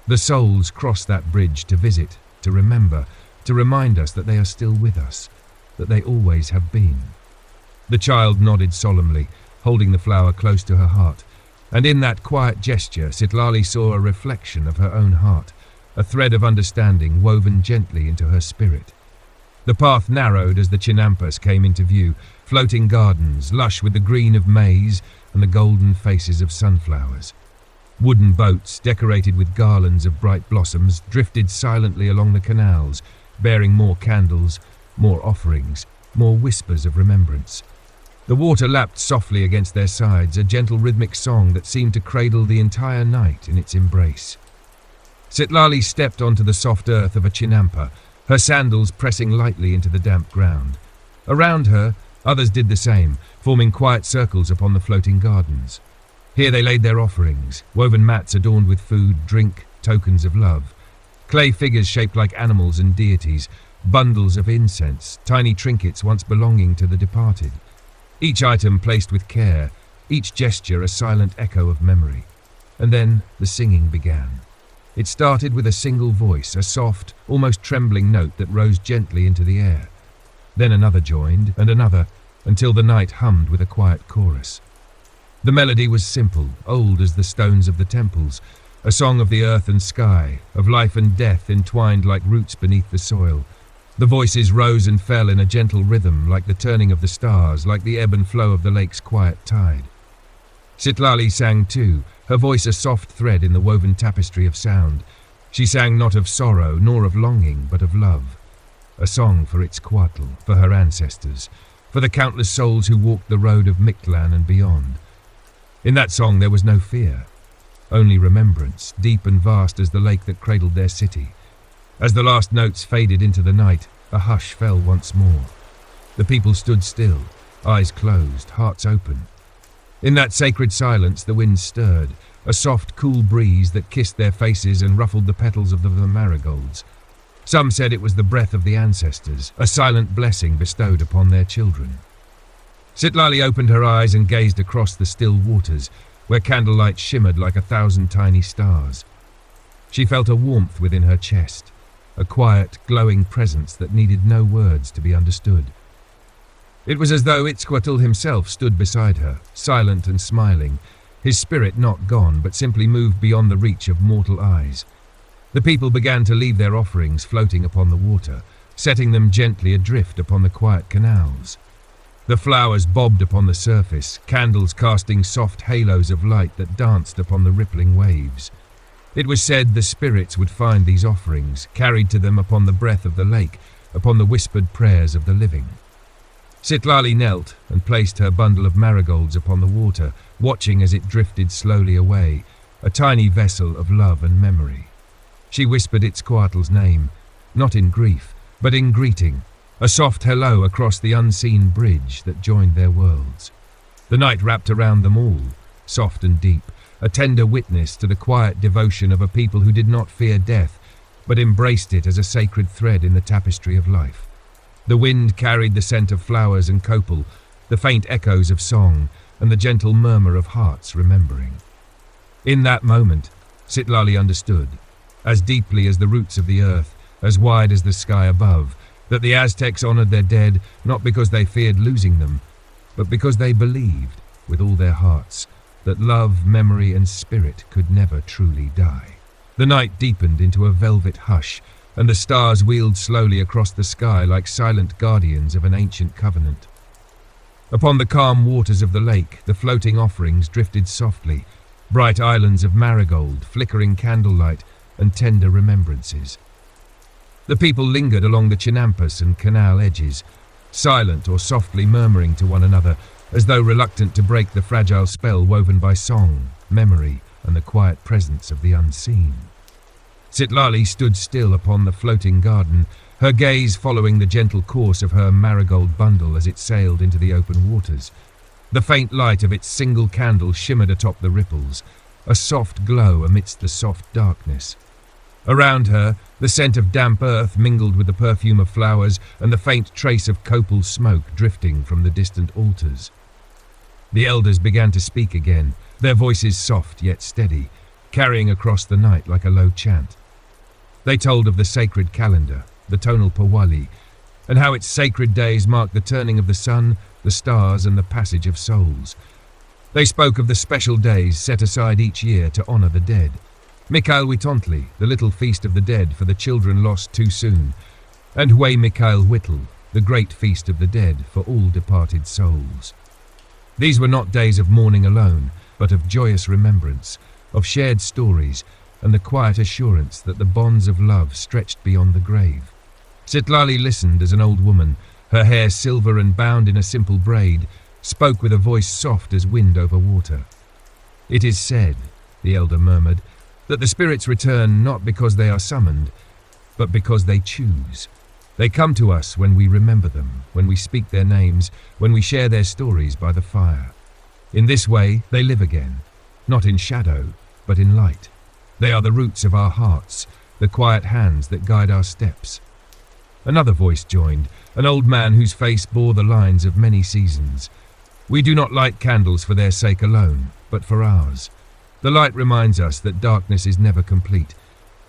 Speaker 1: The souls cross that bridge to visit, to remember, to remind us that they are still with us, that they always have been." The child nodded solemnly, holding the flower close to her heart, and in that quiet gesture Citlali saw a reflection of her own heart, a thread of understanding woven gently into her spirit. The path narrowed as the chinampas came into view, floating gardens, lush with the green of maize and the golden faces of sunflowers. Wooden boats, decorated with garlands of bright blossoms, drifted silently along the canals, bearing more candles, more offerings, more whispers of remembrance. The water lapped softly against their sides, a gentle rhythmic song that seemed to cradle the entire night in its embrace. Citlali stepped onto the soft earth of a chinampa, her sandals pressing lightly into the damp ground. Around her, others did the same, forming quiet circles upon the floating gardens. Here they laid their offerings, woven mats adorned with food, drink, tokens of love. Clay figures shaped like animals and deities, bundles of incense, tiny trinkets once belonging to the departed. Each item placed with care, each gesture a silent echo of memory. And then the singing began. It started with a single voice, a soft, almost trembling note that rose gently into the air. Then another joined, and another, until the night hummed with a quiet chorus. The melody was simple, old as the stones of the temples, a song of the earth and sky, of life and death entwined like roots beneath the soil. The voices rose and fell in a gentle rhythm, like the turning of the stars, like the ebb and flow of the lake's quiet tide. Citlali sang too, her voice a soft thread in the woven tapestry of sound. She sang not of sorrow, nor of longing, but of love. A song for Itzcoatl, for her ancestors, for the countless souls who walked the road of Mictlan and beyond. In that song there was no fear, only remembrance, deep and vast as the lake that cradled their city. As the last notes faded into the night, a hush fell once more. The people stood still, eyes closed, hearts open. In that sacred silence the wind stirred, a soft, cool breeze that kissed their faces and ruffled the petals of the marigolds. Some said it was the breath of the ancestors, a silent blessing bestowed upon their children. Citlali opened her eyes and gazed across the still waters, where candlelight shimmered like 1,000 tiny stars. She felt a warmth within her chest, a quiet, glowing presence that needed no words to be understood. It was as though Itzcoatl himself stood beside her, silent and smiling, his spirit not gone, but simply moved beyond the reach of mortal eyes. The people began to leave their offerings floating upon the water, setting them gently adrift upon the quiet canals. The flowers bobbed upon the surface, candles casting soft halos of light that danced upon the rippling waves. It was said the spirits would find these offerings, carried to them upon the breath of the lake, upon the whispered prayers of the living. Citlali knelt and placed her bundle of marigolds upon the water, watching as it drifted slowly away, a tiny vessel of love and memory. She whispered Itzcoatl's name, not in grief, but in greeting, a soft hello across the unseen bridge that joined their worlds. The night wrapped around them all, soft and deep, a tender witness to the quiet devotion of a people who did not fear death, but embraced it as a sacred thread in the tapestry of life. The wind carried the scent of flowers and copal, the faint echoes of song, and the gentle murmur of hearts remembering. In that moment, Citlali understood, as deeply as the roots of the earth, as wide as the sky above, that the Aztecs honored their dead not because they feared losing them, but because they believed, with all their hearts, that love, memory, and spirit could never truly die. The night deepened into a velvet hush, and the stars wheeled slowly across the sky like silent guardians of an ancient covenant. Upon the calm waters of the lake, the floating offerings drifted softly, bright islands of marigold, flickering candlelight, and tender remembrances. The people lingered along the chinampas and canal edges, silent or softly murmuring to one another, as though reluctant to break the fragile spell woven by song, memory, and the quiet presence of the unseen. Citlali stood still upon the floating garden, her gaze following the gentle course of her marigold bundle as it sailed into the open waters. The faint light of its single candle shimmered atop the ripples, a soft glow amidst the soft darkness. Around her, the scent of damp earth mingled with the perfume of flowers and the faint trace of copal smoke drifting from the distant altars. The elders began to speak again, their voices soft yet steady, carrying across the night like a low chant. They told of the sacred calendar, the tonal Pawali, and how its sacred days marked the turning of the sun, the stars, and the passage of souls. They spoke of the special days set aside each year to honor the dead. Mikael Witontli, the little feast of the dead for the children lost too soon, and Hwe Mikael Whittle, the great feast of the dead for all departed souls. These were not days of mourning alone, but of joyous remembrance, of shared stories, and the quiet assurance that the bonds of love stretched beyond the grave. Citlali listened as an old woman, her hair silver and bound in a simple braid, spoke with a voice soft as wind over water. "It is said," the elder murmured, "that the spirits return not because they are summoned, but because they choose. They come to us when we remember them, when we speak their names, when we share their stories by the fire. In this way, they live again, not in shadow, but in light. They are the roots of our hearts, the quiet hands that guide our steps." Another voice joined, an old man whose face bore the lines of many seasons. "We do not light candles for their sake alone, but for ours. The light reminds us that darkness is never complete.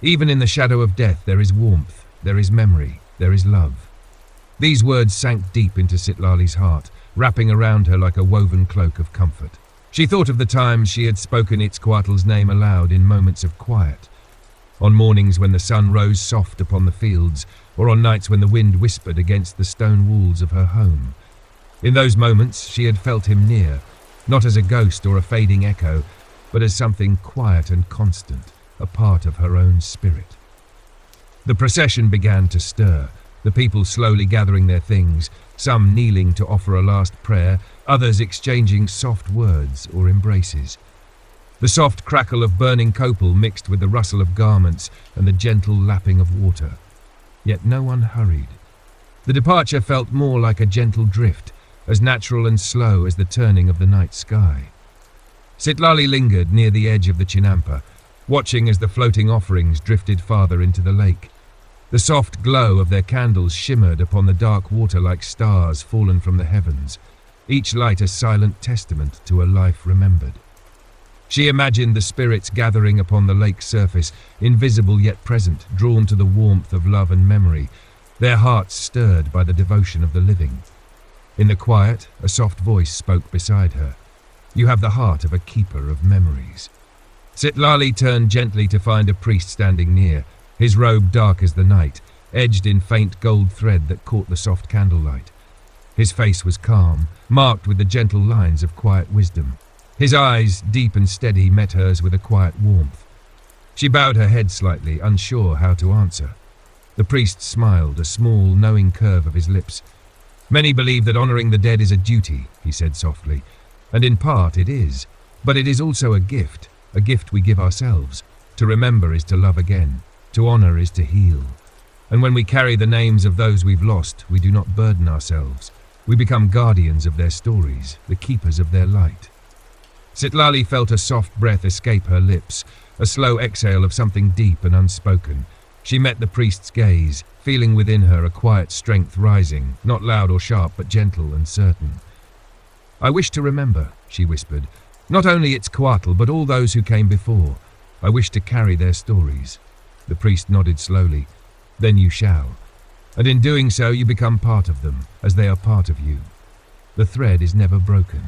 Speaker 1: Even in the shadow of death there is warmth, there is memory, there is love." These words sank deep into Citlali's heart, wrapping around her like a woven cloak of comfort. She thought of the times she had spoken Itzcoatl's name aloud in moments of quiet, on mornings when the sun rose soft upon the fields, or on nights when the wind whispered against the stone walls of her home. In those moments she had felt him near, not as a ghost or a fading echo, but as something quiet and constant, a part of her own spirit. The procession began to stir, the people slowly gathering their things, some kneeling to offer a last prayer, others exchanging soft words or embraces. The soft crackle of burning copal mixed with the rustle of garments and the gentle lapping of water. Yet no one hurried. The departure felt more like a gentle drift, as natural and slow as the turning of the night sky. Citlali lingered near the edge of the chinampa, watching as the floating offerings drifted farther into the lake. The soft glow of their candles shimmered upon the dark water like stars fallen from the heavens, each light a silent testament to a life remembered. She imagined the spirits gathering upon the lake's surface, invisible yet present, drawn to the warmth of love and memory, their hearts stirred by the devotion of the living. In the quiet, a soft voice spoke beside her. "You have the heart of a keeper of memories." Sitlali turned gently to find a priest standing near, his robe dark as the night, edged in faint gold thread that caught the soft candlelight. His face was calm, marked with the gentle lines of quiet wisdom. His eyes, deep and steady, met hers with a quiet warmth. She bowed her head slightly, unsure how to answer. The priest smiled, a small, knowing curve of his lips. "Many believe that honoring the dead is a duty," he said softly, "and in part it is, but it is also a gift we give ourselves. To remember is to love again, to honor is to heal. And when we carry the names of those we've lost, we do not burden ourselves. We become guardians of their stories, the keepers of their light." Sitlali felt a soft breath escape her lips, a slow exhale of something deep and unspoken. She met the priest's gaze, feeling within her a quiet strength rising, not loud or sharp, but gentle and certain. "I wish to remember," she whispered, "not only its Coatl, but all those who came before. I wish to carry their stories." The priest nodded slowly. "Then you shall. And in doing so, you become part of them, as they are part of you. The thread is never broken."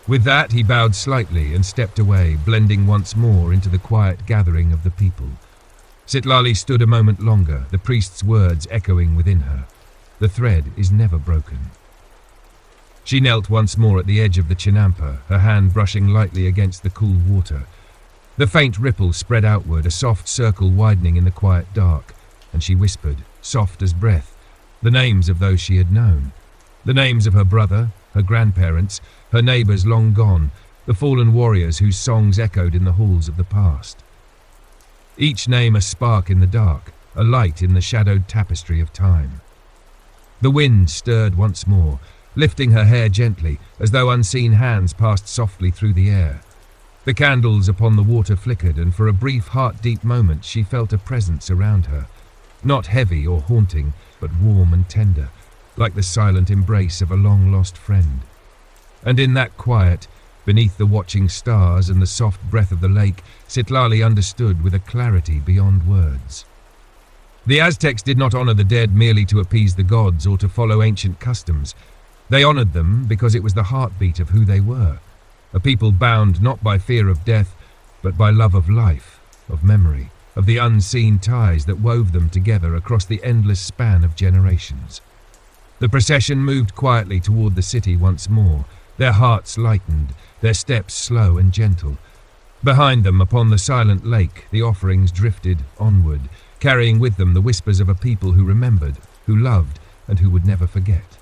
Speaker 1: With that, he bowed slightly and stepped away, blending once more into the quiet gathering of the people. Sitlali stood a moment longer, the priest's words echoing within her. The thread is never broken. She knelt once more at the edge of the chinampa, her hand brushing lightly against the cool water. The faint ripple spread outward, a soft circle widening in the quiet dark, and she whispered, soft as breath, the names of those she had known. The names of her brother, her grandparents, her neighbours long gone, the fallen warriors whose songs echoed in the halls of the past. Each name a spark in the dark, a light in the shadowed tapestry of time. The wind stirred once more, lifting her hair gently, as though unseen hands passed softly through the air. The candles upon the water flickered, and for a brief heart-deep moment she felt a presence around her, not heavy or haunting, but warm and tender, like the silent embrace of a long-lost friend. And in that quiet, beneath the watching stars and the soft breath of the lake, Sitlali understood with a clarity beyond words. The Aztecs did not honor the dead merely to appease the gods or to follow ancient customs. They honored them because it was the heartbeat of who they were, a people bound not by fear of death, but by love of life, of memory, of the unseen ties that wove them together across the endless span of generations. The procession moved quietly toward the city once more, their hearts lightened, their steps slow and gentle. Behind them, upon the silent lake, the offerings drifted onward, carrying with them the whispers of a people who remembered, who loved, and who would never forget.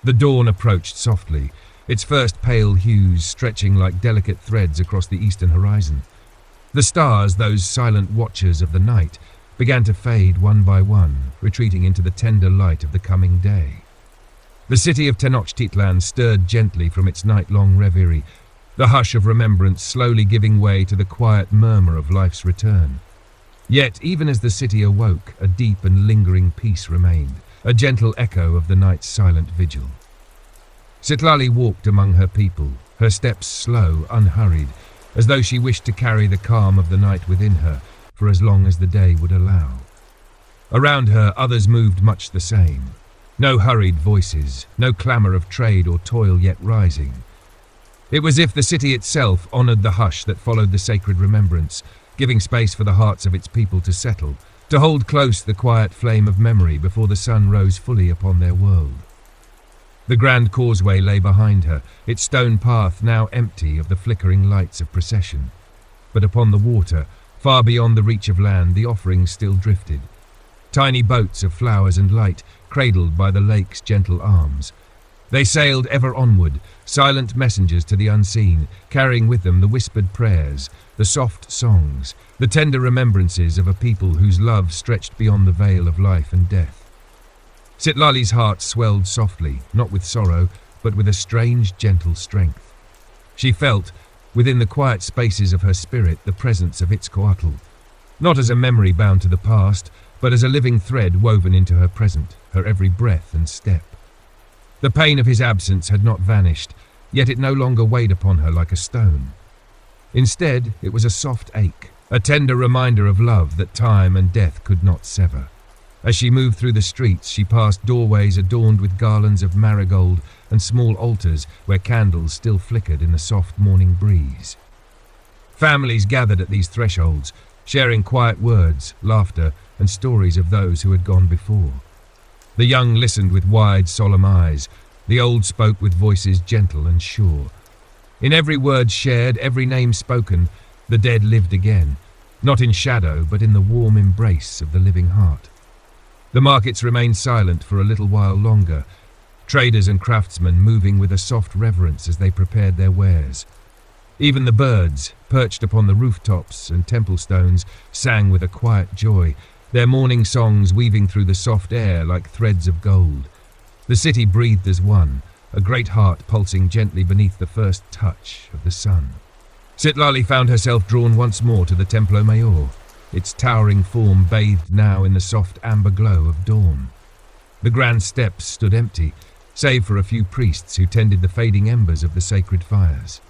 Speaker 1: The dawn approached softly, its first pale hues stretching like delicate threads across the eastern horizon. The stars, those silent watchers of the night, began to fade one by one, retreating into the tender light of the coming day. The city of Tenochtitlan stirred gently from its night-long reverie, the hush of remembrance slowly giving way to the quiet murmur of life's return. Yet, even as the city awoke, a deep and lingering peace remained, a gentle echo of the night's silent vigil. Sitlali walked among her people, her steps slow, unhurried, as though she wished to carry the calm of the night within her for as long as the day would allow. Around her, others moved much the same. No hurried voices, no clamour of trade or toil yet rising. It was as if the city itself honoured the hush that followed the sacred remembrance, giving space for the hearts of its people to settle, to hold close the quiet flame of memory before the sun rose fully upon their world. The grand causeway lay behind her, its stone path now empty of the flickering lights of procession. But upon the water, far beyond the reach of land, the offerings still drifted. Tiny boats of flowers and light, cradled by the lake's gentle arms. They sailed ever onward, silent messengers to the unseen, carrying with them the whispered prayers, the soft songs, the tender remembrances of a people whose love stretched beyond the veil of life and death. Sitlali's heart swelled softly, not with sorrow, but with a strange, gentle strength. She felt, within the quiet spaces of her spirit, the presence of Itzcoatl, not as a memory bound to the past, but as a living thread woven into her present, her every breath and step. The pain of his absence had not vanished, yet it no longer weighed upon her like a stone. Instead, it was a soft ache, a tender reminder of love that time and death could not sever. As she moved through the streets, she passed doorways adorned with garlands of marigold and small altars where candles still flickered in the soft morning breeze. Families gathered at these thresholds, sharing quiet words, laughter, and stories of those who had gone before. The young listened with wide, solemn eyes. The old spoke with voices gentle and sure. In every word shared, every name spoken, the dead lived again, not in shadow, but in the warm embrace of the living heart. The markets remained silent for a little while longer, traders and craftsmen moving with a soft reverence as they prepared their wares. Even the birds, perched upon the rooftops and temple stones, sang with a quiet joy, their morning songs weaving through the soft air like threads of gold. The city breathed as one, a great heart pulsing gently beneath the first touch of the sun. Citlali found herself drawn once more to the Templo Mayor, its towering form bathed now in the soft amber glow of dawn. The grand steps stood empty, save for a few priests who tended the fading embers of the sacred fires.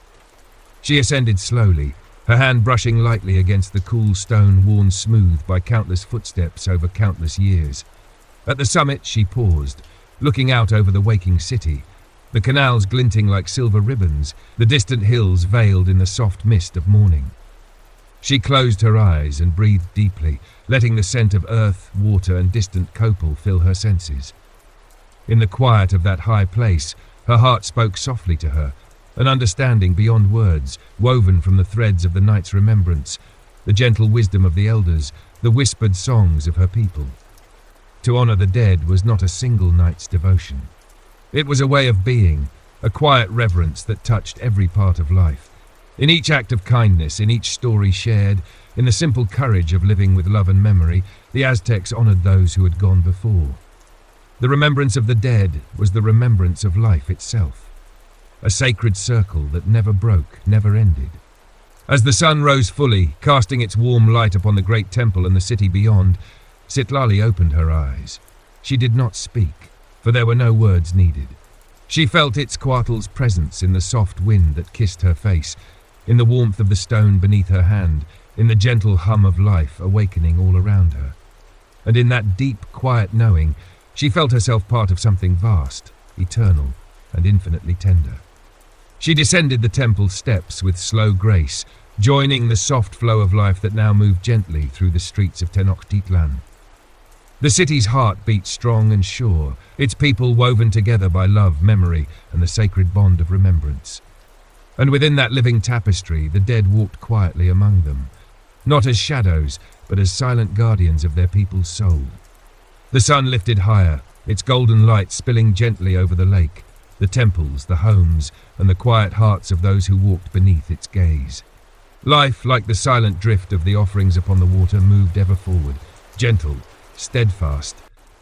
Speaker 1: She ascended slowly, her hand brushing lightly against the cool stone worn smooth by countless footsteps over countless years. At the summit she paused, looking out over the waking city, the canals glinting like silver ribbons, the distant hills veiled in the soft mist of morning. She closed her eyes and breathed deeply, letting the scent of earth, water, and distant copal fill her senses. In the quiet of that high place, her heart spoke softly to her, an understanding beyond words, woven from the threads of the night's remembrance, the gentle wisdom of the elders, the whispered songs of her people. To honor the dead was not a single night's devotion. It was a way of being, a quiet reverence that touched every part of life. In each act of kindness, in each story shared, in the simple courage of living with love and memory, the Aztecs honored those who had gone before. The remembrance of the dead was the remembrance of life itself, a sacred circle that never broke, never ended. As the sun rose fully, casting its warm light upon the great temple and the city beyond, Citlali opened her eyes. She did not speak, for there were no words needed. She felt Itzcoatl's presence in the soft wind that kissed her face, in the warmth of the stone beneath her hand, in the gentle hum of life awakening all around her. And in that deep, quiet knowing, she felt herself part of something vast, eternal, and infinitely tender. She descended the temple steps with slow grace, joining the soft flow of life that now moved gently through the streets of Tenochtitlan. The city's heart beat strong and sure, its people woven together by love, memory, and the sacred bond of remembrance. And within that living tapestry, the dead walked quietly among them, not as shadows, but as silent guardians of their people's soul. The sun lifted higher, its golden light spilling gently over the lake, the temples, the homes, and the quiet hearts of those who walked beneath its gaze. Life, like the silent drift of the offerings upon the water, moved ever forward, gentle, steadfast,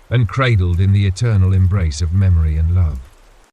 Speaker 1: and cradled in the eternal embrace of memory and love.